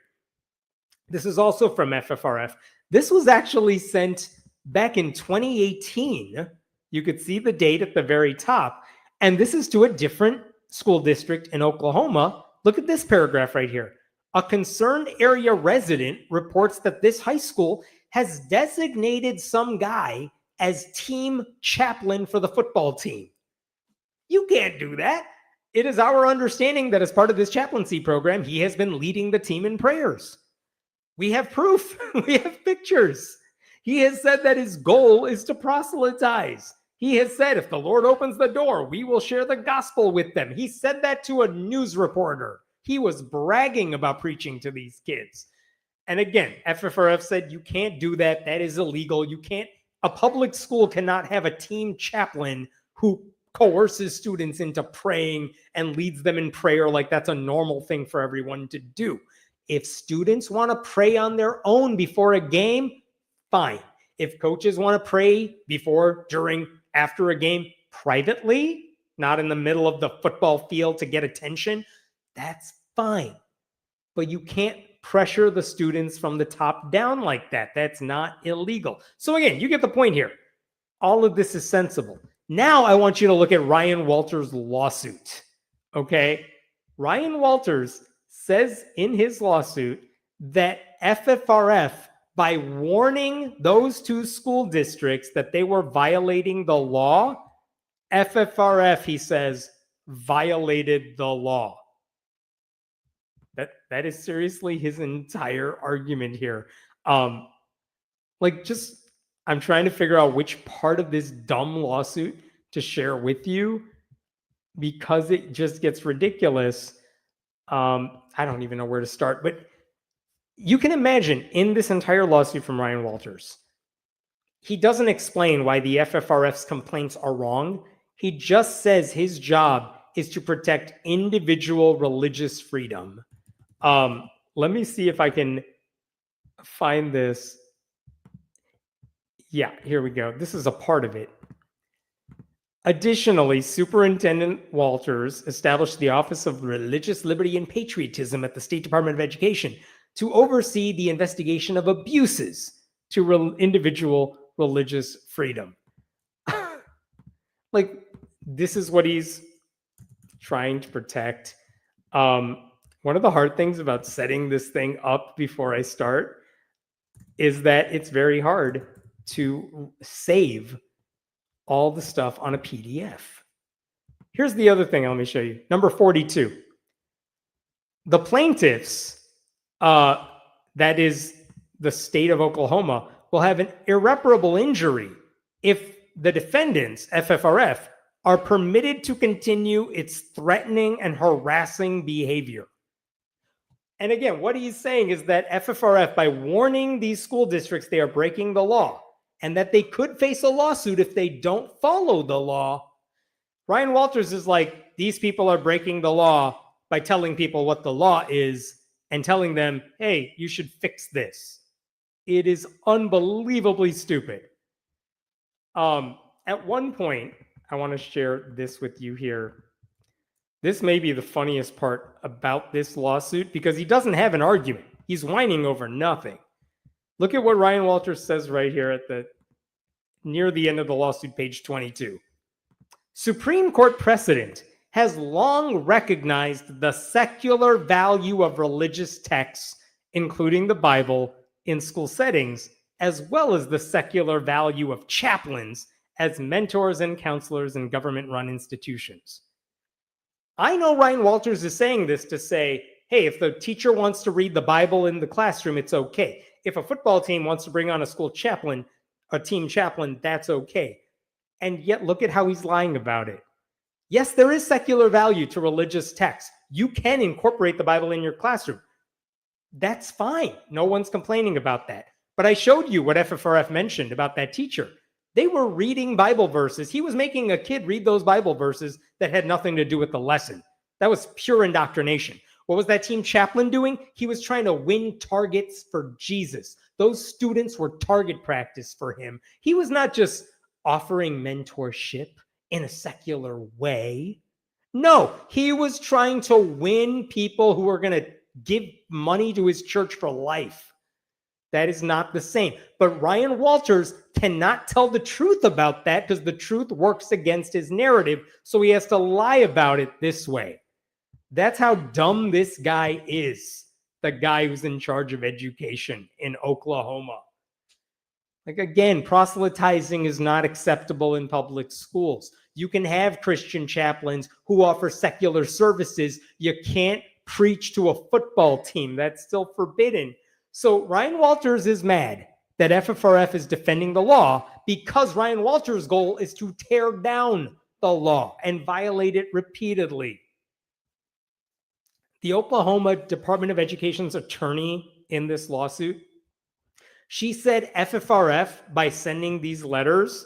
This is also from FFRF. This was actually sent back in 2018. You could see the date at the very top. And this is to a different school district in Oklahoma. Look at this paragraph right here. A concerned area resident reports that this high school has designated some guy as team chaplain for the football team. You can't do that. It is our understanding that as part of this chaplaincy program, he has been leading the team in prayers. We have proof. We have pictures. He has said that his goal is to proselytize. He has said, if the Lord opens the door, we will share the gospel with them. He said that to a news reporter. He was bragging about preaching to these kids. And again, FFRF said, you can't do that. That is illegal. A public school cannot have a team chaplain who coerces students into praying and leads them in prayer like that's a normal thing for everyone to do. If students want to pray on their own before a game, fine. If coaches want to pray before, during, after a game privately, not in the middle of the football field to get attention, that's fine. But you can't pressure the students from the top down like that. That's not illegal. So again, you get the point here. All of this is sensible. Now I want you to look at Ryan Walters' lawsuit. Okay? Ryan Walters says in his lawsuit that FFRF, by warning those two school districts that they were violating the law, FFRF, he says, violated the law. That is seriously his entire argument here. I'm trying to figure out which part of this dumb lawsuit to share with you because it just gets ridiculous. I don't even know where to start, but you can imagine in this entire lawsuit from Ryan Walters, he doesn't explain why the FFRF's complaints are wrong. He just says his job is to protect individual religious freedom. Let me see if I can find this. Yeah, here we go. This is a part of it. Additionally, Superintendent Walters established the Office of Religious Liberty and Patriotism at the State Department of Education to oversee the investigation of abuses to individual religious freedom. This is what he's trying to protect. One of the hard things about setting this thing up before I start is that it's very hard to save all the stuff on a PDF. Here's the other thing. Let me show you. Number 42. The plaintiffs, that is the state of Oklahoma, will have an irreparable injury if the defendants, FFRF, are permitted to continue its threatening and harassing behavior. And again, what he's saying is that FFRF, by warning these school districts they are breaking the law and that they could face a lawsuit if they don't follow the law, Ryan Walters is like, these people are breaking the law by telling people what the law is and telling them, hey, you should fix this. It is unbelievably stupid. At one point, I want to share this with you here. This may be the funniest part about this lawsuit because he doesn't have an argument. He's whining over nothing. Look at what Ryan Walters says right here near the end of the lawsuit, page 22. Supreme Court precedent has long recognized the secular value of religious texts, including the Bible, in school settings, as well as the secular value of chaplains as mentors and counselors in government-run institutions. I know Ryan Walters is saying this to say, hey, if the teacher wants to read the Bible in the classroom, it's okay. If a football team wants to bring on a school chaplain, a team chaplain, that's okay. And yet look at how he's lying about it. Yes, there is secular value to religious texts. You can incorporate the Bible in your classroom. That's fine. No one's complaining about that. But I showed you what FFRF mentioned about that teacher. They were reading Bible verses. He was making a kid read those Bible verses that had nothing to do with the lesson. That was pure indoctrination. What was that team chaplain doing? He was trying to win targets for Jesus. Those students were target practice for him. He was not just offering mentorship in a secular way. No, he was trying to win people who were going to give money to his church for life. That is not the same. But Ryan Walters cannot tell the truth about that because the truth works against his narrative. So he has to lie about it this way. That's how dumb this guy is, the guy who's in charge of education in Oklahoma. Again, proselytizing is not acceptable in public schools. You can have Christian chaplains who offer secular services. You can't preach to a football team. That's still forbidden. So Ryan Walters is mad that FFRF is defending the law because Ryan Walters' goal is to tear down the law and violate it repeatedly. The Oklahoma Department of Education's attorney in this lawsuit, she said FFRF, by sending these letters,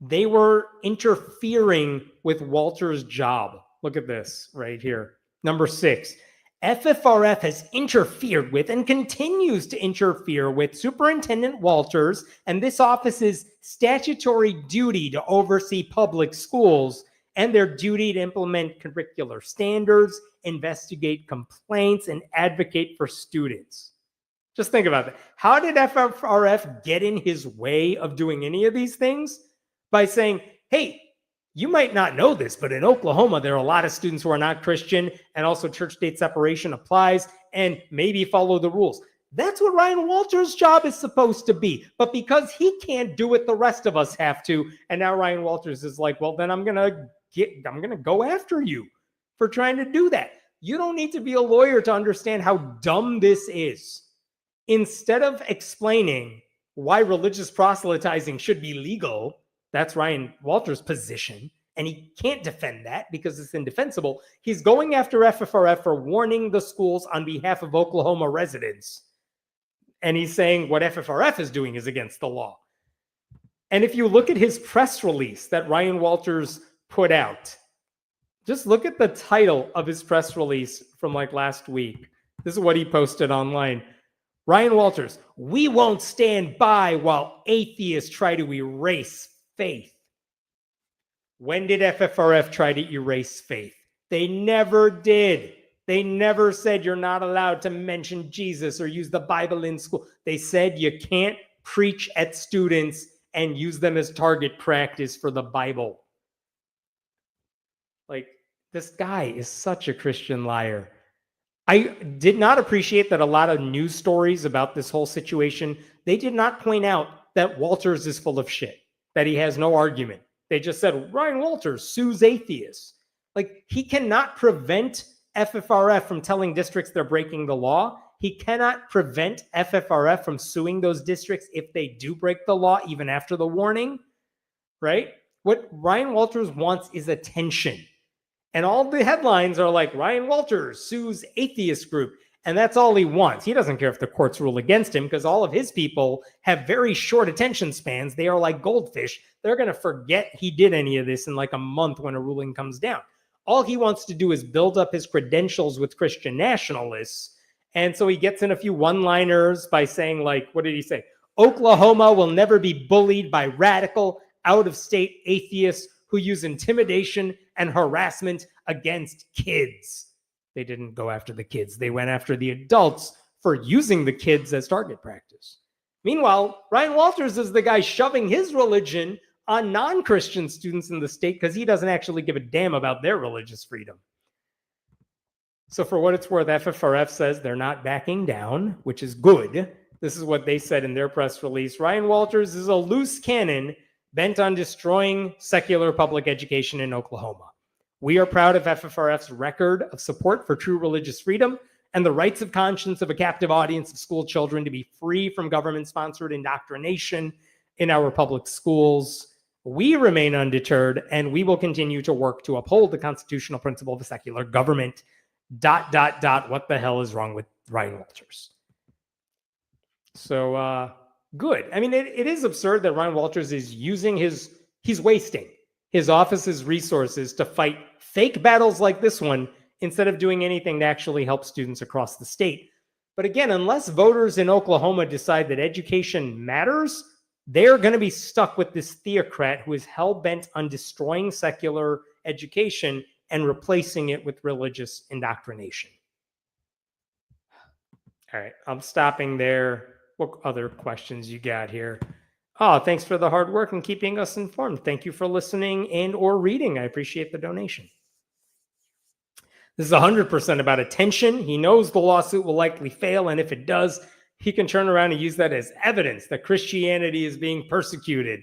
they were interfering with Walters' job. Look at this right here. Number 6. FFRF has interfered with and continues to interfere with Superintendent Walters and this office's statutory duty to oversee public schools and their duty to implement curricular standards, investigate complaints, and advocate for students. Just think about that. How did FFRF get in his way of doing any of these things? By saying, hey, You might not know this, but in Oklahoma, there are a lot of students who are not Christian, and also church-state separation applies, and maybe follow the rules. That's what Ryan Walters' job is supposed to be. But because he can't do it, the rest of us have to. And now Ryan Walters is like, well, then I'm gonna go after you for trying to do that. You don't need to be a lawyer to understand how dumb this is. Instead of explaining why religious proselytizing should be legal, that's Ryan Walters' position, and he can't defend that because it's indefensible. He's going after FFRF for warning the schools on behalf of Oklahoma residents. And he's saying what FFRF is doing is against the law. And if you look at his press release that Ryan Walters put out, just look at the title of his press release from like last week. This is what he posted online. Ryan Walters, we won't stand by while atheists try to erase faith. When did FFRF try to erase faith? They never did. They never said you're not allowed to mention Jesus or use the Bible in school. They said you can't preach at students and use them as target practice for the Bible. Like, this guy is such a Christian liar. I did not appreciate that a lot of news stories about this whole situation, they did not point out that Walters is full of shit, that he has no argument. They just said, Ryan Walters sues atheists. Like, he cannot prevent FFRF from telling districts they're breaking the law. He cannot prevent FFRF from suing those districts if they do break the law, even after the warning, right? What Ryan Walters wants is attention. And all the headlines are like, Ryan Walters sues atheist group. And that's all he wants. He doesn't care if the courts rule against him because all of his people have very short attention spans. They are like goldfish. They're going to forget he did any of this in like a month when a ruling comes down. All he wants to do is build up his credentials with Christian nationalists. And so he gets in a few one-liners by saying, like, what did he say? Oklahoma will never be bullied by radical, out-of-state atheists who use intimidation and harassment against kids. They didn't go after the kids. They went after the adults for using the kids as target practice. Meanwhile, Ryan Walters is the guy shoving his religion on non-Christian students in the state because he doesn't actually give a damn about their religious freedom. So for what it's worth, FFRF says they're not backing down, which is good. This is what they said in their press release. Ryan Walters is a loose cannon bent on destroying secular public education in Oklahoma. We are proud of FFRF's record of support for true religious freedom and the rights of conscience of a captive audience of school children to be free from government-sponsored indoctrination in our public schools. We remain undeterred, and we will continue to work to uphold the constitutional principle of a secular government. ... What the hell is wrong with Ryan Walters? So, good. I mean, it is absurd that Ryan Walters is using he's wasting his office's resources to fight fake battles like this one instead of doing anything to actually help students across the state. But again, unless voters in Oklahoma decide that education matters, they're going to be stuck with this theocrat who is hell-bent on destroying secular education and replacing it with religious indoctrination. All right, I'm stopping there. What other questions you got here? Oh, thanks for the hard work and keeping us informed. Thank you for listening and or reading. I appreciate the donation. This is 100% about attention. He knows the lawsuit will likely fail, and if it does, he can turn around and use that as evidence that Christianity is being persecuted.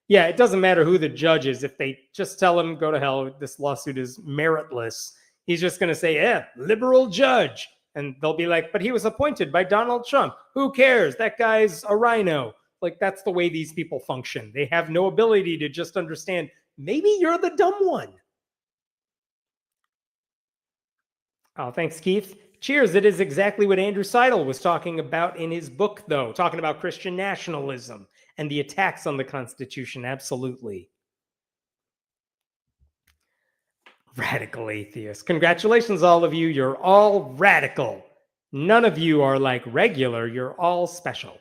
Yeah, it doesn't matter who the judge is. If they just tell him, go to hell, this lawsuit is meritless, he's just going to say, liberal judge. And they'll be like, but he was appointed by Donald Trump. Who cares? That guy's a rhino. Like, that's the way these people function. They have no ability to just understand, maybe you're the dumb one. Oh, thanks, Keith. Cheers. It is exactly what Andrew Seidel was talking about in his book, though, talking about Christian nationalism and the attacks on the Constitution. Absolutely. Radical atheists. Congratulations, all of you. You're all radical. None of you are like regular. You're all special.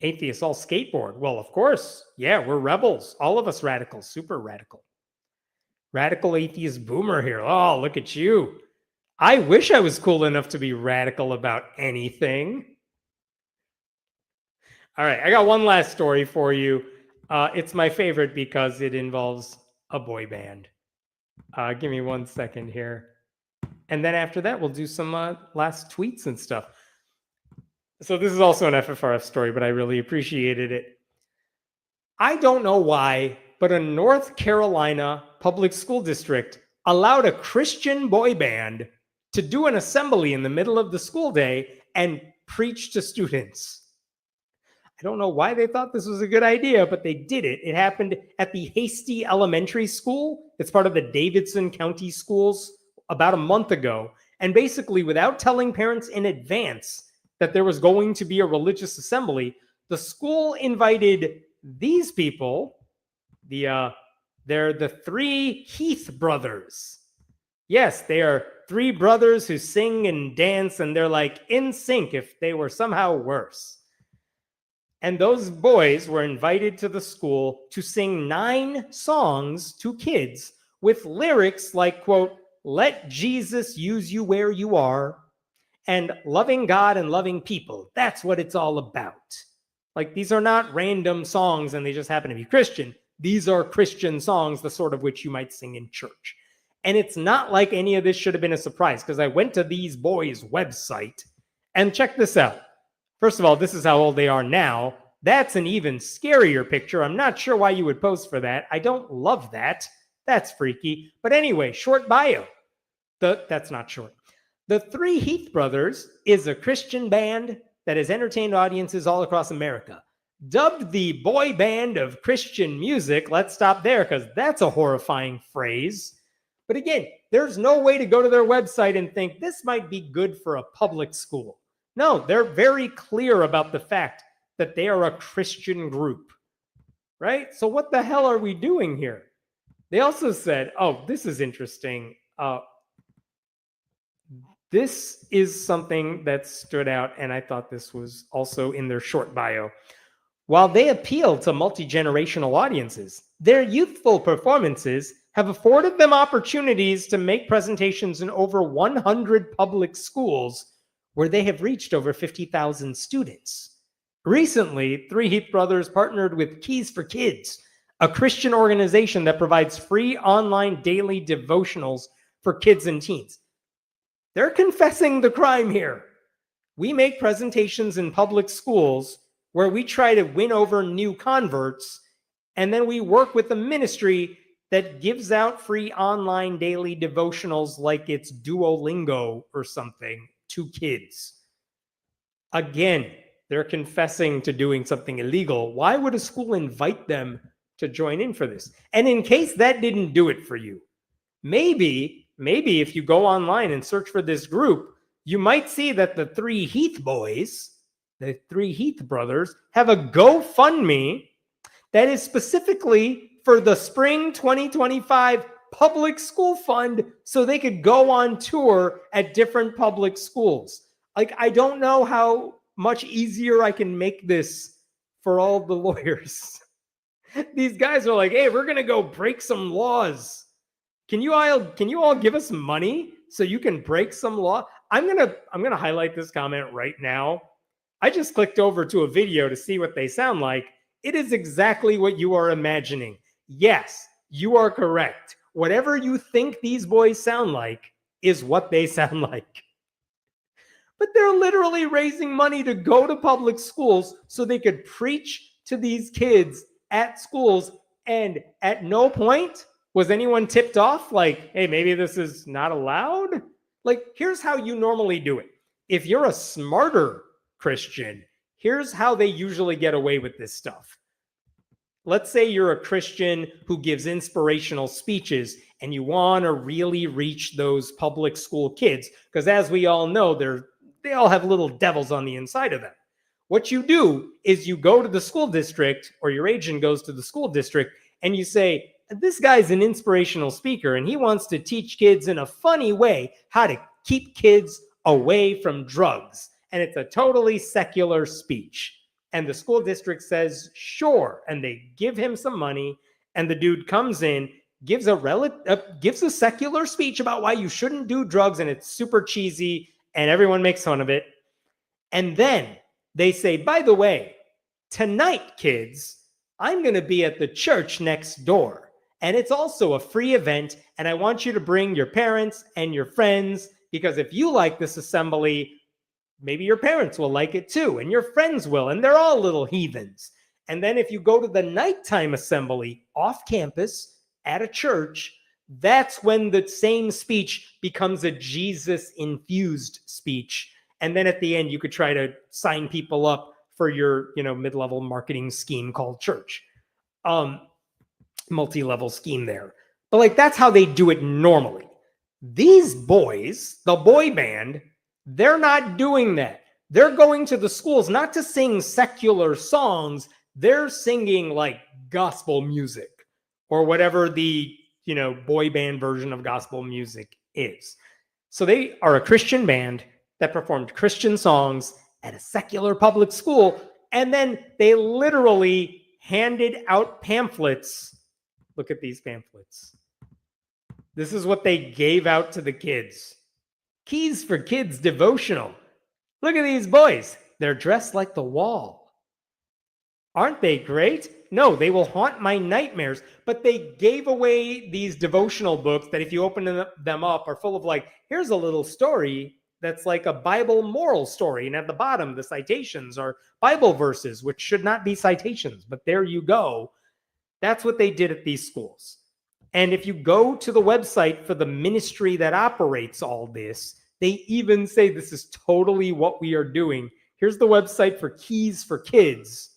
Atheists all skateboard. Well, of course. Yeah, we're rebels. All of us radical. Super radical. Radical atheist boomer here. Oh, look at you. I wish I was cool enough to be radical about anything. All right, I got one last story for you. It's my favorite because it involves a boy band. Give me 1 second here. And then after that, we'll do some last tweets and stuff. So this is also an FFRF story, but I really appreciated it. I don't know why, but a North Carolina public school district allowed a Christian boy band to do an assembly in the middle of the school day and preach to students. I don't know why they thought this was a good idea, but they did it. It happened at the Hasty Elementary School. It's part of the Davidson County Schools about a month ago. And basically, without telling parents in advance that there was going to be a religious assembly, the school invited these people. They're the three Heath brothers. Yes, they are three brothers who sing and dance, and they're like in sync if they were somehow worse. And those boys were invited to the school to sing 9 songs to kids with lyrics like, quote, "Let Jesus use you where you are," and "Loving God and loving people. That's what it's all about." Like, these are not random songs and they just happen to be Christian. These are Christian songs, the sort of which you might sing in church. And it's not like any of this should have been a surprise, because I went to these boys' website and check this out. First of all, this is how old they are now. That's an even scarier picture. I'm not sure why you would post for that. I don't love that. That's freaky. But anyway, short bio. That's not short. The Three Heath Brothers is a Christian band that has entertained audiences all across America. Dubbed the boy band of Christian music. Let's stop there, because that's a horrifying phrase. But again, there's no way to go to their website and think this might be good for a public school. No, they're very clear about the fact that they are a Christian group, right? So what the hell are we doing here? They also said, oh, this is interesting. This is something that stood out, and I thought this was also in their short bio. While they appeal to multi-generational audiences, their youthful performances have afforded them opportunities to make presentations in over 100 public schools where they have reached over 50,000 students. Recently, Three Heath Brothers partnered with Keys for Kids, a Christian organization that provides free online daily devotionals for kids and teens. They're confessing the crime here. We make presentations in public schools where we try to win over new converts, and then we work with a ministry that gives out free online daily devotionals like it's Duolingo or something to kids. Again, they're confessing to doing something illegal. Why would a school invite them to join in for this? And in case that didn't do it for you, maybe if you go online and search for this group, you might see that the Three Heath boys, the Three Heath brothers, have a GoFundMe that is specifically for the spring 2025 public school fund so they could go on tour at different public schools. Like, I don't know how much easier I can make this for all the lawyers. These guys are like, hey, we're going to go break some laws. Can you all give us money so you can break some law? I'm gonna highlight this comment right now. I just clicked over to a video to see what they sound like. It is exactly what you are imagining. Yes, you are correct. Whatever you think these boys sound like is what they sound like. But they're literally raising money to go to public schools so they could preach to these kids at schools, and at no point was anyone tipped off like, hey, maybe this is not allowed? Like, here's how you normally do it. If you're a smarter Christian, here's how they usually get away with this stuff. Let's say you're a Christian who gives inspirational speeches and you want to really reach those public school kids, because as we all know, they all have little devils on the inside of them. What you do is you go to the school district, or your agent goes to the school district, and you say, this guy's an inspirational speaker and he wants to teach kids in a funny way how to keep kids away from drugs. And it's a totally secular speech. And the school district says, sure. And they give him some money. And the dude comes in, gives a secular speech about why you shouldn't do drugs. And it's super cheesy and everyone makes fun of it. And then they say, by the way, tonight, kids, I'm going to be at the church next door. And it's also a free event. And I want you to bring your parents and your friends, because if you like this assembly, maybe your parents will like it too, and your friends will, and they're all little heathens. And then if you go to the nighttime assembly off campus at a church, that's when the same speech becomes a Jesus-infused speech. And then at the end, you could try to sign people up for your, mid-level marketing scheme called church. Multi-level scheme there. But that's how they do it normally. These boys, the boy band, they're not doing that. They're going to the schools not to sing secular songs. They're singing gospel music or whatever the, boy band version of gospel music is. So they are a Christian band that performed Christian songs at a secular public school. And then they literally handed out pamphlets. Look at these pamphlets. This is what they gave out to the kids. Keys for Kids devotional. Look at these boys. They're dressed like the wall. Aren't they great? No, they will haunt my nightmares. But they gave away these devotional books that if you open them up are full of here's a little story that's like a Bible moral story. And at the bottom, the citations are Bible verses, which should not be citations. But there you go. That's what they did at these schools. And if you go to the website for the ministry that operates all this, they even say this is totally what we are doing. Here's the website for Keys for Kids.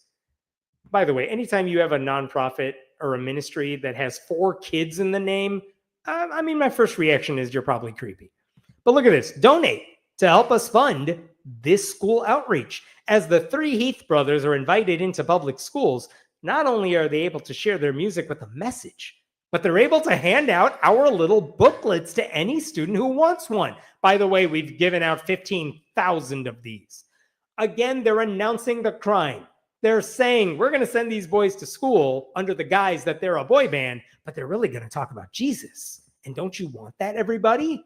By the way, anytime you have a nonprofit or a ministry that has 4 kids in the name, my first reaction is you're probably creepy. But look at this. Donate to help us fund this school outreach. As the 3 Heath brothers are invited into public schools, not only are they able to share their music with a message, but they're able to hand out our little booklets to any student who wants one. By the way, we've given out 15,000 of these. Again, they're announcing the crime. They're saying, we're going to send these boys to school under the guise that they're a boy band, but they're really going to talk about Jesus. And don't you want that, everybody?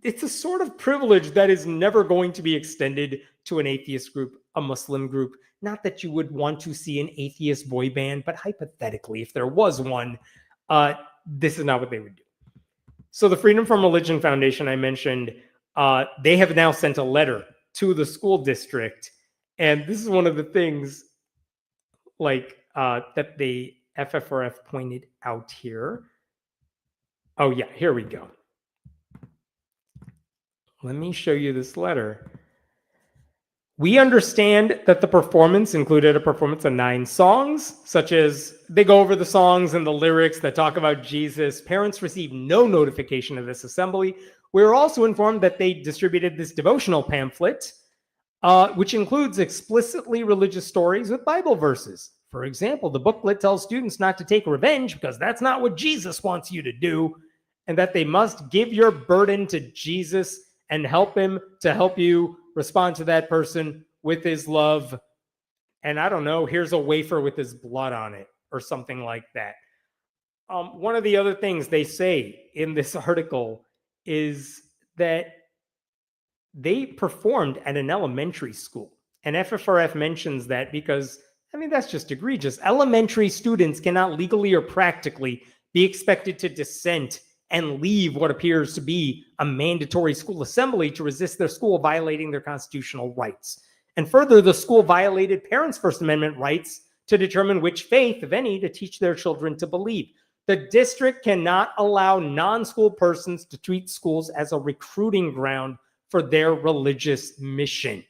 It's a sort of privilege that is never going to be extended to an atheist group, a Muslim group. Not that you would want to see an atheist boy band, but hypothetically, if there was one, this is not what they would do. So the Freedom from Religion Foundation I mentioned, they have now sent a letter to the school district. And this is one of the things that the FFRF pointed out here. Oh yeah, here we go. Let me show you this letter. We understand that the performance included a performance of 9 songs, such as they go over the songs and the lyrics that talk about Jesus. Parents received no notification of this assembly. We were also informed that they distributed this devotional pamphlet, which includes explicitly religious stories with Bible verses. For example, the booklet tells students not to take revenge because that's not what Jesus wants you to do, and that they must give your burden to Jesus and help him to help you respond to that person with his love. And I don't know, here's a wafer with his blood on it or something like that. One of the other things they say in this article is that they performed at an elementary school. And FFRF mentions that because, that's just egregious. Elementary students cannot legally or practically be expected to dissent and leave what appears to be a mandatory school assembly to resist their school violating their constitutional rights. And further, the school violated parents' First Amendment rights to determine which faith, if any, to teach their children to believe. The district cannot allow non-school persons to treat schools as a recruiting ground for their religious mission.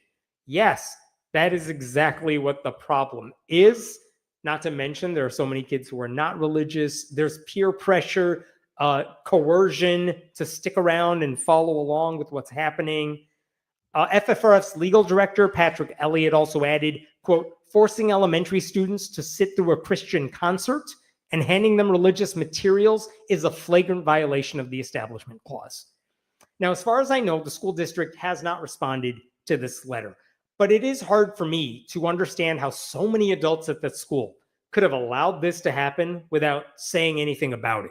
Yes, that is exactly what the problem is. Not to mention, there are so many kids who are not religious. There's peer pressure, coercion to stick around and follow along with what's happening. FFRF's legal director, Patrick Elliott, also added, quote, forcing elementary students to sit through a Christian concert and handing them religious materials is a flagrant violation of the Establishment Clause. Now, as far as I know, the school district has not responded to this letter, but it is hard for me to understand how so many adults at that school could have allowed this to happen without saying anything about it.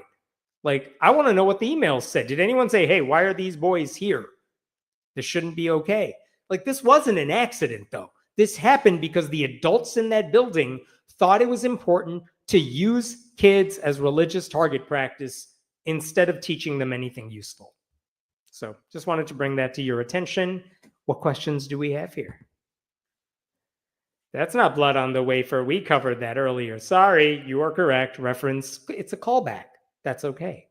I want to know what the emails said. Did anyone say, hey, why are these boys here? This shouldn't be okay. This wasn't an accident, though. This happened because the adults in that building thought it was important to use kids as religious target practice instead of teaching them anything useful. So just wanted to bring that to your attention. What questions do we have here? That's not blood on the wafer. We covered that earlier. Sorry, you are correct. Reference, it's a callback. That's okay.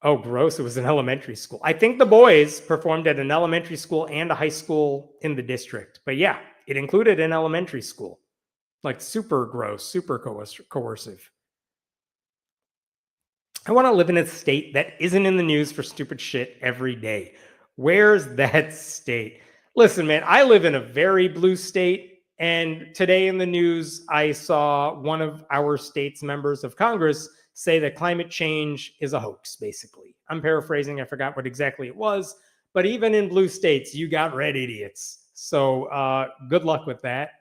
Oh, gross. It was an elementary school. I think the boys performed at an elementary school and a high school in the district. But yeah, it included an elementary school. Like super gross, super coercive. I want to live in a state that isn't in the news for stupid shit every day. Where's that state? Listen, man, I live in a very blue state. And today in the news, I saw one of our state's members of Congress say that climate change is a hoax, basically. I'm paraphrasing. I forgot what exactly it was. But even in blue states, you got red idiots. So good luck with that.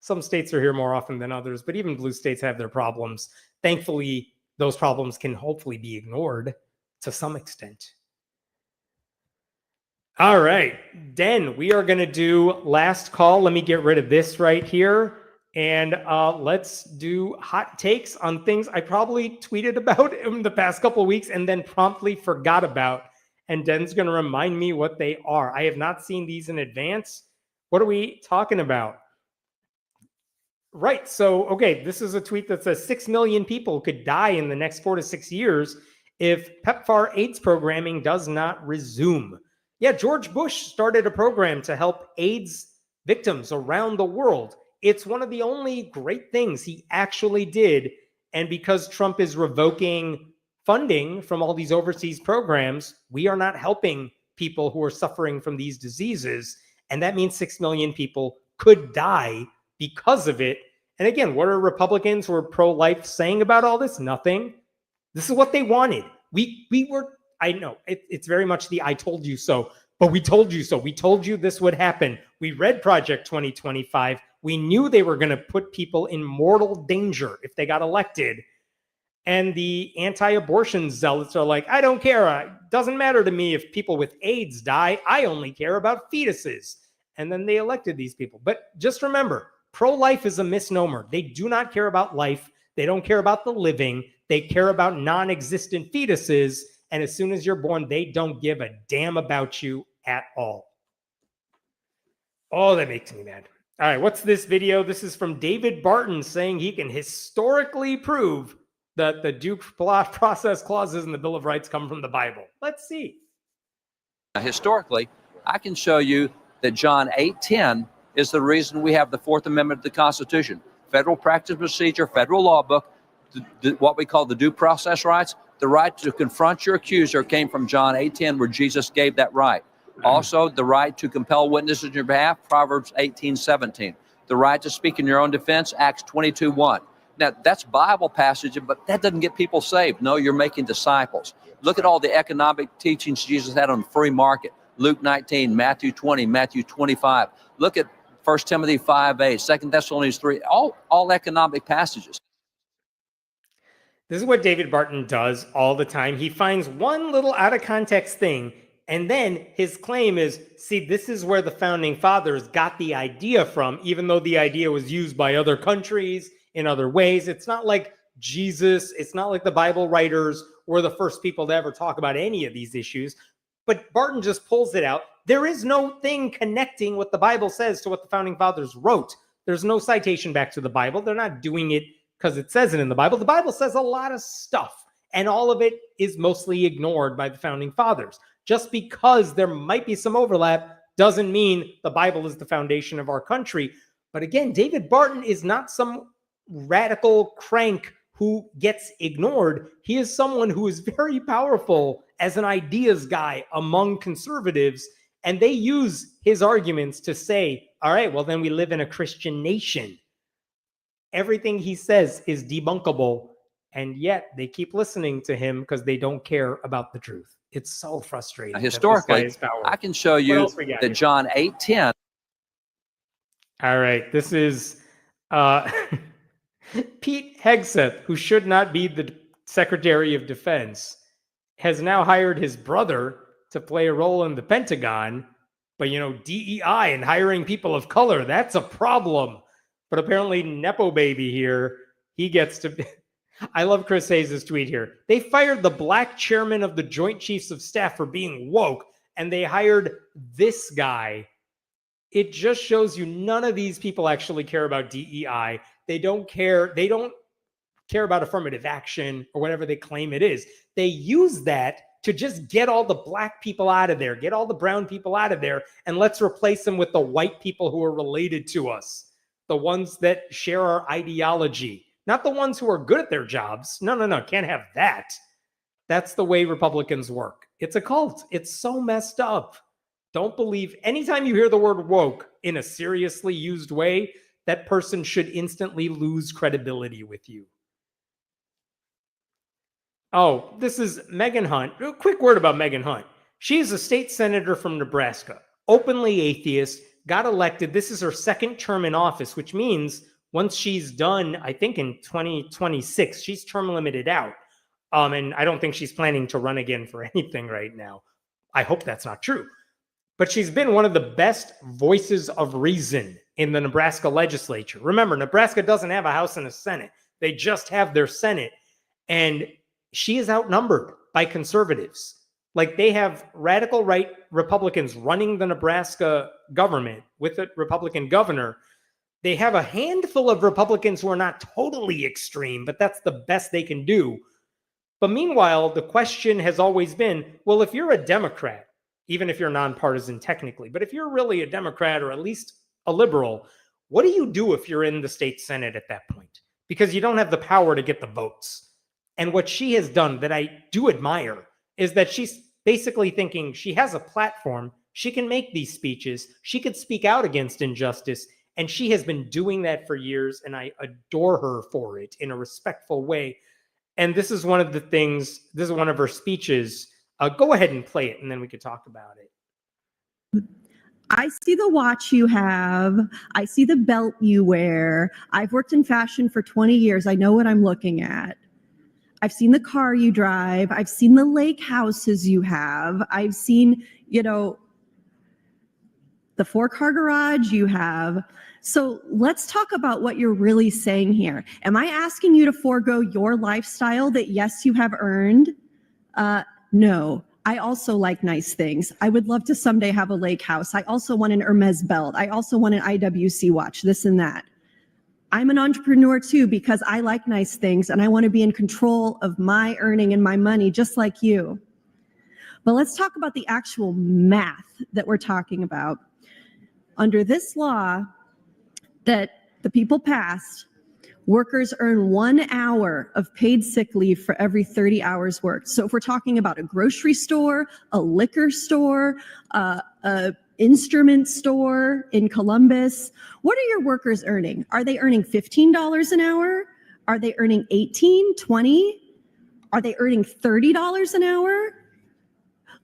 Some states are here more often than others, but even blue states have their problems. Thankfully, those problems can hopefully be ignored to some extent. All right, Den, we are going to do last call. Let me get rid of this right here. And let's do hot takes on things I probably tweeted about in the past couple of weeks and then promptly forgot about. And Den's going to remind me what they are. I have not seen these in advance. What are we talking about? Right. So, okay, this is a tweet that says 6 million people could die in the next 4 to 6 years if PEPFAR AIDS programming does not resume. Yeah, George Bush started a program to help AIDS victims around the world. It's one of the only great things he actually did. And because Trump is revoking funding from all these overseas programs, we are not helping people who are suffering from these diseases. And that means 6 million people could die because of it. And again, what are Republicans who are pro-life saying about all this? Nothing. This is what they wanted. We were, I know, it's very much the I told you so, but we told you so. We told you this would happen. We read Project 2025. We knew they were going to put people in mortal danger if they got elected. And the anti-abortion zealots are like, I don't care. It doesn't matter to me if people with AIDS die. I only care about fetuses. And then they elected these people. But just remember, pro-life is a misnomer. They do not care about life. They don't care about the living. They care about non-existent fetuses. And as soon as you're born, they don't give a damn about you at all. Oh, that makes me mad. All right, what's this video? This is from David Barton saying he can historically prove that the due process clauses in the Bill of Rights come from the Bible. Let's see. Historically, I can show you that John 8:10 is the reason we have the Fourth Amendment to the Constitution. Federal practice procedure, federal law book, what we call the due process rights. The right to confront your accuser came from John 8:10, where Jesus gave that right. Also, the right to compel witnesses on your behalf, Proverbs 18:17. The right to speak in your own defense, Acts 22:1. Now, that's Bible passage, but that doesn't get people saved. No, you're making disciples. Look at all the economic teachings Jesus had on the free market. Luke 19, Matthew 20, Matthew 25. Look at 1 Timothy 5:8, 2 Thessalonians 3, all economic passages. This is what David Barton does all the time. He finds one little out of context thing, and then his claim is, see, this is where the founding fathers got the idea from, even though the idea was used by other countries in other ways. It's not like Jesus, it's not like the Bible writers were the first people to ever talk about any of these issues. But Barton just pulls it out. There is no thing connecting what the Bible says to what the founding fathers wrote. There's no citation back to the Bible. They're not doing it because it says it in the Bible. The Bible says a lot of stuff, and all of it is mostly ignored by the founding fathers. Just because there might be some overlap doesn't mean the Bible is the foundation of our country. But again, David Barton is not some radical crank who gets ignored. He is someone who is very powerful as an ideas guy among conservatives, and they use his arguments to say, all right, well, then we live in a Christian nation. Everything he says is debunkable, and yet they keep listening to him because they don't care about the truth. It's so frustrating. Historically, I can show you that John 8:10. All right, this is Pete Hegseth, who should not be the Secretary of Defense, has now hired his brother to play a role in the Pentagon. But, you know, DEI and hiring people of color, that's a problem. But apparently Nepo Baby here, he gets to... I love Chris Hayes' tweet here. They fired the black chairman of the Joint Chiefs of Staff for being woke, and they hired this guy. It just shows you none of these people actually care about DEI. They don't care. They don't care about affirmative action or whatever they claim it is. They use that to just get all the black people out of there, get all the brown people out of there, and let's replace them with the white people who are related to us, the ones that share our ideology, not the ones who are good at their jobs. No, can't have that. That's the way Republicans work. It's a cult. It's so messed up. Don't believe anytime you hear the word woke in a seriously used way, that person should instantly lose credibility with you. Oh, this is Megan Hunt. A quick word about Megan Hunt. She is a state senator from Nebraska, openly atheist, got elected. This is her second term in office, which means once she's done, I think in 2026, she's term limited out. And I don't think she's planning to run again for anything right now. I hope that's not true. But she's been one of the best voices of reason in the Nebraska legislature. Remember, Nebraska doesn't have a House and a Senate. They just have their Senate. And she is outnumbered by conservatives. Like, they have radical right Republicans running the Nebraska government with a Republican governor. They have a handful of Republicans who are not totally extreme, but that's the best they can do. But meanwhile, the question has always been, well, if you're a Democrat, even if you're nonpartisan technically, but if you're really a Democrat or at least a liberal, what do you do if you're in the state Senate at that point? Because you don't have the power to get the votes. And what she has done that I do admire is that she's basically thinking she has a platform. She can make these speeches. She could speak out against injustice. And she has been doing that for years. And I adore her for it in a respectful way. And this is one of the things, this is one of her speeches. Go ahead and play it, and then we could talk about it. I see the watch you have. I see the belt you wear. I've worked in fashion for 20 years. I know what I'm looking at. I've seen the car you drive. I've seen the lake houses you have. I've seen, the 4-car garage you have. So let's talk about what you're really saying here. Am I asking you to forego your lifestyle that, yes, you have earned? No. I also like nice things. I would love to someday have a lake house. I also want an Hermes belt. I also want an IWC watch, this and that. I'm an entrepreneur too because I like nice things and I want to be in control of my earning and my money just like you. But let's talk about the actual math that we're talking about. Under this law that the people passed, workers earn 1 hour of paid sick leave for every 30 hours worked. So if we're talking about a grocery store, a liquor store, a instrument store in Columbus, what are your workers earning? Are they earning $15 an hour? Are they earning $18, $20? Are they earning $30 an hour?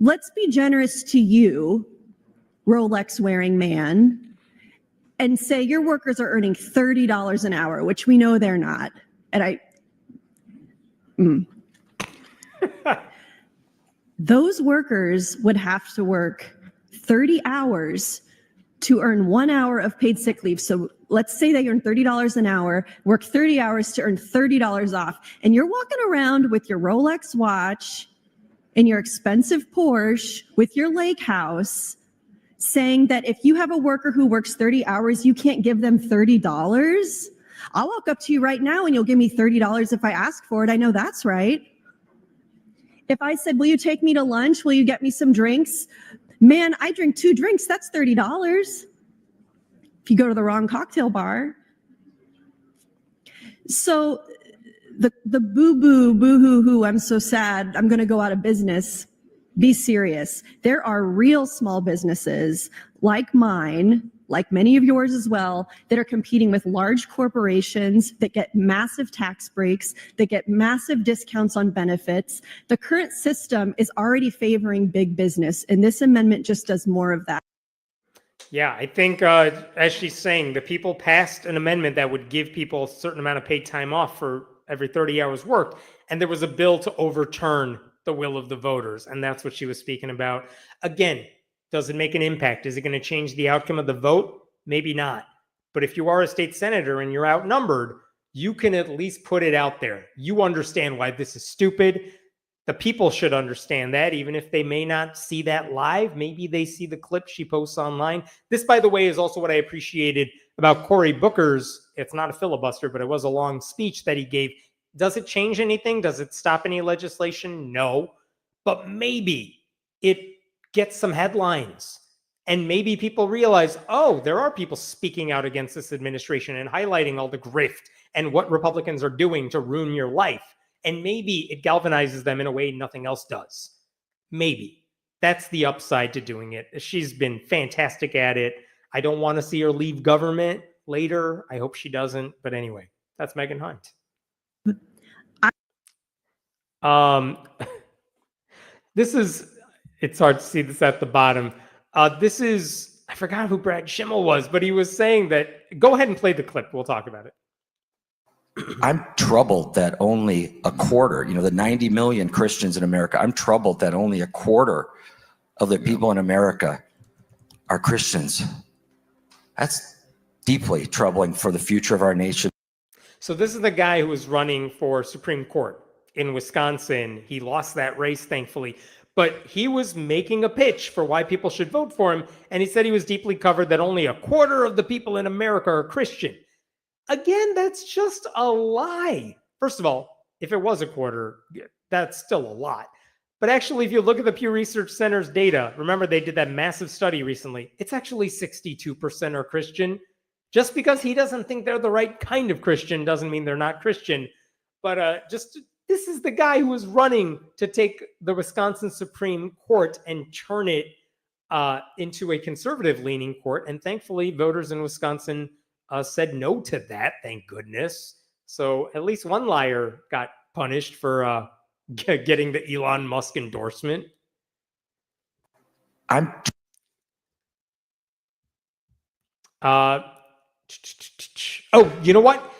Let's be generous to you, Rolex wearing man, and say your workers are earning $30 an hour, which we know they're not. And those workers would have to work 30 hours to earn 1 hour of paid sick leave. So let's say they earn $30 an hour, work 30 hours to earn $30 off. And you're walking around with your Rolex watch and your expensive Porsche with your lake house, saying that if you have a worker who works 30 hours, you can't give them $30? I'll walk up to you right now and you'll give me $30 if I ask for it. I know that's right. If I said, will you take me to lunch? Will you get me some drinks? Man, I drink 2 drinks, that's $30. If you go to the wrong cocktail bar. So the boo-boo, boo-hoo-hoo, I'm so sad, I'm gonna go out of business. Be serious. There are real small businesses like mine, like many of yours as well, that are competing with large corporations that get massive tax breaks, that get massive discounts on benefits. The current system is already favoring big business, and this amendment just does more of that. Yeah, I think, as she's saying, the people passed an amendment that would give people a certain amount of paid time off for every 30 hours worked, and there was a bill to overturn the will of the voters, and that's what she was speaking about. Again, does it make an impact? Is it going to change the outcome of the vote? Maybe not. But if you are a state senator and you're outnumbered, you can at least put it out there. You understand why this is stupid. The people should understand that, even if they may not see that live. Maybe they see the clip she posts online. This, by the way, is also what I appreciated about Cory Booker's, it's not a filibuster, but it was a long speech that he gave. Does it change anything? Does it stop any legislation? No. But maybe it gets some headlines. And maybe people realize, oh, there are people speaking out against this administration and highlighting all the grift and what Republicans are doing to ruin your life. And maybe it galvanizes them in a way nothing else does. Maybe. That's the upside to doing it. She's been fantastic at it. I don't want to see her leave government later. I hope she doesn't. But anyway, that's Megan Hunt. This is, it's hard to see this at the bottom. This is, I forgot who Brad Schimmel was, but he was saying that, go ahead and play the clip. We'll talk about it. I'm troubled that only a quarter, the 90 million Christians in America, I'm troubled that only a quarter of the people in America are Christians. That's deeply troubling for the future of our nation. So this is the guy who was running for Supreme Court in Wisconsin. He lost that race, thankfully. But he was making a pitch for why people should vote for him. And he said he was deeply covered that only a quarter of the people in America are Christian. Again, that's just a lie. First of all, if it was a quarter, that's still a lot. But actually, if you look at the Pew Research Center's data, remember they did that massive study recently, it's actually 62% are Christian. Just because he doesn't think they're the right kind of Christian doesn't mean they're not Christian. But this is the guy who was running to take the Wisconsin Supreme Court and turn it into a conservative-leaning court. And thankfully, voters in Wisconsin said no to that, thank goodness. So at least one liar got punished for getting the Elon Musk endorsement. Oh, you know what?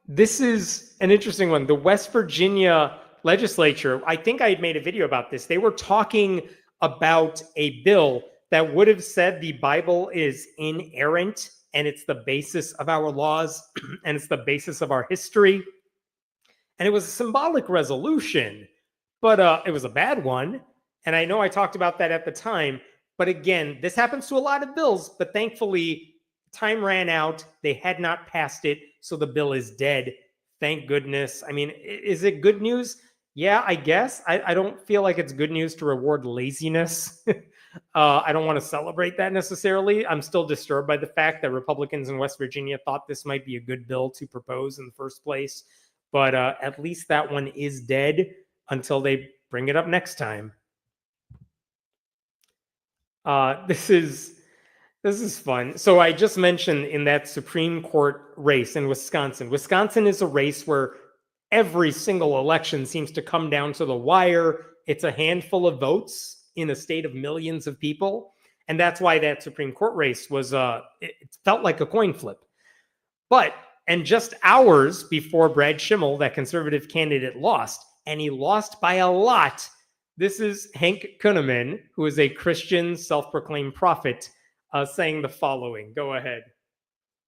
This is an interesting one. The West Virginia legislature, I think I had made a video about this. They were talking about a bill that would have said the Bible is inerrant and it's the basis of our laws and it's the basis of our history. And it was a symbolic resolution, but it was a bad one. And I know I talked about that at the time. But again, this happens to a lot of bills, but thankfully, time ran out. They had not passed it, so the bill is dead. Thank goodness. I mean, is it good news? Yeah, I guess. I don't feel like it's good news to reward laziness. I don't want to celebrate that necessarily. I'm still disturbed by the fact that Republicans in West Virginia thought this might be a good bill to propose in the first place. But at least that one is dead until they bring it up next time. This is fun. So I just mentioned in that Supreme Court race in Wisconsin. Wisconsin is a race where every single election seems to come down to the wire. It's a handful of votes in a state of millions of people. And that's why that Supreme Court race was, it felt like a coin flip. And just hours before Brad Schimmel, that conservative candidate, lost, and he lost by a lot. This is Hank Kunneman, who is a Christian self-proclaimed prophet, saying the following. Go ahead.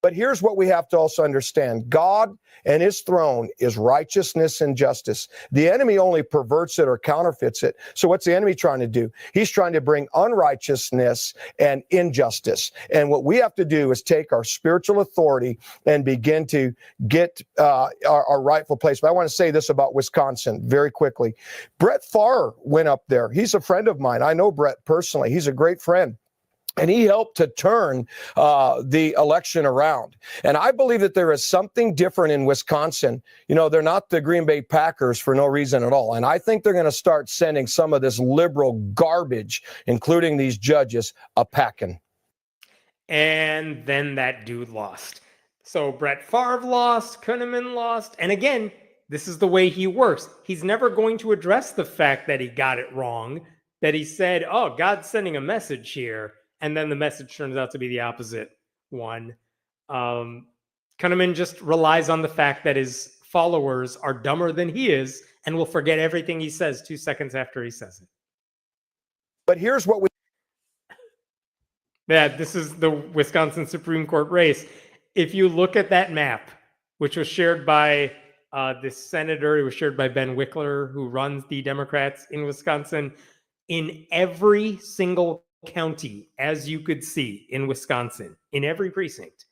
But here's what we have to also understand. God and his throne is righteousness and justice. The enemy only perverts it or counterfeits it. So what's the enemy trying to do? He's trying to bring unrighteousness and injustice. And what we have to do is take our spiritual authority and begin to get our rightful place. But I want to say this about Wisconsin very quickly. Brett Favre went up there. He's a friend of mine. I know Brett personally. He's a great friend. And he helped to turn the election around. And I believe that there is something different in Wisconsin. You know, they're not the Green Bay Packers for no reason at all. And I think they're going to start sending some of this liberal garbage, including these judges, a packing. And then that dude lost. So Brett Favre lost, Kunneman lost. And again, this is the way he works. He's never going to address the fact that he got it wrong, that he said, oh, God's sending a message here. And then the message turns out to be the opposite one. Kunneman just relies on the fact that his followers are dumber than he is and will forget everything he says 2 seconds after he says it. But here's what we... Yeah, this is the Wisconsin Supreme Court race. if you look at that map, which was shared by this senator, it was shared by Ben Wickler, who runs the Democrats in Wisconsin, in every single county, as you could see in Wisconsin, in every precinct,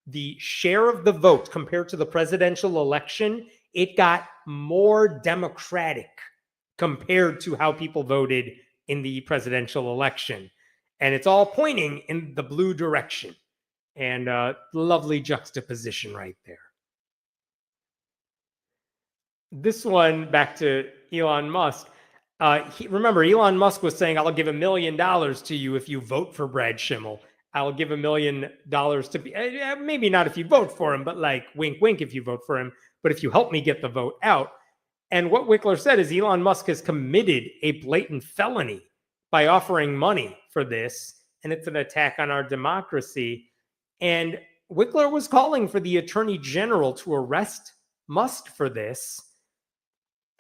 the share of the vote compared to the presidential election, it got more Democratic compared to how people voted in the presidential election. And it's all pointing in the blue direction. And lovely juxtaposition right there. This one, back to Elon Musk. Remember, Elon Musk was saying, I'll give $1 million to you if you vote for Brad Schimmel. I'll give $1 million to be, maybe not if you vote for him, but like wink, wink if you vote for him. But if you help me get the vote out. And what Wickler said is Elon Musk has committed a blatant felony by offering money for this. And it's an attack on our democracy. And Wickler was calling for the attorney general to arrest Musk for this.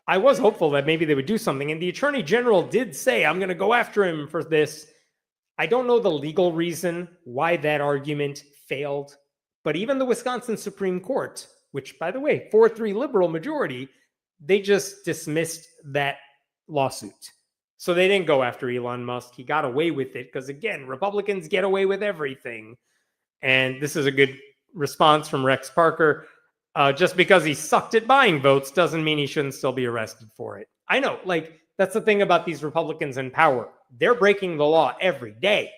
I was hopeful that maybe they would do something. And the attorney general did say, I'm going to go after him for this. I don't know the legal reason why that argument failed. But even the Wisconsin Supreme Court, which, by the way, 4-3 liberal majority, they just dismissed that lawsuit. So they didn't go after Elon Musk. He got away with it because, again, Republicans get away with everything. And this is a good response from Rex Parker. Just because he sucked at buying votes doesn't mean he shouldn't still be arrested for it. I know, like, that's the thing about these Republicans in power. They're breaking the law every day.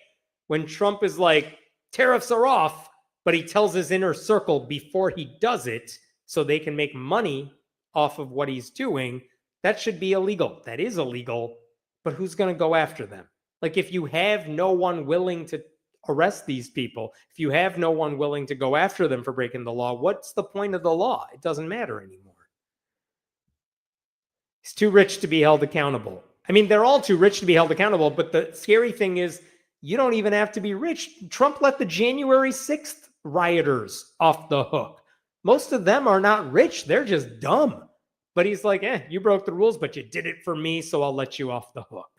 When Trump is like, tariffs are off, but he tells his inner circle before he does it so they can make money off of what he's doing, that should be illegal. That is illegal, but who's going to go after them? Like, if you have no one willing to arrest these people, if you have no one willing to go after them for breaking the law, what's the point of the law? It doesn't matter anymore. He's too rich to be held accountable. I mean, they're all too rich to be held accountable, but the scary thing is you don't even have to be rich. Trump let the January 6th rioters off the hook. Most of them are not rich. They're just dumb. But he's like, you broke the rules, but you did it for me, so I'll let you off the hook.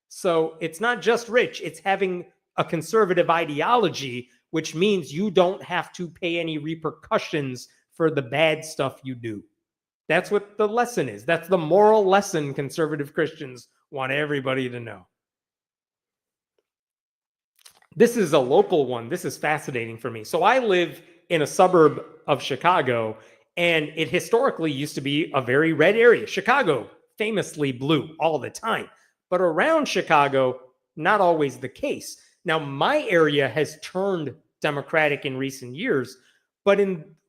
So it's not just rich. It's having a conservative ideology, which means you don't have to pay any repercussions for the bad stuff you do. That's what the lesson is. That's the moral lesson conservative Christians want everybody to know. This is a local one. This is fascinating for me. So I live in a suburb of Chicago, and it historically used to be a very red area. Chicago, famously blue all the time. But around Chicago, not always the case. Now, my area has turned Democratic in recent years, but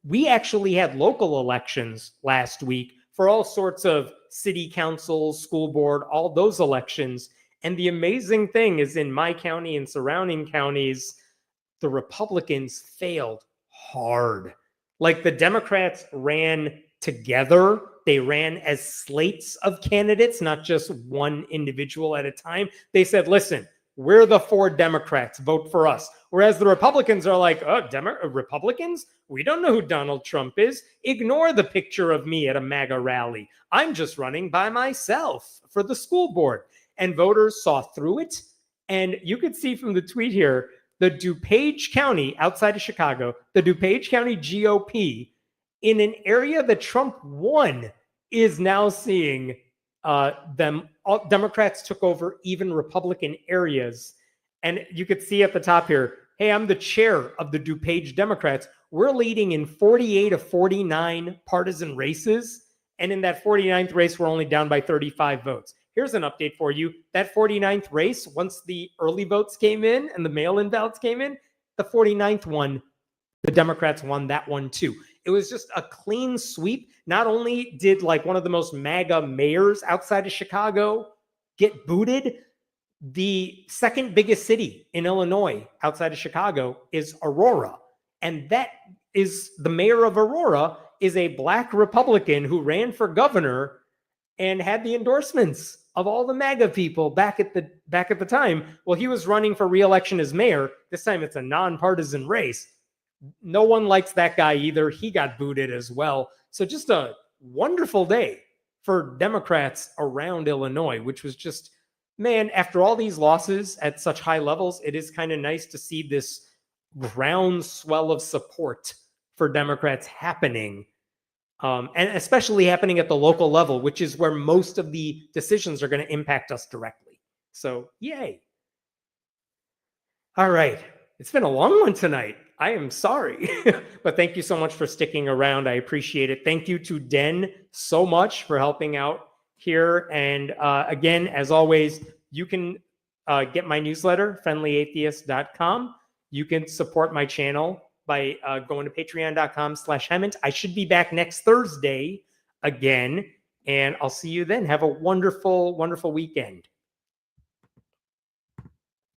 we actually had local elections last week for all sorts of city councils, school board, all those elections. And the amazing thing is in my county and surrounding counties, the Republicans failed hard. Like, the Democrats ran together. They ran as slates of candidates, not just one individual at a time. They said, listen, we're the 4 Democrats, vote for us. Whereas the Republicans are like, Republicans? We don't know who Donald Trump is. Ignore the picture of me at a MAGA rally. I'm just running by myself for the school board. And voters saw through it. And you could see from the tweet here, the DuPage County, outside of Chicago, the DuPage County GOP, in an area that Trump won, is now seeing Democrats took over even Republican areas. And you could see at the top here, hey, I'm the chair of the DuPage Democrats. We're leading in 48 of 49 partisan races. And in that 49th race, we're only down by 35 votes. Here's an update for you. That 49th race, once the early votes came in and the mail-in ballots came in, the 49th one, the Democrats won that one too. It was just a clean sweep. Not only did like one of the most MAGA mayors outside of Chicago get booted, the second biggest city in Illinois outside of Chicago is Aurora. And that is the mayor of Aurora is a black Republican who ran for governor and had the endorsements of all the MAGA people back at the time. Well, he was running for re-election as mayor. This time it's a nonpartisan race. No one likes that guy either. He got booted as well. So just a wonderful day for Democrats around Illinois, which was just, man, after all these losses at such high levels, it is kind of nice to see this groundswell of support for Democrats happening, and especially happening at the local level, which is where most of the decisions are going to impact us directly. So, yay. All right. It's been a long one tonight. I am sorry, but thank you so much for sticking around. I appreciate it. Thank you to Den so much for helping out here. And again, as always, you can get my newsletter, friendlyatheist.com. You can support my channel by going to patreon.com/Hemant. I should be back next Thursday again, and I'll see you then. Have a wonderful, wonderful weekend.